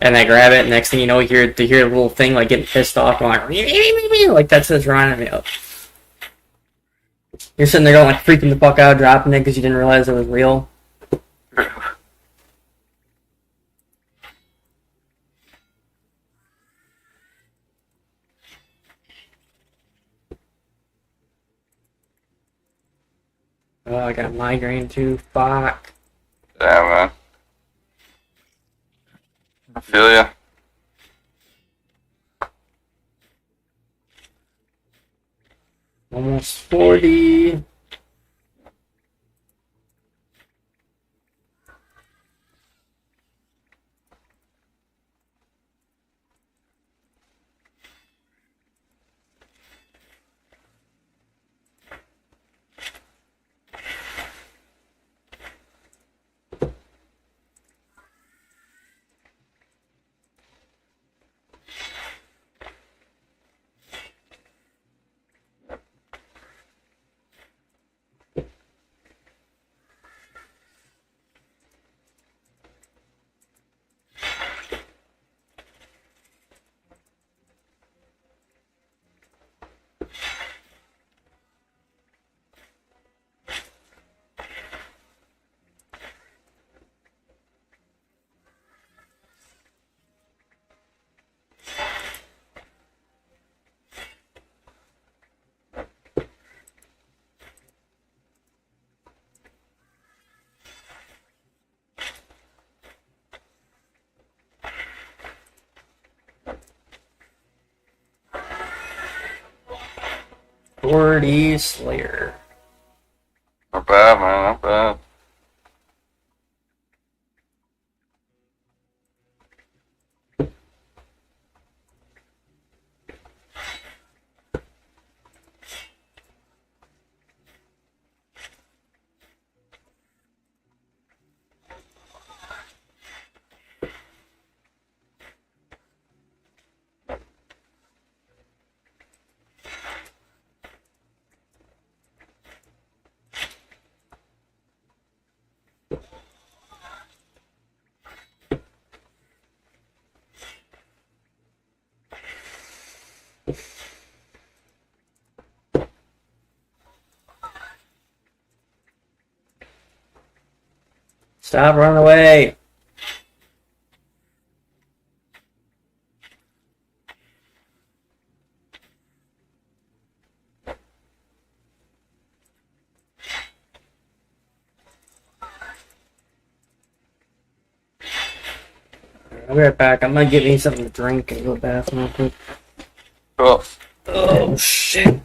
and they grab it and next thing you know you hear a little thing like getting pissed off going like that's what's reminding me of. You're sitting there going like freaking the fuck out, dropping it because you didn't realize it was real. Oh, I got migraine too. Fuck. Damn, man. I feel ya. Almost 40. 40 Slayer. Not bad, man. Not bad. Stop running away. I'll be right back. I'm gonna get me something to drink and go to the bathroom real quick. Cool. Oh shit.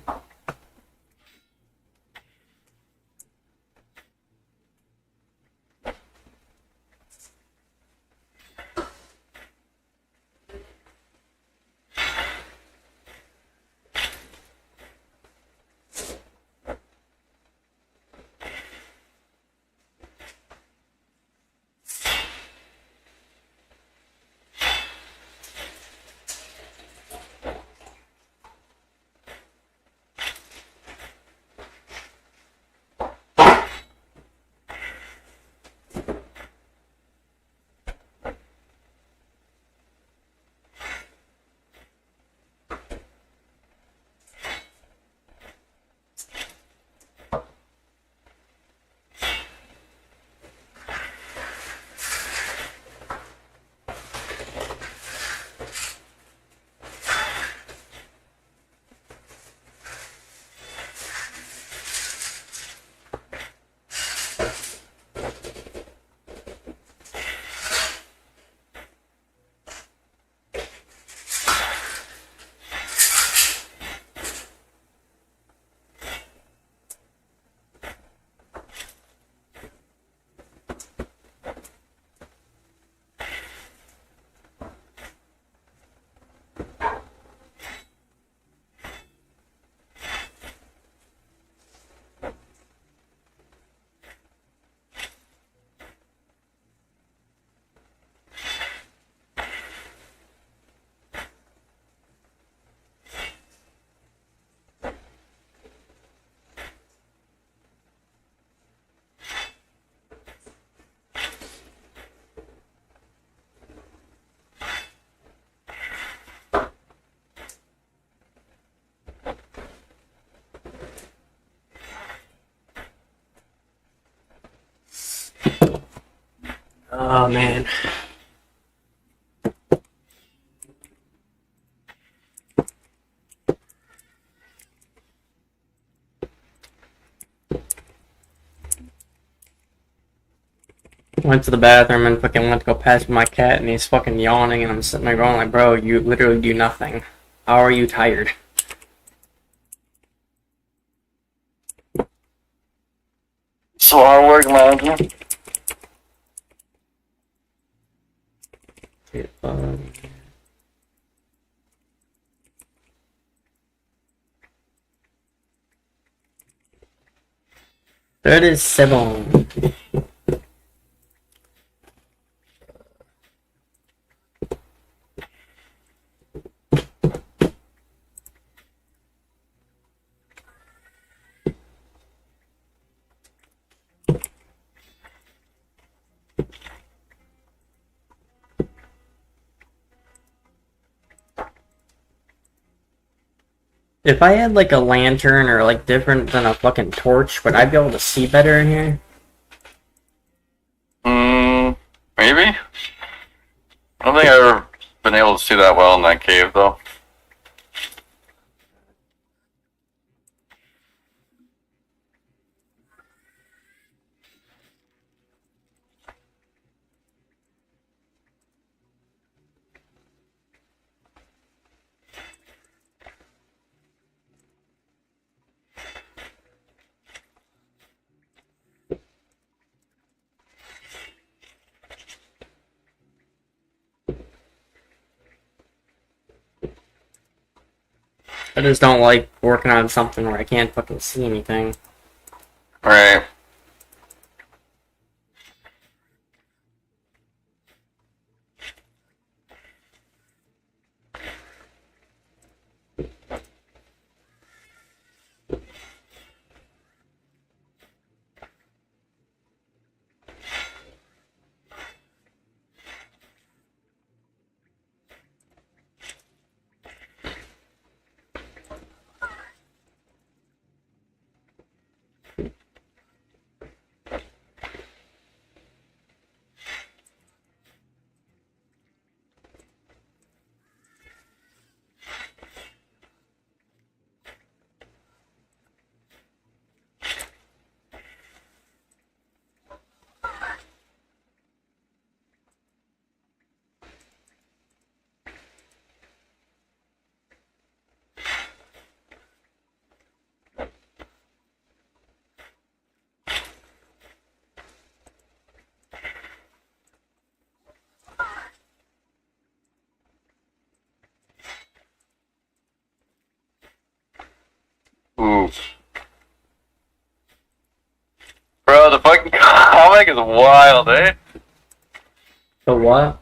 Oh man. Went to the bathroom and fucking went to go past my cat and he's fucking yawning and I'm sitting there going like, bro, you literally do nothing. How are you tired? So hard work, man. That is 7. If I had like a lantern or like different than a fucking torch, would I be able to see better in here? Maybe. I don't think I've ever been able to see that well in that cave, though. I just don't like working on something where I can't fucking see anything. Right. Ooh. Bro, the fucking comic is wild, eh? The what?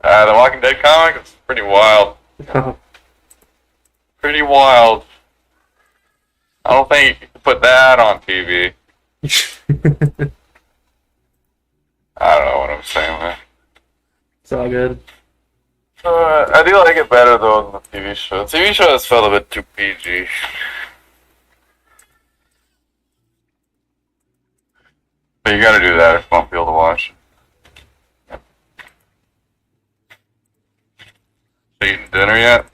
The Walking Dead comic is pretty wild. Pretty wild. I don't think you can put that on TV. I don't know what I'm saying, man. It's all good. I do like it better, though, than the TV show. The TV show has felt a bit too PG. But you gotta do that if you want people to watch. So you eating dinner yet?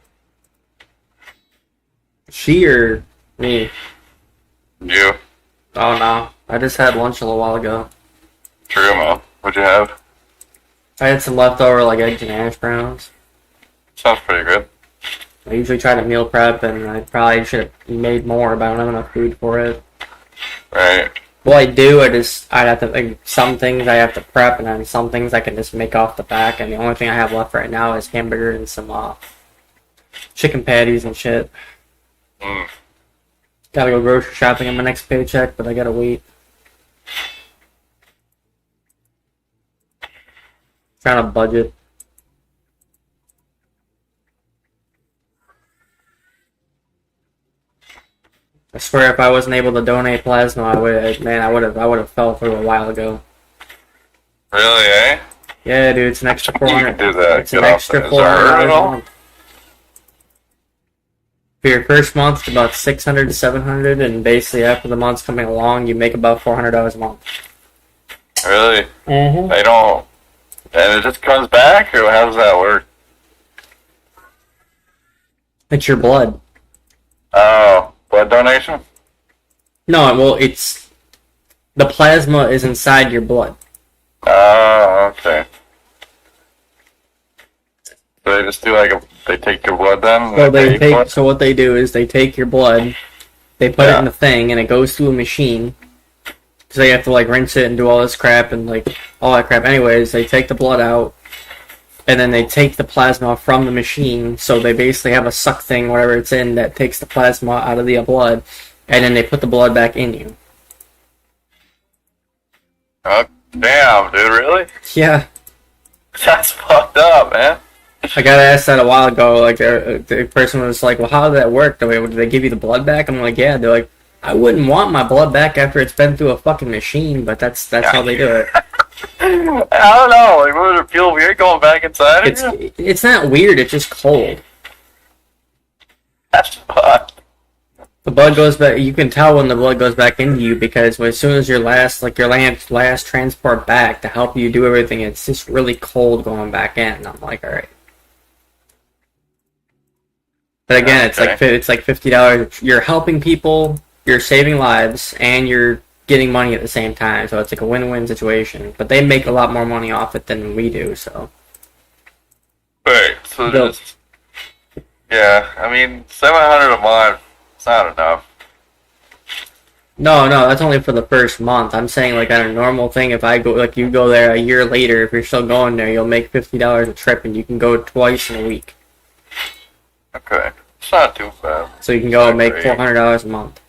She or me? You? Oh no, I just had lunch a little while ago. True, man. What'd you have? I had some leftover like eggs and hash browns. Sounds pretty good. I usually try to meal prep, and I probably should have made more, but I don't have enough food for it. Right. Well, I do. I'd have to, like, some things I have to prep, and then some things I can just make off the back. And the only thing I have left right now is hamburger and some chicken patties and shit. Mm. Gotta go grocery shopping on my next paycheck, but I gotta wait. Trying to budget. I swear, if I wasn't able to donate plasma, I would have fell through a while ago. Really, eh? Yeah, dude, it's an extra 400. You can do that. It's Get an off extra that. Is that hurt $400 at a all? month. For your first month, it's about 600 to 700, and basically after the month's coming along, you make about $400 a month. Really? Mm-hmm. They don't... And it just comes back, or how does that work? It's your blood. Oh, blood donation? No, well, it's... The plasma is inside your blood. Oh, okay. So they just do like they take your blood then? So what they do is they take your blood, they put it in the thing, and it goes through a machine. So they have to like rinse it and do all this crap and like all that crap. Anyways, they take the blood out, and then they take the plasma from the machine. So they basically have a suck thing, whatever it's in, that takes the plasma out of the blood, and then they put the blood back in you. Oh, damn, dude, really? Yeah. That's fucked up, man. I got asked that a while ago. Like, the person was like, "Well, how did that work? Did they give you the blood back?" I'm like, "Yeah." They're like, "I wouldn't want my blood back after it's been through a fucking machine, but that's how they do it." I don't know. Like, would it feel weird going back inside of you? It's not weird. It's just cold. That's fucked. The blood goes back. You can tell when the blood goes back into you because as soon as your last transport back to help you do everything, it's just really cold going back in. And I'm like, all right. But again, it's like $50. You're helping people, you're saving lives, and you're getting money at the same time. So it's like a win-win situation. But they make a lot more money off it than we do. So. Right. So just yeah. I mean, $700 a month. It's not enough. No, that's only for the first month. I'm saying like on a normal thing, if I go like you go there a year later, if you're still going there, you'll make $50 a trip, and you can go twice in a week. Okay. It's not too bad. So you can go Not make great. $400 a month.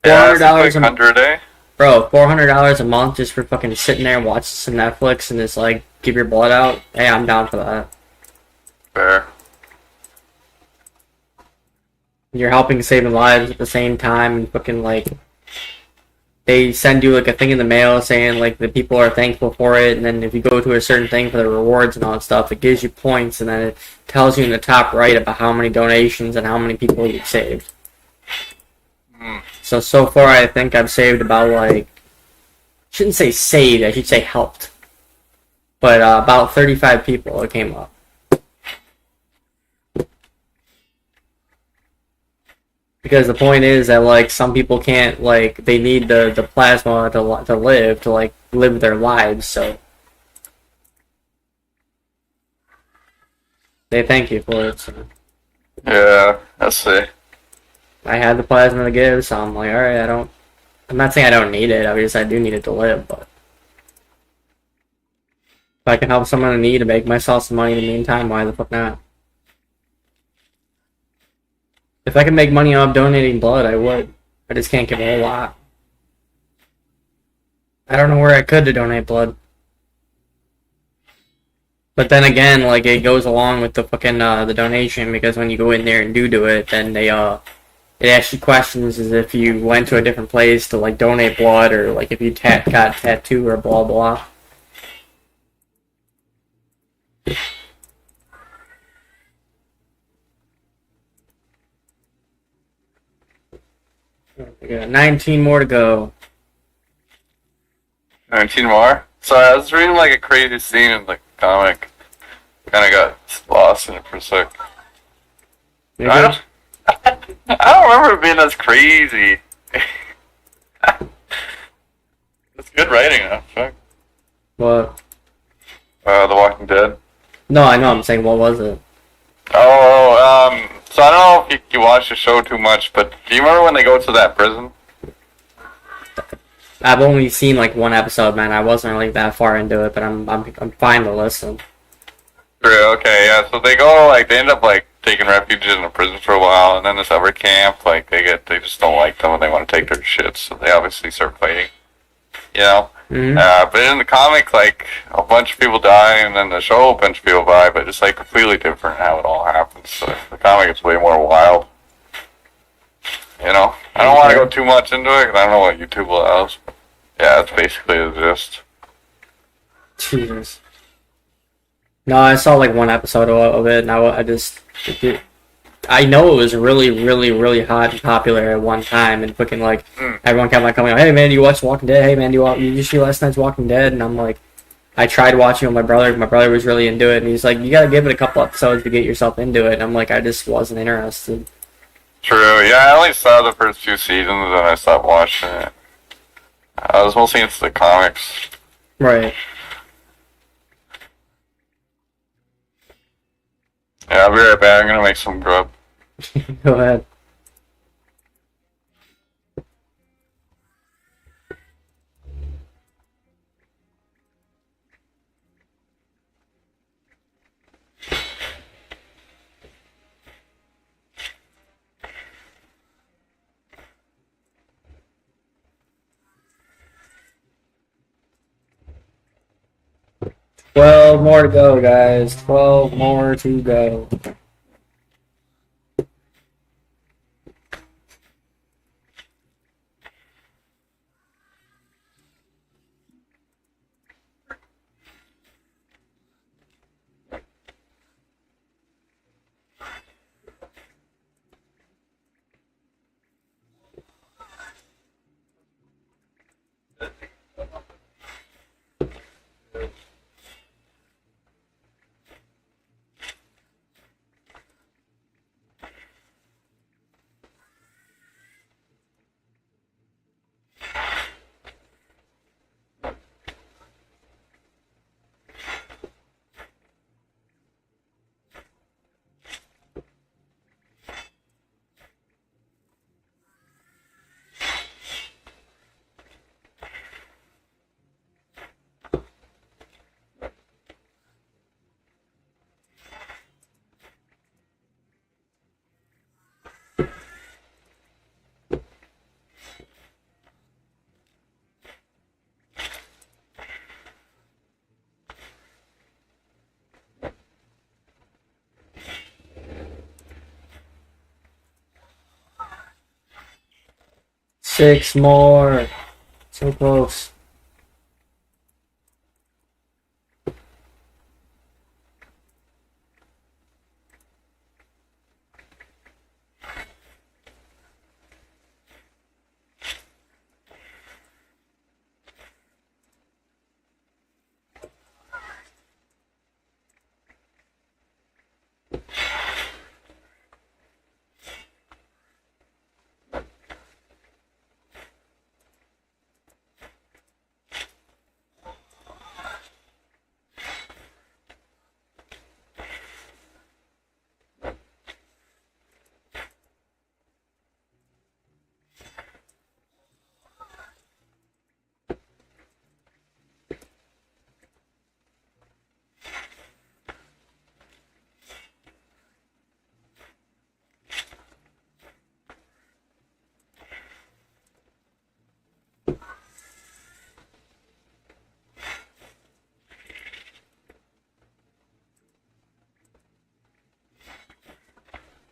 Yeah, it's $400 like a month. 100 a day. Bro, $400 a month just for fucking sitting there and watching some Netflix and just like give your blood out. Hey, I'm down for that. Fair. You're helping saving lives at the same time and fucking like they send you like a thing in the mail saying like the people are thankful for it, and then if you go to a certain thing for the rewards and all that stuff, it gives you points, and then it tells you in the top right about how many donations and how many people you've saved. So far I think I've saved about like, shouldn't say saved, I should say helped, but about 35 people it came up. Because the point is that like some people can't, like they need the plasma to live their lives, so they thank you for it. So Yeah, let's see. I had the plasma to give, so I'm like, all right, I'm not saying I don't need it. Obviously, I do need it to live, but if I can help someone in need and make myself some money in the meantime, why the fuck not? If I could make money off donating blood, I would. I just can't give a whole lot. I don't know where I could to donate blood. But then again, like, it goes along with the fucking, the donation, because when you go in there and do it, then they, it asks you questions as if you went to a different place to, like, donate blood, or, like, if you got a tattoo, or blah, blah. We got 19 more to go. 19 more? Sorry, I was reading like a crazy scene in the comic. Kind of got lost in it for a sec. You I good? I don't remember it being as crazy. It's good writing, though. Fuck. What? The Walking Dead. No, I know, I'm saying, what was it? So I don't know if you watch the show too much, but do you remember when they go to that prison? I've only seen, like, one episode, man. I wasn't really that far into it, but I'm fine to listen. True, okay, yeah, so they go, like, they end up, like, taking refuge in a prison for a while, and then this other camp, like, they just don't like them, and they want to take their shit, so they obviously start fighting, you know? Mm-hmm. But in the comic, like, a bunch of people die, and then the show, a bunch of people die, but it's, like, completely different how it all happens, so the comic is way more wild, you know? I don't want to go too much into it, because I don't know what YouTube allows, but yeah, that's basically the gist. Jesus. No, I saw like one episode of it, and I know it was really, really, really hot and popular at one time, and fucking like everyone kept like coming, hey man, do you watch Walking Dead? Hey man, you see last night's Walking Dead? And I'm like, I tried watching it with my brother. My brother was really into it, and he's like, you gotta give it a couple episodes to get yourself into it. And I'm like, I just wasn't interested. True, yeah, I only saw the first few seasons, and I stopped watching it. I was mostly into the comics. Right. Yeah, I'll be right back. I'm gonna make some grub. Go ahead. Twelve more to go, guys. 12 more to go. 6 more. So close.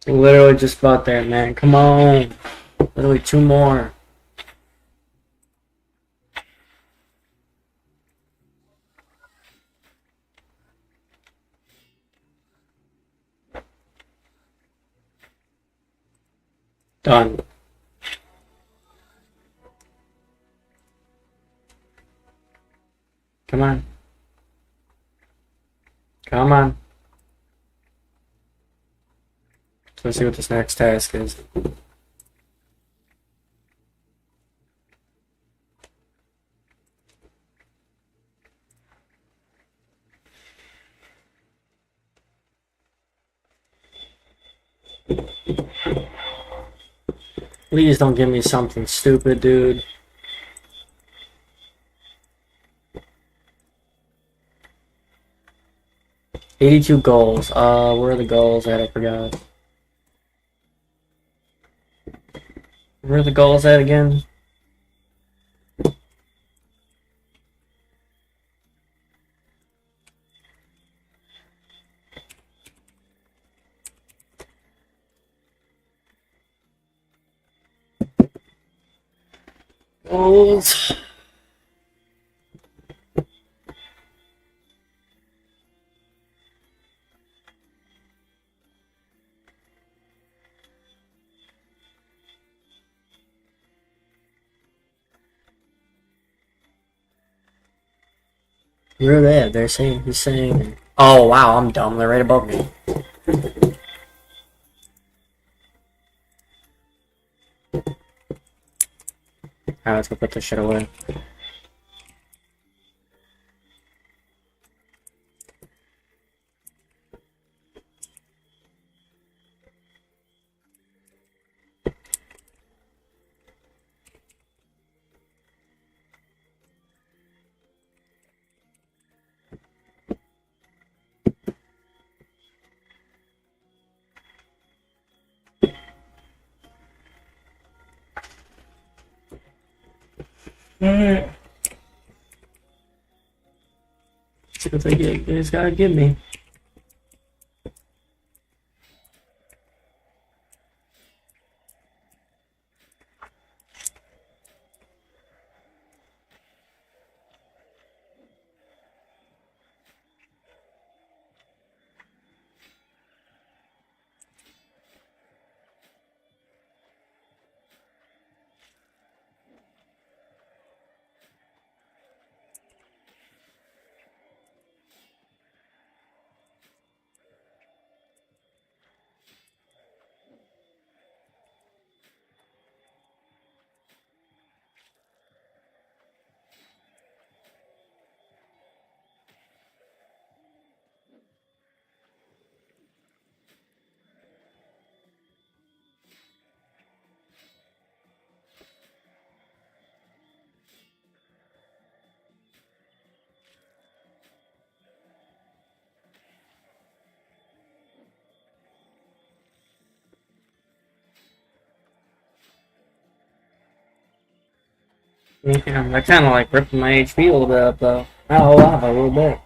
Literally just about there, man. Come on. Literally 2 more. Done. Come on. Come on. Let's see what this next task is. Please don't give me something stupid, dude. $82 goals. Where are the goals at? I forgot. Where are the goals at again? Goals. Where are they at? He's saying, oh wow, I'm dumb. They're right above me. Alright, let's go put this shit away. Alright. See what they guys gotta give me. Yeah, that kind of like ripping my HP a little bit up though. Not a whole lot, but a little bit.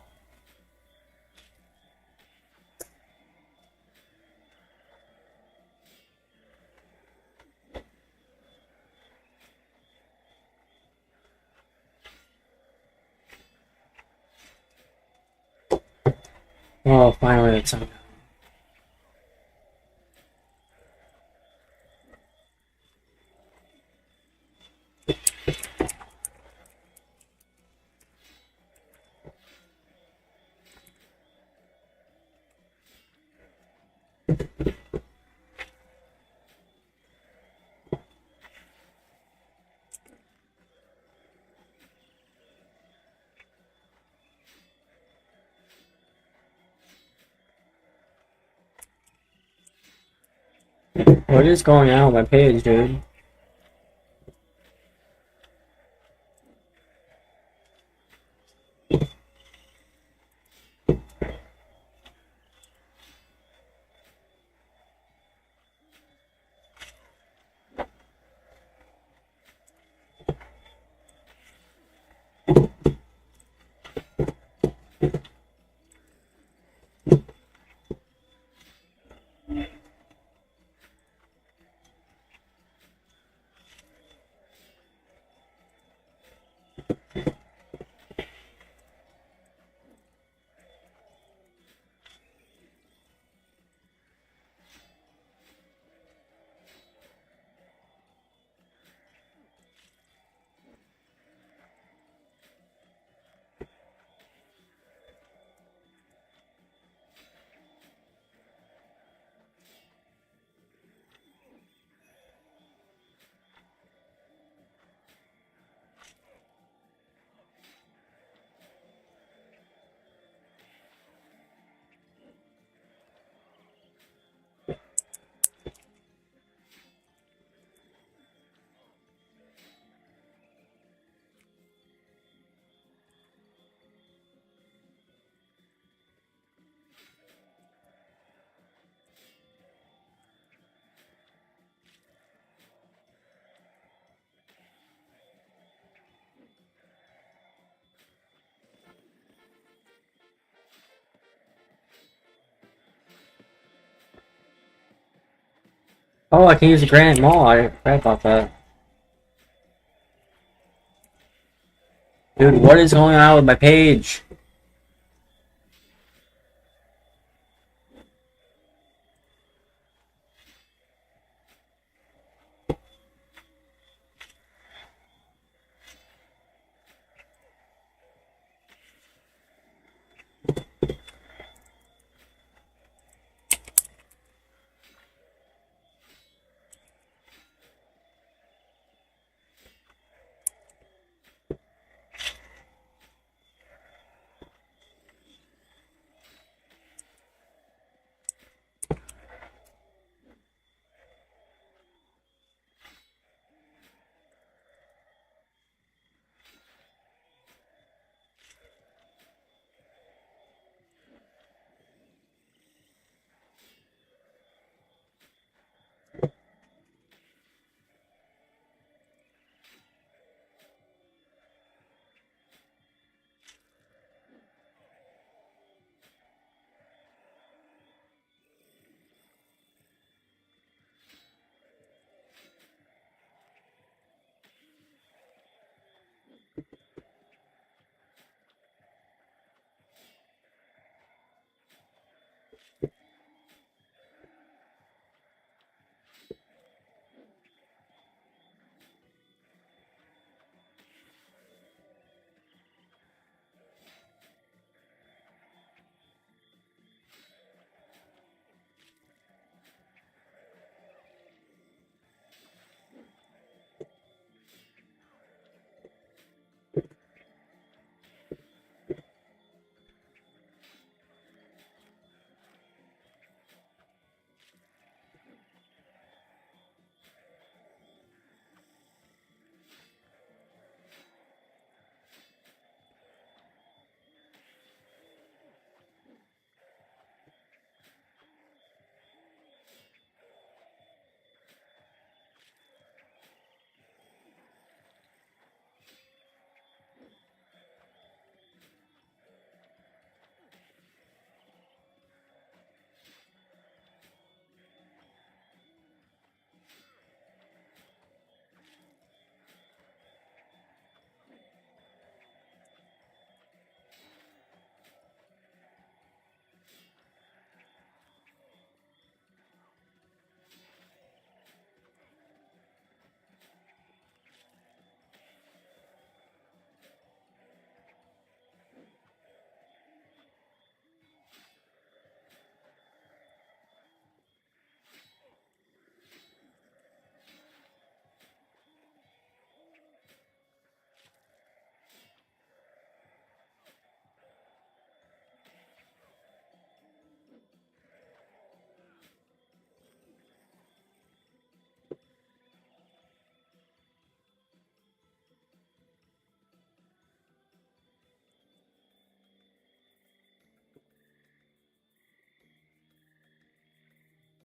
Oh, finally it's on. What is going on with my page, dude? Oh, I can use the Grand Mall. I forgot about that. Dude, what is going on with my page?